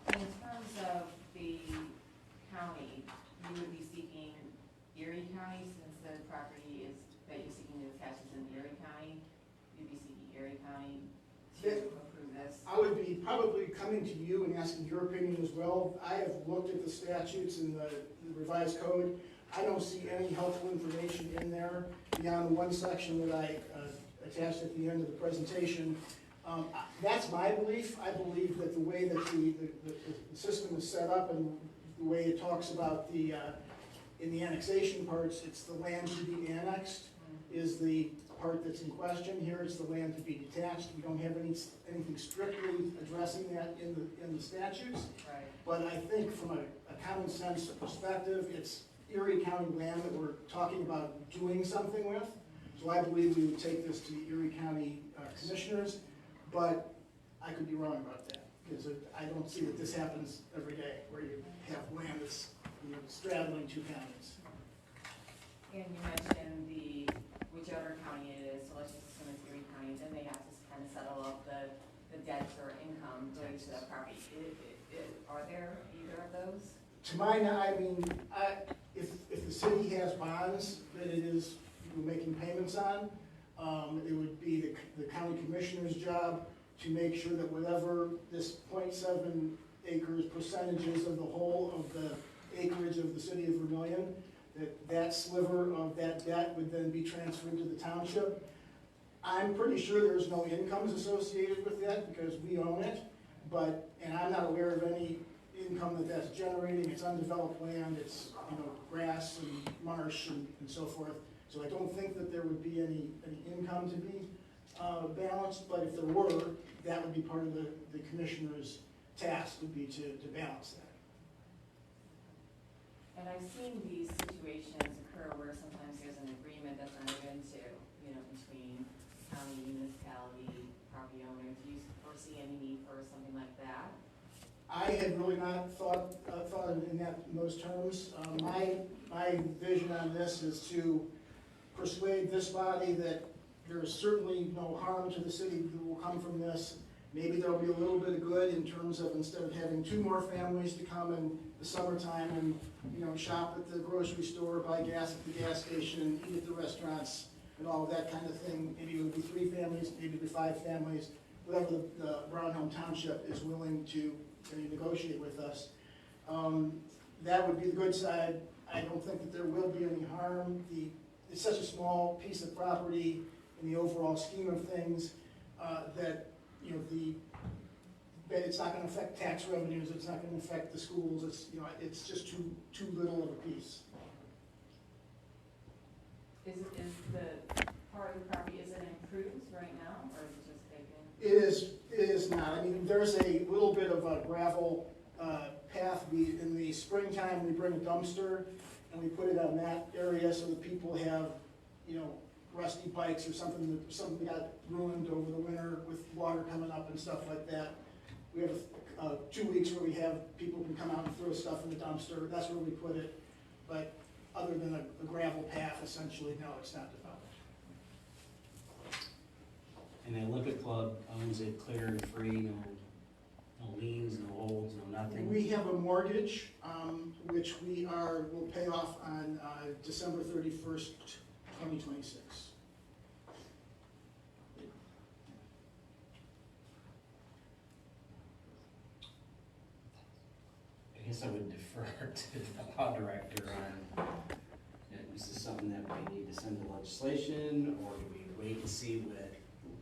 in terms of the county, you would be seeking Erie County, since the property that you're seeking to attach is in Erie County, you'd be seeking Erie County to approve this? I would be probably coming to you and asking your opinion as well. I have looked at the statutes and the revised code. I don't see any helpful information in there beyond the one section that I attached at the end of the presentation. That's my belief. I believe that the way that the system is set up and the way it talks about in the annexation parts, it's the land to be annexed is the part that's in question. Here it's the land to be detached. We don't have anything strictly addressing that in the statutes. Right. But I think from a common sense perspective, it's Erie County land that we're talking about doing something with. So I believe we would take this to the Erie County Commissioners, but I could be wrong about that, because I don't see that this happens every day, where you have land that's straddling two counties. And you mentioned whichever county it is, so let's just assume it's Erie County, then they have to kind of settle up the debts or income due to that property. Are there either of those? To my knowledge, if the city has bonds that it is making payments on, it would be the county commissioner's job to make sure that whatever this 0.7 acres percentages of the whole of the acreage of the city of Vermilion, that sliver of that debt would then be transferred to the township. I'm pretty sure there's no incomes associated with that because we own it, and I'm not aware of any income that's generating. It's undeveloped land, it's grass and marsh and so forth. So I don't think that there would be any income to be balanced, but if there were, that would be part of the commissioner's task, would be to balance that. And I've seen these situations occur where sometimes there's an agreement that's entered into, between county, municipality, property owner. Do you foresee any need for something like that? I had really not thought in those terms. My vision on this is to persuade this body that there is certainly no harm to the city that will come from this. Maybe there'll be a little bit of good in terms of instead of having 2 more families to come in the summertime and shop at the grocery store, buy gas at the gas station, eat at the restaurants, and all of that kind of thing. Maybe it would be 3 families, maybe it would be 5 families, whatever the Brown Hill Township is willing to negotiate with us. That would be the good side. I don't think that there will be any harm. It's such a small piece of property in the overall scheme of things that it's not going to affect tax revenues. It's not going to affect the schools. It's just too little of a piece. Is the part of the property, is it improved right now, or is it just vacant? It is not. I mean, there's a little bit of a gravel path. In the springtime, we bring a dumpster and we put it on that area so that people have, rusty bikes or something got ruined over the winter with water coming up and stuff like that. We have 2 weeks where we have people can come out and throw stuff in the dumpster. That's where we put it. But other than a gravel path, essentially, no, it's not developed. And the Olympic Club owns it clear and free, no liens, no holds, no nothing? We have a mortgage, which will pay off on December 31st, 2026. I guess I would defer to the law director on, is this something that we need to send to legislation, or do we wait and see what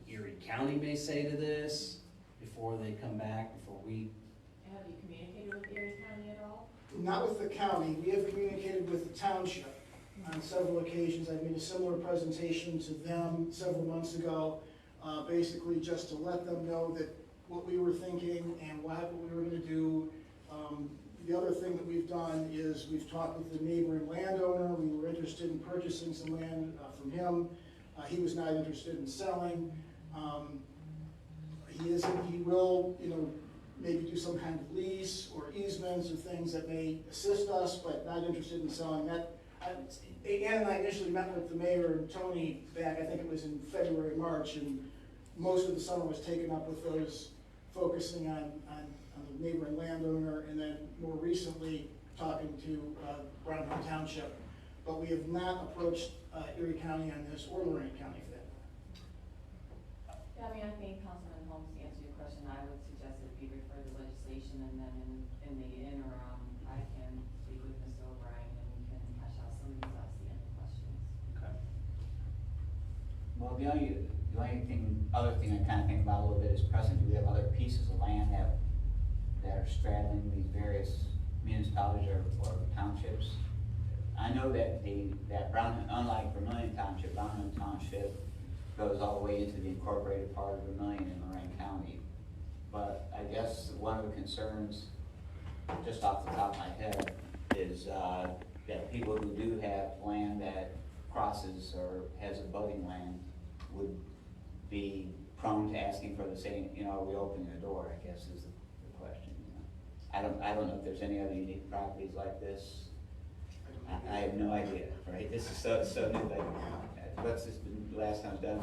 Erie County may say to this before they come back, before we? Have you communicated with Erie County at all? Not with the county, we have communicated with the township on several occasions. I made a similar presentation to them several months ago, basically just to let them know that what we were thinking and what we were gonna do. The other thing that we've done is we've talked with the neighboring landowner. We were interested in purchasing some land from him. He was not interested in selling. He will, maybe do some kind of lease or easements or things that may assist us, but not interested in selling that. Ann and I initially met with the mayor and Tony back, I think it was in February, March, and most of the summer was taken up with those focusing on the neighboring landowner, and then more recently talking to Brown Hill Township. But we have not approached Erie County on this, or Lorraine County for that. Yeah, I think Councilman Holmes, to answer your question, I would suggest it be referred to legislation, and then in the interim, I can speak with Mr. O'Brien and we can hash out some of these outstanding questions. Okay. Well, the other thing I kind of think about a little bit is present, do we have other pieces of land that are straddling these various municipalities or townships? I know that unlike Vermilion Township, Brown Hill Township goes all the way into the incorporated part of Vermilion in Lorraine County. But I guess one of the concerns, just off the top of my head, is that people who do have land that crosses or has abutting land would be prone to asking for the same, are we opening the door, I guess is the question. I don't know if there's any other unique properties like this. I have no idea, right? This is so new, like, what's this been the last time done?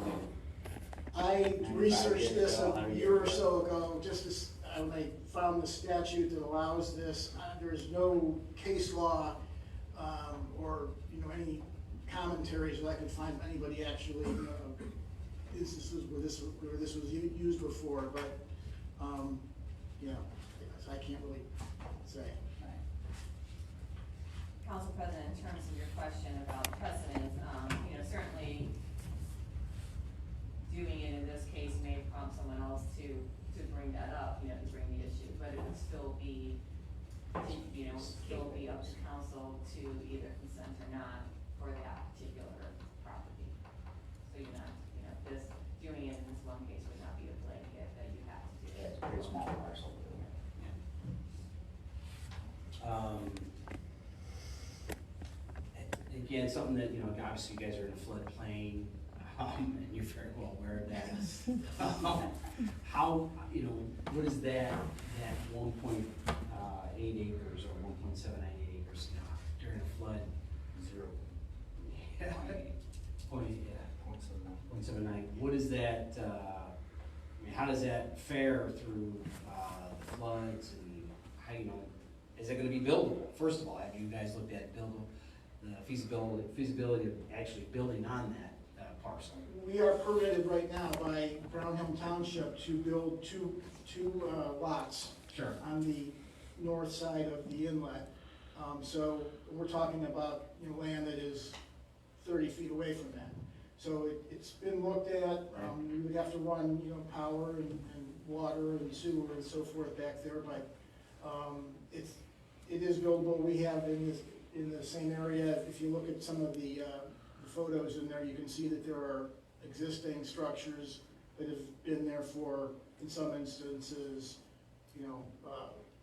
I researched this a year or so ago, just as when I found the statute that allows this. There's no case law or any commentaries that I could find anybody actually instances where this was used before, but I can't really say. Council President, in terms of your question about precedent, certainly doing it in this case may prompt someone else to bring that up, to bring the issue, but it would still be, still be up to council to either consent or not for that particular property. So doing it in this one case would not be a blanket that you have to do. Yeah, it's a pretty small parcel. Again, something that, obviously you guys are in a floodplain, and you're very well aware of that. How, what is that 1.8 acres or 1.79 acres during a flood? 0.79. What is that, how does that fare through the floods, and how, is it gonna be buildable? First of all, have you guys looked at the feasibility of actually building on that parcel? We are permitted right now by Brown Hill Township to build two lots. Sure. On the north side of the inlet. So we're talking about land that is 30 feet away from that. So it's been looked at. We would have to run power and water and sewer and so forth back there, but it is buildable. We have in the same area, if you look at some of the photos in there, you can see that there are existing structures that have been there for, in some instances,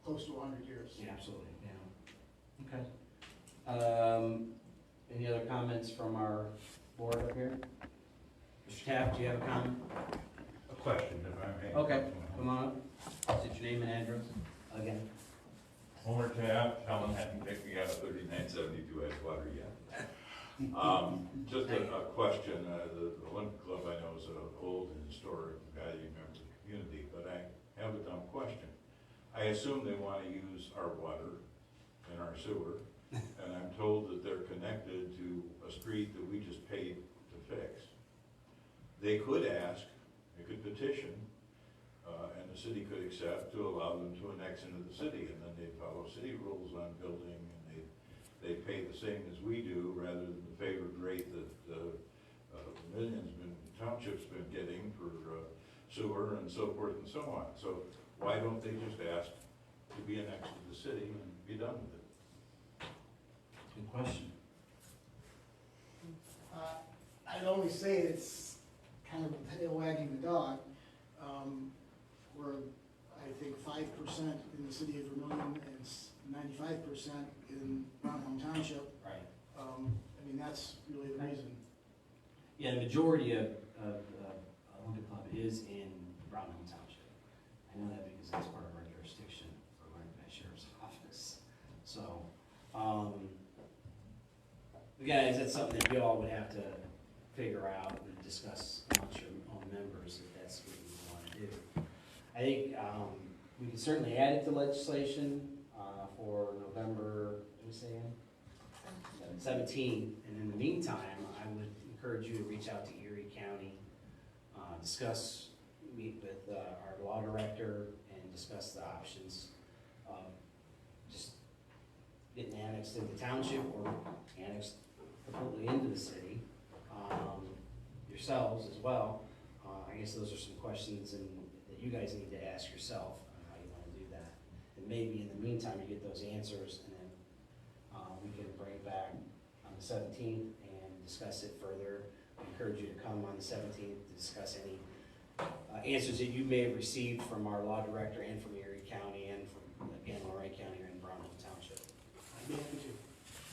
close to 100 years. Yeah, absolutely, yeah. Okay. Any other comments from our board up here? Mr. Taft, do you have a comment? A question, if I may. Okay, come on up. State your name and address again. Homer Taft, Helen hadn't picked me out of 3972 Edgewater yet. Just a question, the Olympic Club I know is an old and historic value member of the community, but I have a dumb question. I assume they want to use our water and our sewer, and I'm told that they're connected to a street that we just paid to fix. They could ask, they could petition, and the city could accept to allow them to annex into the city, and then they'd follow city rules on building, and they pay the same as we do, rather than the favored rate that Vermilion's township's been getting for sewer and so forth and so on. So why don't they just ask to be annexed to the city and be done with it? Good question. I'd only say it's kind of a tail wagging the dog. We're, I think, 5% in the city of Vermilion and 95% in Vermilion Township. Right. I mean, that's really the reason. Yeah, the majority of Olympic Club is in Vermilion Township. I know that because that's part of our jurisdiction for my sheriff's office. So, guys, that's something that you all would have to figure out and discuss amongst your own members if that's what you want to do. I think we can certainly add it to legislation for November, what are we saying? 17. And in the meantime, I would encourage you to reach out to Erie County, meet with our law director and discuss the options of just getting annexed into township or annexed completely into the city, yourselves as well. I guess those are some questions that you guys need to ask yourself on how you want to do that. And maybe in the meantime, you get those answers, and then we can bring it back on the 17th and discuss it further. I encourage you to come on the 17th to discuss any answers that you may have received from our law director and from Erie County and from, again, Lorraine County or in Brownhill Township. I'd be happy to.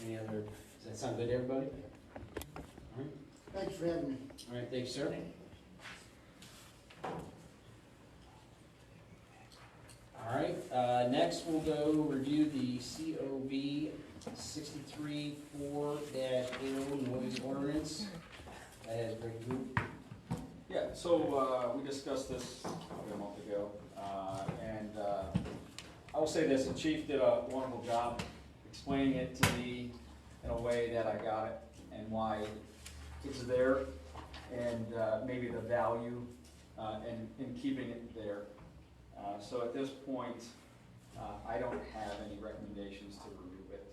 Any other, does that sound good to everybody? All right. Thanks for having me. All right, thanks, sir. All right, next we'll go review the COV 63-4-0 noise ordinance. That has Greg Goop. Yeah, so we discussed this probably a month ago, and I will say this, the chief did a wonderful job explaining it to me in a way that I got it and why it's there, and maybe the value in keeping it there. So at this point, I don't have any recommendations to remove it.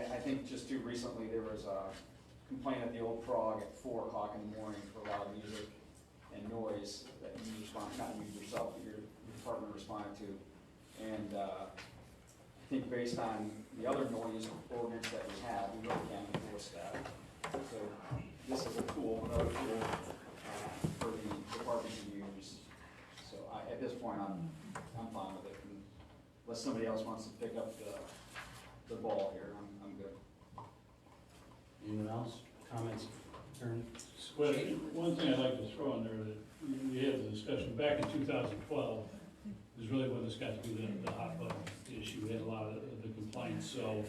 And I think just too recently there was a complaint at the Old Frog at 4 o'clock in the morning for loud music and noise that you responded, not you yourself, but your department responded to. And I think based on the other noise ordinance that we have, we really can't enforce that. So this is a tool, another tool for the department to use. So at this point, I'm fine with it. And unless somebody else wants to pick up the ball here, I'm good. Anyone else? Comments? Turn? One thing I'd like to throw in there that we had the discussion back in 2012 is really when this got to be the hot button issue. We had a lot of the complaints. So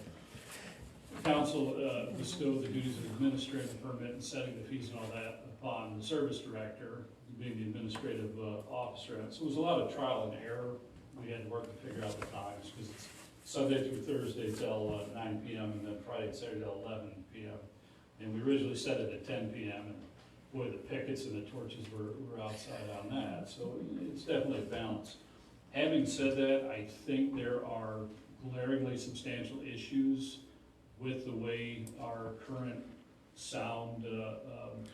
the council bestowed the duties of administrative permit and setting the fees and all that upon the service director, being the administrative officer. And so it was a lot of trial and error. We had to work to figure out the times because it's Sunday through Thursday till 9 p.m. and then Friday and Saturday till 11 p.m. And we originally set it at 10 p.m. and boy, the pickets and the torches were outside on that. So it's definitely a balance. Having said that, I think there are glaringly substantial issues with the way our current sound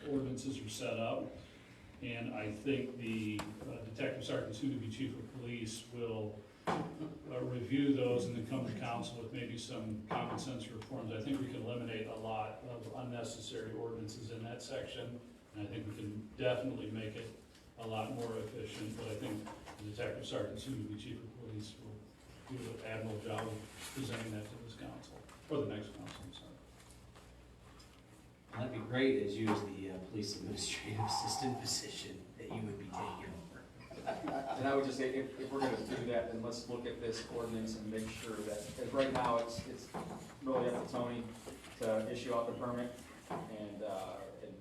ordinances are set up. And I think the Detective Sergeant, soon to be Chief of Police, will review those and then come to council with maybe some common sense reforms. I think we can eliminate a lot of unnecessary ordinances in that section, and I think we can definitely make it a lot more efficient. But I think the Detective Sergeant, soon to be Chief of Police, will do an admirable job of presenting that to this council, or the next council, I'm sorry. That'd be great as you as the police administrative assistant position that you would be taking over. And I would just say, if we're gonna do that, then let's look at this ordinance and make sure that, because right now, it's really up to Tony to issue out the permit. and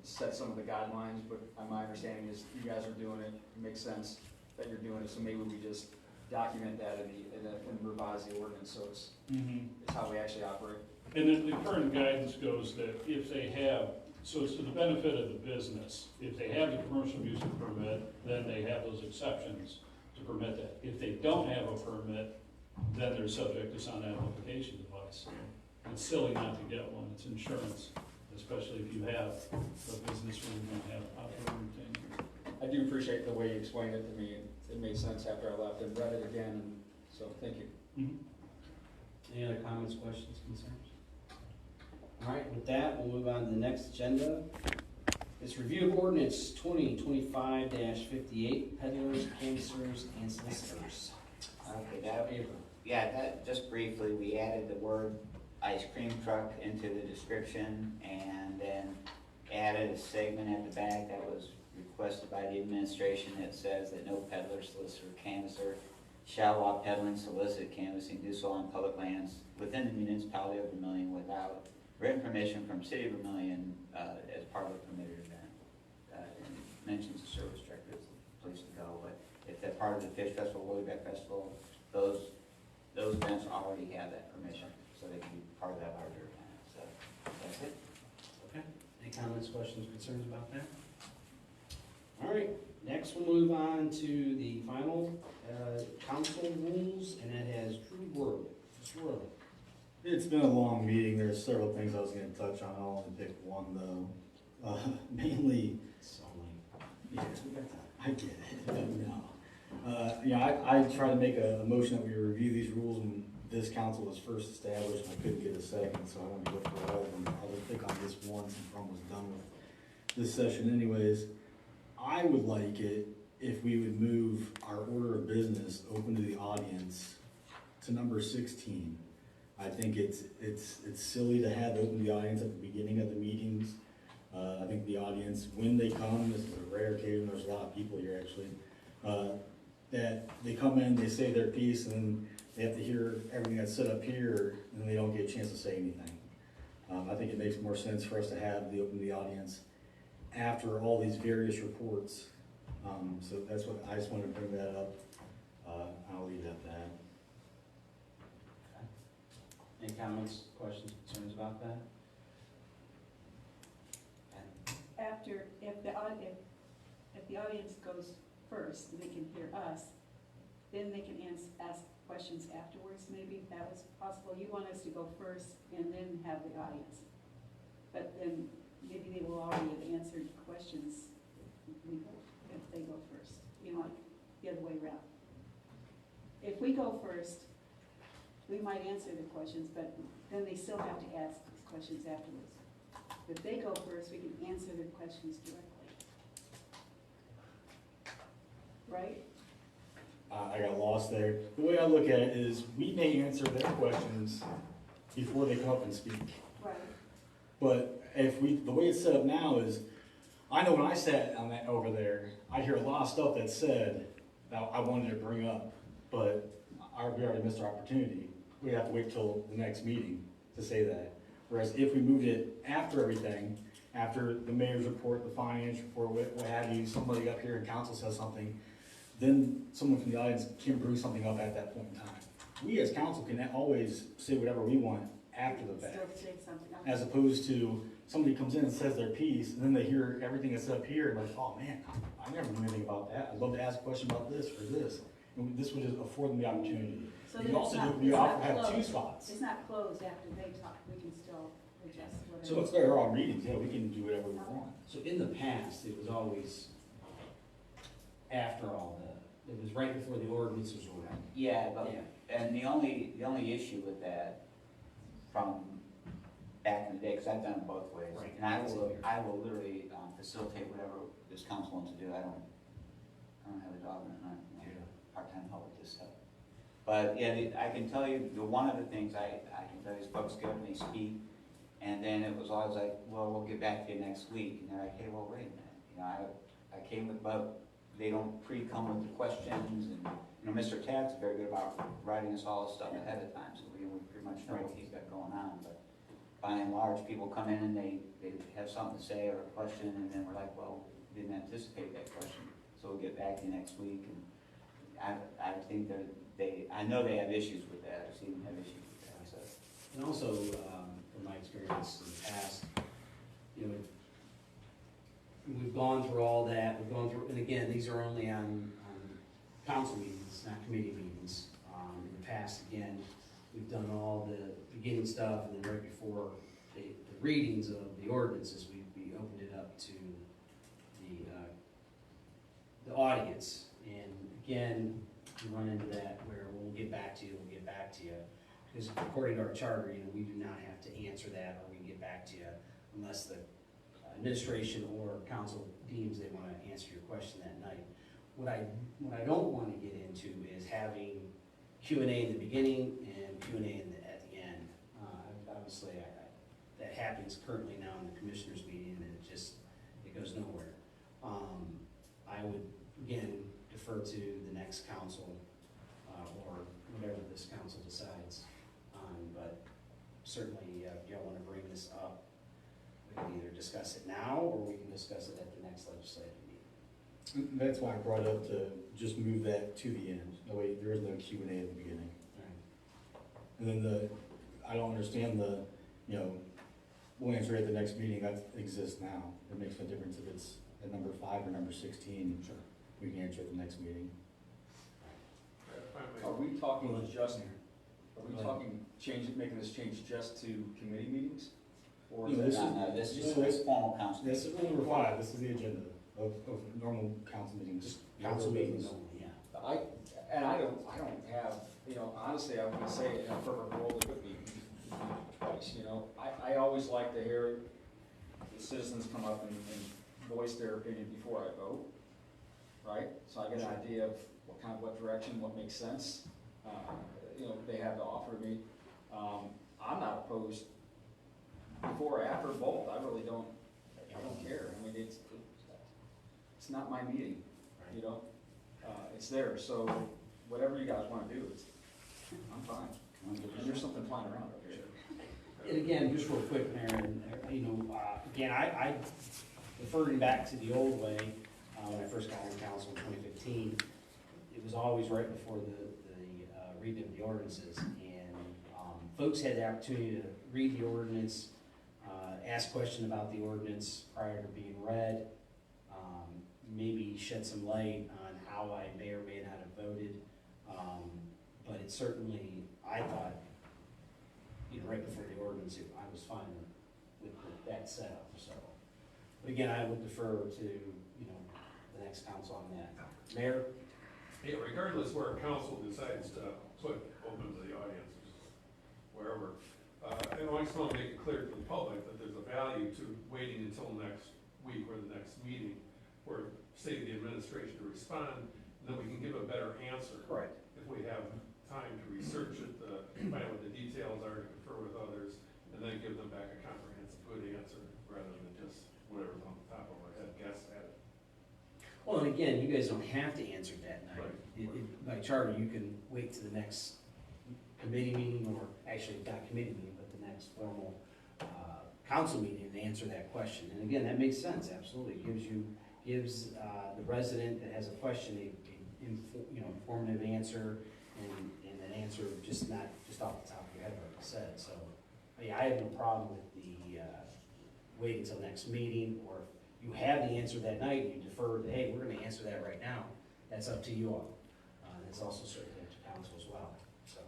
set some of the guidelines, but my understanding is you guys are doing it, it makes sense that you're doing it, so maybe we just document that and revise the ordinance, so it's how we actually operate. And the current guidance goes that if they have, so it's to the benefit of the business, if they have the commercial music permit, then they have those exceptions to permit that. If they don't have a permit, then they're subject to sound amplification device. It's silly not to get one, it's insurance, especially if you have a business where you don't have outdoor entertainment. I do appreciate the way you explained it to me, it made sense after I left and read it again, and so thank you. Any other comments, questions, concerns? All right, with that, we'll move on to the next agenda. It's review of ordinance 2025-58, peddlers, canvassers, and solicitors. Okay, that, just briefly, we added the word ice cream truck into the description and then added a segment at the back that was requested by the administration that says that no peddler, solicitor, canvasser shall, while peddling, solicit, canvassing, do so on public lands within the municipality of Vermilion without written permission from City of Vermilion as part of a permitted event. And it mentions the service director is the place to go, but if they're part of the Fish Festival, Woolly Beck Festival, those events already have that permission, so they can be part of that larger event. So that's it. Okay. Any comments, questions, concerns about that? All right. Next, we'll move on to the final council rules, and that has Drew Word. Mr. Word. It's been a long meeting. There's several things I was gonna touch on. I'll only pick one though. Mainly, yeah, I get it, but no. Yeah, I tried to make a motion that we review these rules when this council was first established, and I couldn't get a second, so I want to go for all of them. I'll just pick on this one since we're almost done with this session anyways. I would like it if we would move our order of business open to the audience to number 16. I think it's silly to have open to the audience at the beginning of the meetings. I think the audience, when they come, this is a rare occasion, there's a lot of people here actually, that they come in, they say their piece, and then they have to hear everything that's said up here, and then they don't get a chance to say anything. I think it makes more sense for us to have the open to the audience after all these various reports. So that's what, I just wanted to bring that up. I'll leave it at that. Any comments, questions, concerns about that? After, if the audience goes first, and they can hear us, then they can ask questions afterwards, maybe, if that was possible. You want us to go first and then have the audience. But then maybe they will already have answered questions if they go first, like the other way around. If we go first, we might answer the questions, but then they still have to ask these questions afterwards. If they go first, we can answer the questions directly. Right? I got lost there. The way I look at it is we may answer their questions before they come up and speak. Right. But the way it's set up now is, I know when I sat on that over there, I hear a lot of stuff that's said that I wanted to bring up, but we already missed our opportunity. We have to wait till the next meeting to say that. Whereas if we moved it after everything, after the mayor's report, the finance report, what have you, somebody up here in council says something, then someone from the audience can bring something up at that point in time. We as council can always say whatever we want after the fact. Still say something. As opposed to somebody comes in and says their piece, and then they hear everything that's up here, and like, oh man, I never knew anything about that. I'd love to ask a question about this or this. And this would just afford them the opportunity. So You then also it's not, we it's offer not have two closed. spots. It's not closed after they talk. We can still adjust whatever. So it's there all meetings, yeah, we can do whatever we want. So in the past, it was always after it was right before the ordinances were read. Yeah, but, and the only issue with that from back in the day, because I've done it both ways. Right. And I will literally facilitate whatever this council wants to do. I don't have a dog in it, I'm part-time help with this stuff. But yeah, I can tell you, one of the things I can tell you is folks get up and they speak, and then it was always like, well, we'll get back to you next week. And they're like, hey, well, wait a minute. I came with, but they don't pre-come with the questions, and Mr. Taft's very good about writing us all this stuff ahead of time, so we pretty much know what he's got going on. But by and large, people come in and they have something to say or a question, and then we're like, well, didn't anticipate that question, so we'll get back to you next week. And I think I know they have issues with that, I've seen them have issues with that, so. And also, from my experience in the past, you know, we've gone through all that, and again, these are only on council meetings, not committee meetings. In the past, again, we've done all the beginning stuff, and then right before the readings of the ordinances, we opened it up to the audience. And again, we run into that where we'll get back to you, because according to our charter, you know, we do not have to answer that, or we can get back to you unless the administration or council deems they want to answer your question that night. What I don't want to get into is having Q&A in the beginning and Q&A at the end. Obviously, that happens currently now in the commissioners meeting, and it goes nowhere. I would, again, defer to the next council, or whatever this council decides on, but certainly, if y'all want to bring this up, we can either discuss it now, or we can discuss it at the next legislative meeting. That's why I brought up to just move that to the end. That way there is no Q&A at the beginning. And then I don't understand we'll answer at the next meeting, that exists now. It makes no difference if it's at number 5 or number 16. Sure. We can answer at the next meeting. Are we talking making this change just to committee meetings? Or is that This is formal council. This is number 5, this is the agenda of normal council meetings. Council meetings only, yeah. I don't have, you know, honestly, I would say in a perfect world, it would be twice, you know. I always like to hear the citizens come up and voice their opinion before I vote, right? So I get an idea of what direction, what makes sense, you know, they have to offer me. I'm not opposed before or after both. I really don't care. I mean, it's not my meeting, you know? It's there, so whatever you guys wanna do, I'm fine. And there's something flying around over here. And again, just real quick, Mayor, you know, again, I deferring back to the old way, when I first got on council in 2015, it was always right before the reading of the ordinances, and folks had the opportunity to read the ordinance, ask questions about the ordinance prior to being read, maybe shed some light on how I may or may not have voted, but it certainly, I thought, you know, right before the ordinance, I was fine with that setup, so. But again, I would defer to, you know, the next council on that. Mayor? Yeah, regardless where a council decides to put open to the audience, wherever, I just want to make it clear to the public that there's a value to waiting until next week or the next meeting for, say, the administration to respond, and then we can give a better answer. Right. If we have time to research it, find out what the details are, to confer with others, and then give them back a comprehensive, good answer, rather than just whatever's on the top of our head, guess at it. Well, and again, you guys don't have to answer that night. Right. By charter, you can wait to the next committee meeting, or actually not committee meeting, but the next formal council meeting, and answer that question. And again, that makes sense, absolutely. It gives the resident that has a question a informative answer, and an answer just not just off the top of your head, like I said. So, yeah, I have no problem with the waiting until next meeting, or if you have the answer that night, you defer, hey, we're gonna answer that right now. That's up to you all. It's also certainly up to council as well. So,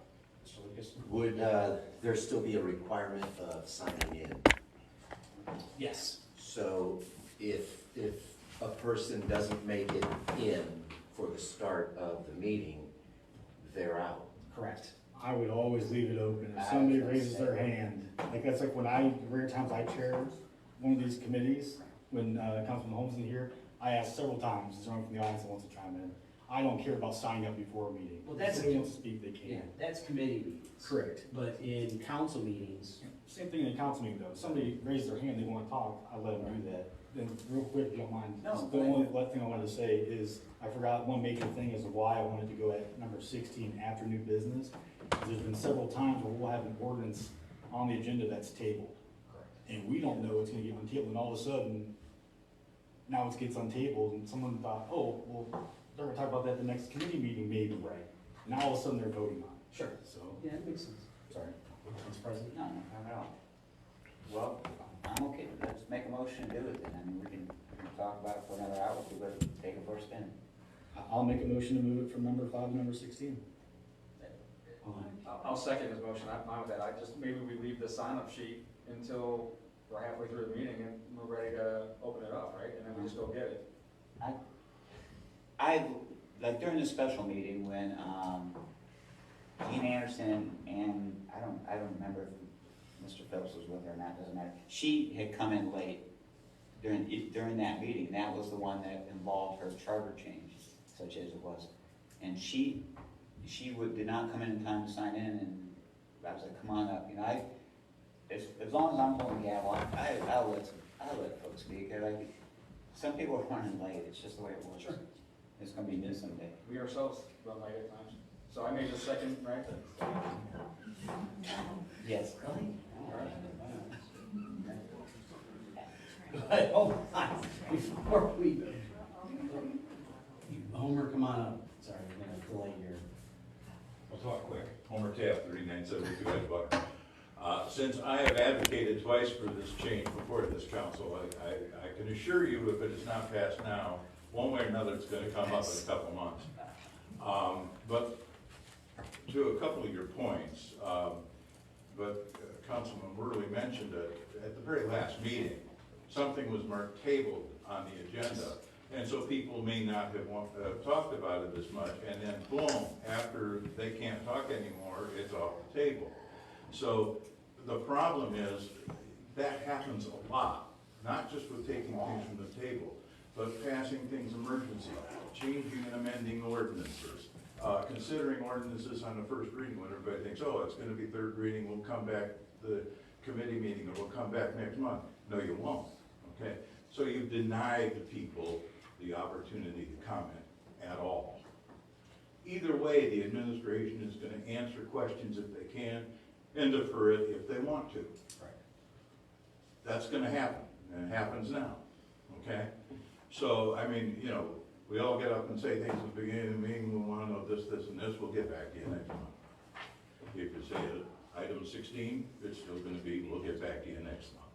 Mr. Lucas? Would there still be a requirement of signing in? Yes. So if a person doesn't make it in for the start of the meeting, they're out. Correct. I would always leave it open. If somebody raises their hand, like that's like when rare times I chair one of these committees, when Councilman Holmes in here, I asked several times, is there anyone from the audience that wants to chime in? I don't care about signing up before a meeting. Well, that's if somebody wants to speak, they can. Yeah, that's committee meetings. Correct. But in council meetings, Same thing in a council meeting though. If somebody raises their hand, they want to talk, I let them do that. Then real quick, if you don't mind, No, the only thing I wanted to say is, I forgot one major thing is why I wanted to go at number 16 after new business. There's been several times where we'll have an ordinance on the agenda that's tabled. and we don't know it's gonna get on the table, and all of a sudden, now it gets untabled, and someone thought, oh, well, they're gonna talk about that at the next committee meeting, maybe. Right. Now all of a sudden they're voting on it. Sure. So, Yeah, it makes sense. sorry, Mr. President. No, not at all. Well, I'm okay, let's make a motion to do it then, I mean, we can talk about it for another hour, if we're gonna take it for a spin. I'll make a motion to move it from number 5 to number 16. I'll second his motion, I'm fine with that, maybe we leave the sign-up sheet until we're halfway through the meeting and we're ready to open it up, right? And then we just go get it. I, like during the special meeting when, Dean Anderson and, I don't remember if Mr. Phillips was with her or not, doesn't matter. She had come in late during that meeting, that was the one that involved her charter change, such as it was. And she did not come in time to sign in, and I was like, come on up, you know, as long as I'm holding the gavel, I'll let folks speak. Like, some people are running late, it's just the way it was. Sure. It's gonna be new someday. We ourselves run late at times. So I made the second, right? Yes. But, hold on, before we, Homer, come on up. Sorry, we're gonna delay here. I'll talk quick. Homer Taft, 3972 Edgewater. Since I have advocated twice for this change before this council, I can assure you if it is not passed now, one way or another, it's gonna come up in a couple months. But to a couple of your points, Councilman Worley mentioned it at the very last meeting, something was marked tabled on the agenda. And so people may not have talked about it as much, and then boom, after they can't talk anymore, it's off the table. So the problem is, that happens a lot, not just with taking things from the table, but passing things emergency, changing and amending ordinances, considering ordinances on the first reading when everybody thinks, oh, it's gonna be third reading, we'll come back the committee meeting, or we'll come back next month. No, you won't, okay? So you've denied the people the opportunity to comment at all. Either way, the administration is gonna answer questions if they can, and defer it if they want to. Right. That's gonna happen, and it happens now, okay? So, I mean, you know, we all get up and say things at the beginning of the meeting, we wanna know this, this, and this, we'll get back to you next month. If you say item 16, it's still gonna be, we'll get back to you next month.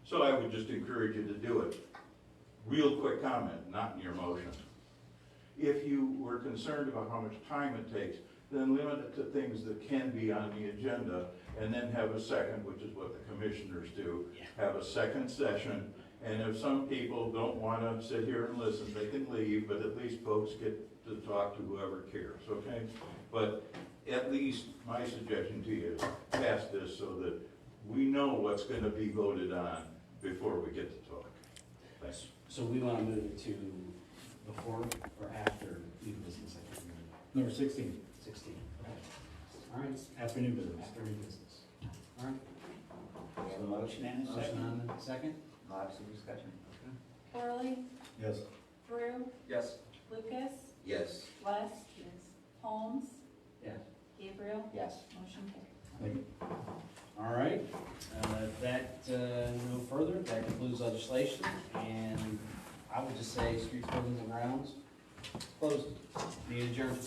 So I would just encourage you to do it. Real quick comment, not in your motion. If you were concerned about how much time it takes, then limit it to things that can be on the agenda, and then have a second, which is what the commissioners do, have a second session. And if some people don't want to sit here and listen, they can leave, but at least folks get to talk to whoever cares, okay? But at least my suggestion to you is pass this so that we know what's going to be voted on before we get to talk. Thanks. So we wanna move it to before or after new business? I can't remember. Number 16, 16. Okay. All right, after new business. after new business. All right. We have a motion and a Motion second. on the second? Lots of discussion. Worley, Yes. Drew, Yes. Lucas, Yes. West, Holmes, Yeah. Gabriel, Yes. motion carried. Thank you. All right, no further, that concludes legislation, and I would just say streets, buildings, and grounds, closed, meeting adjourned.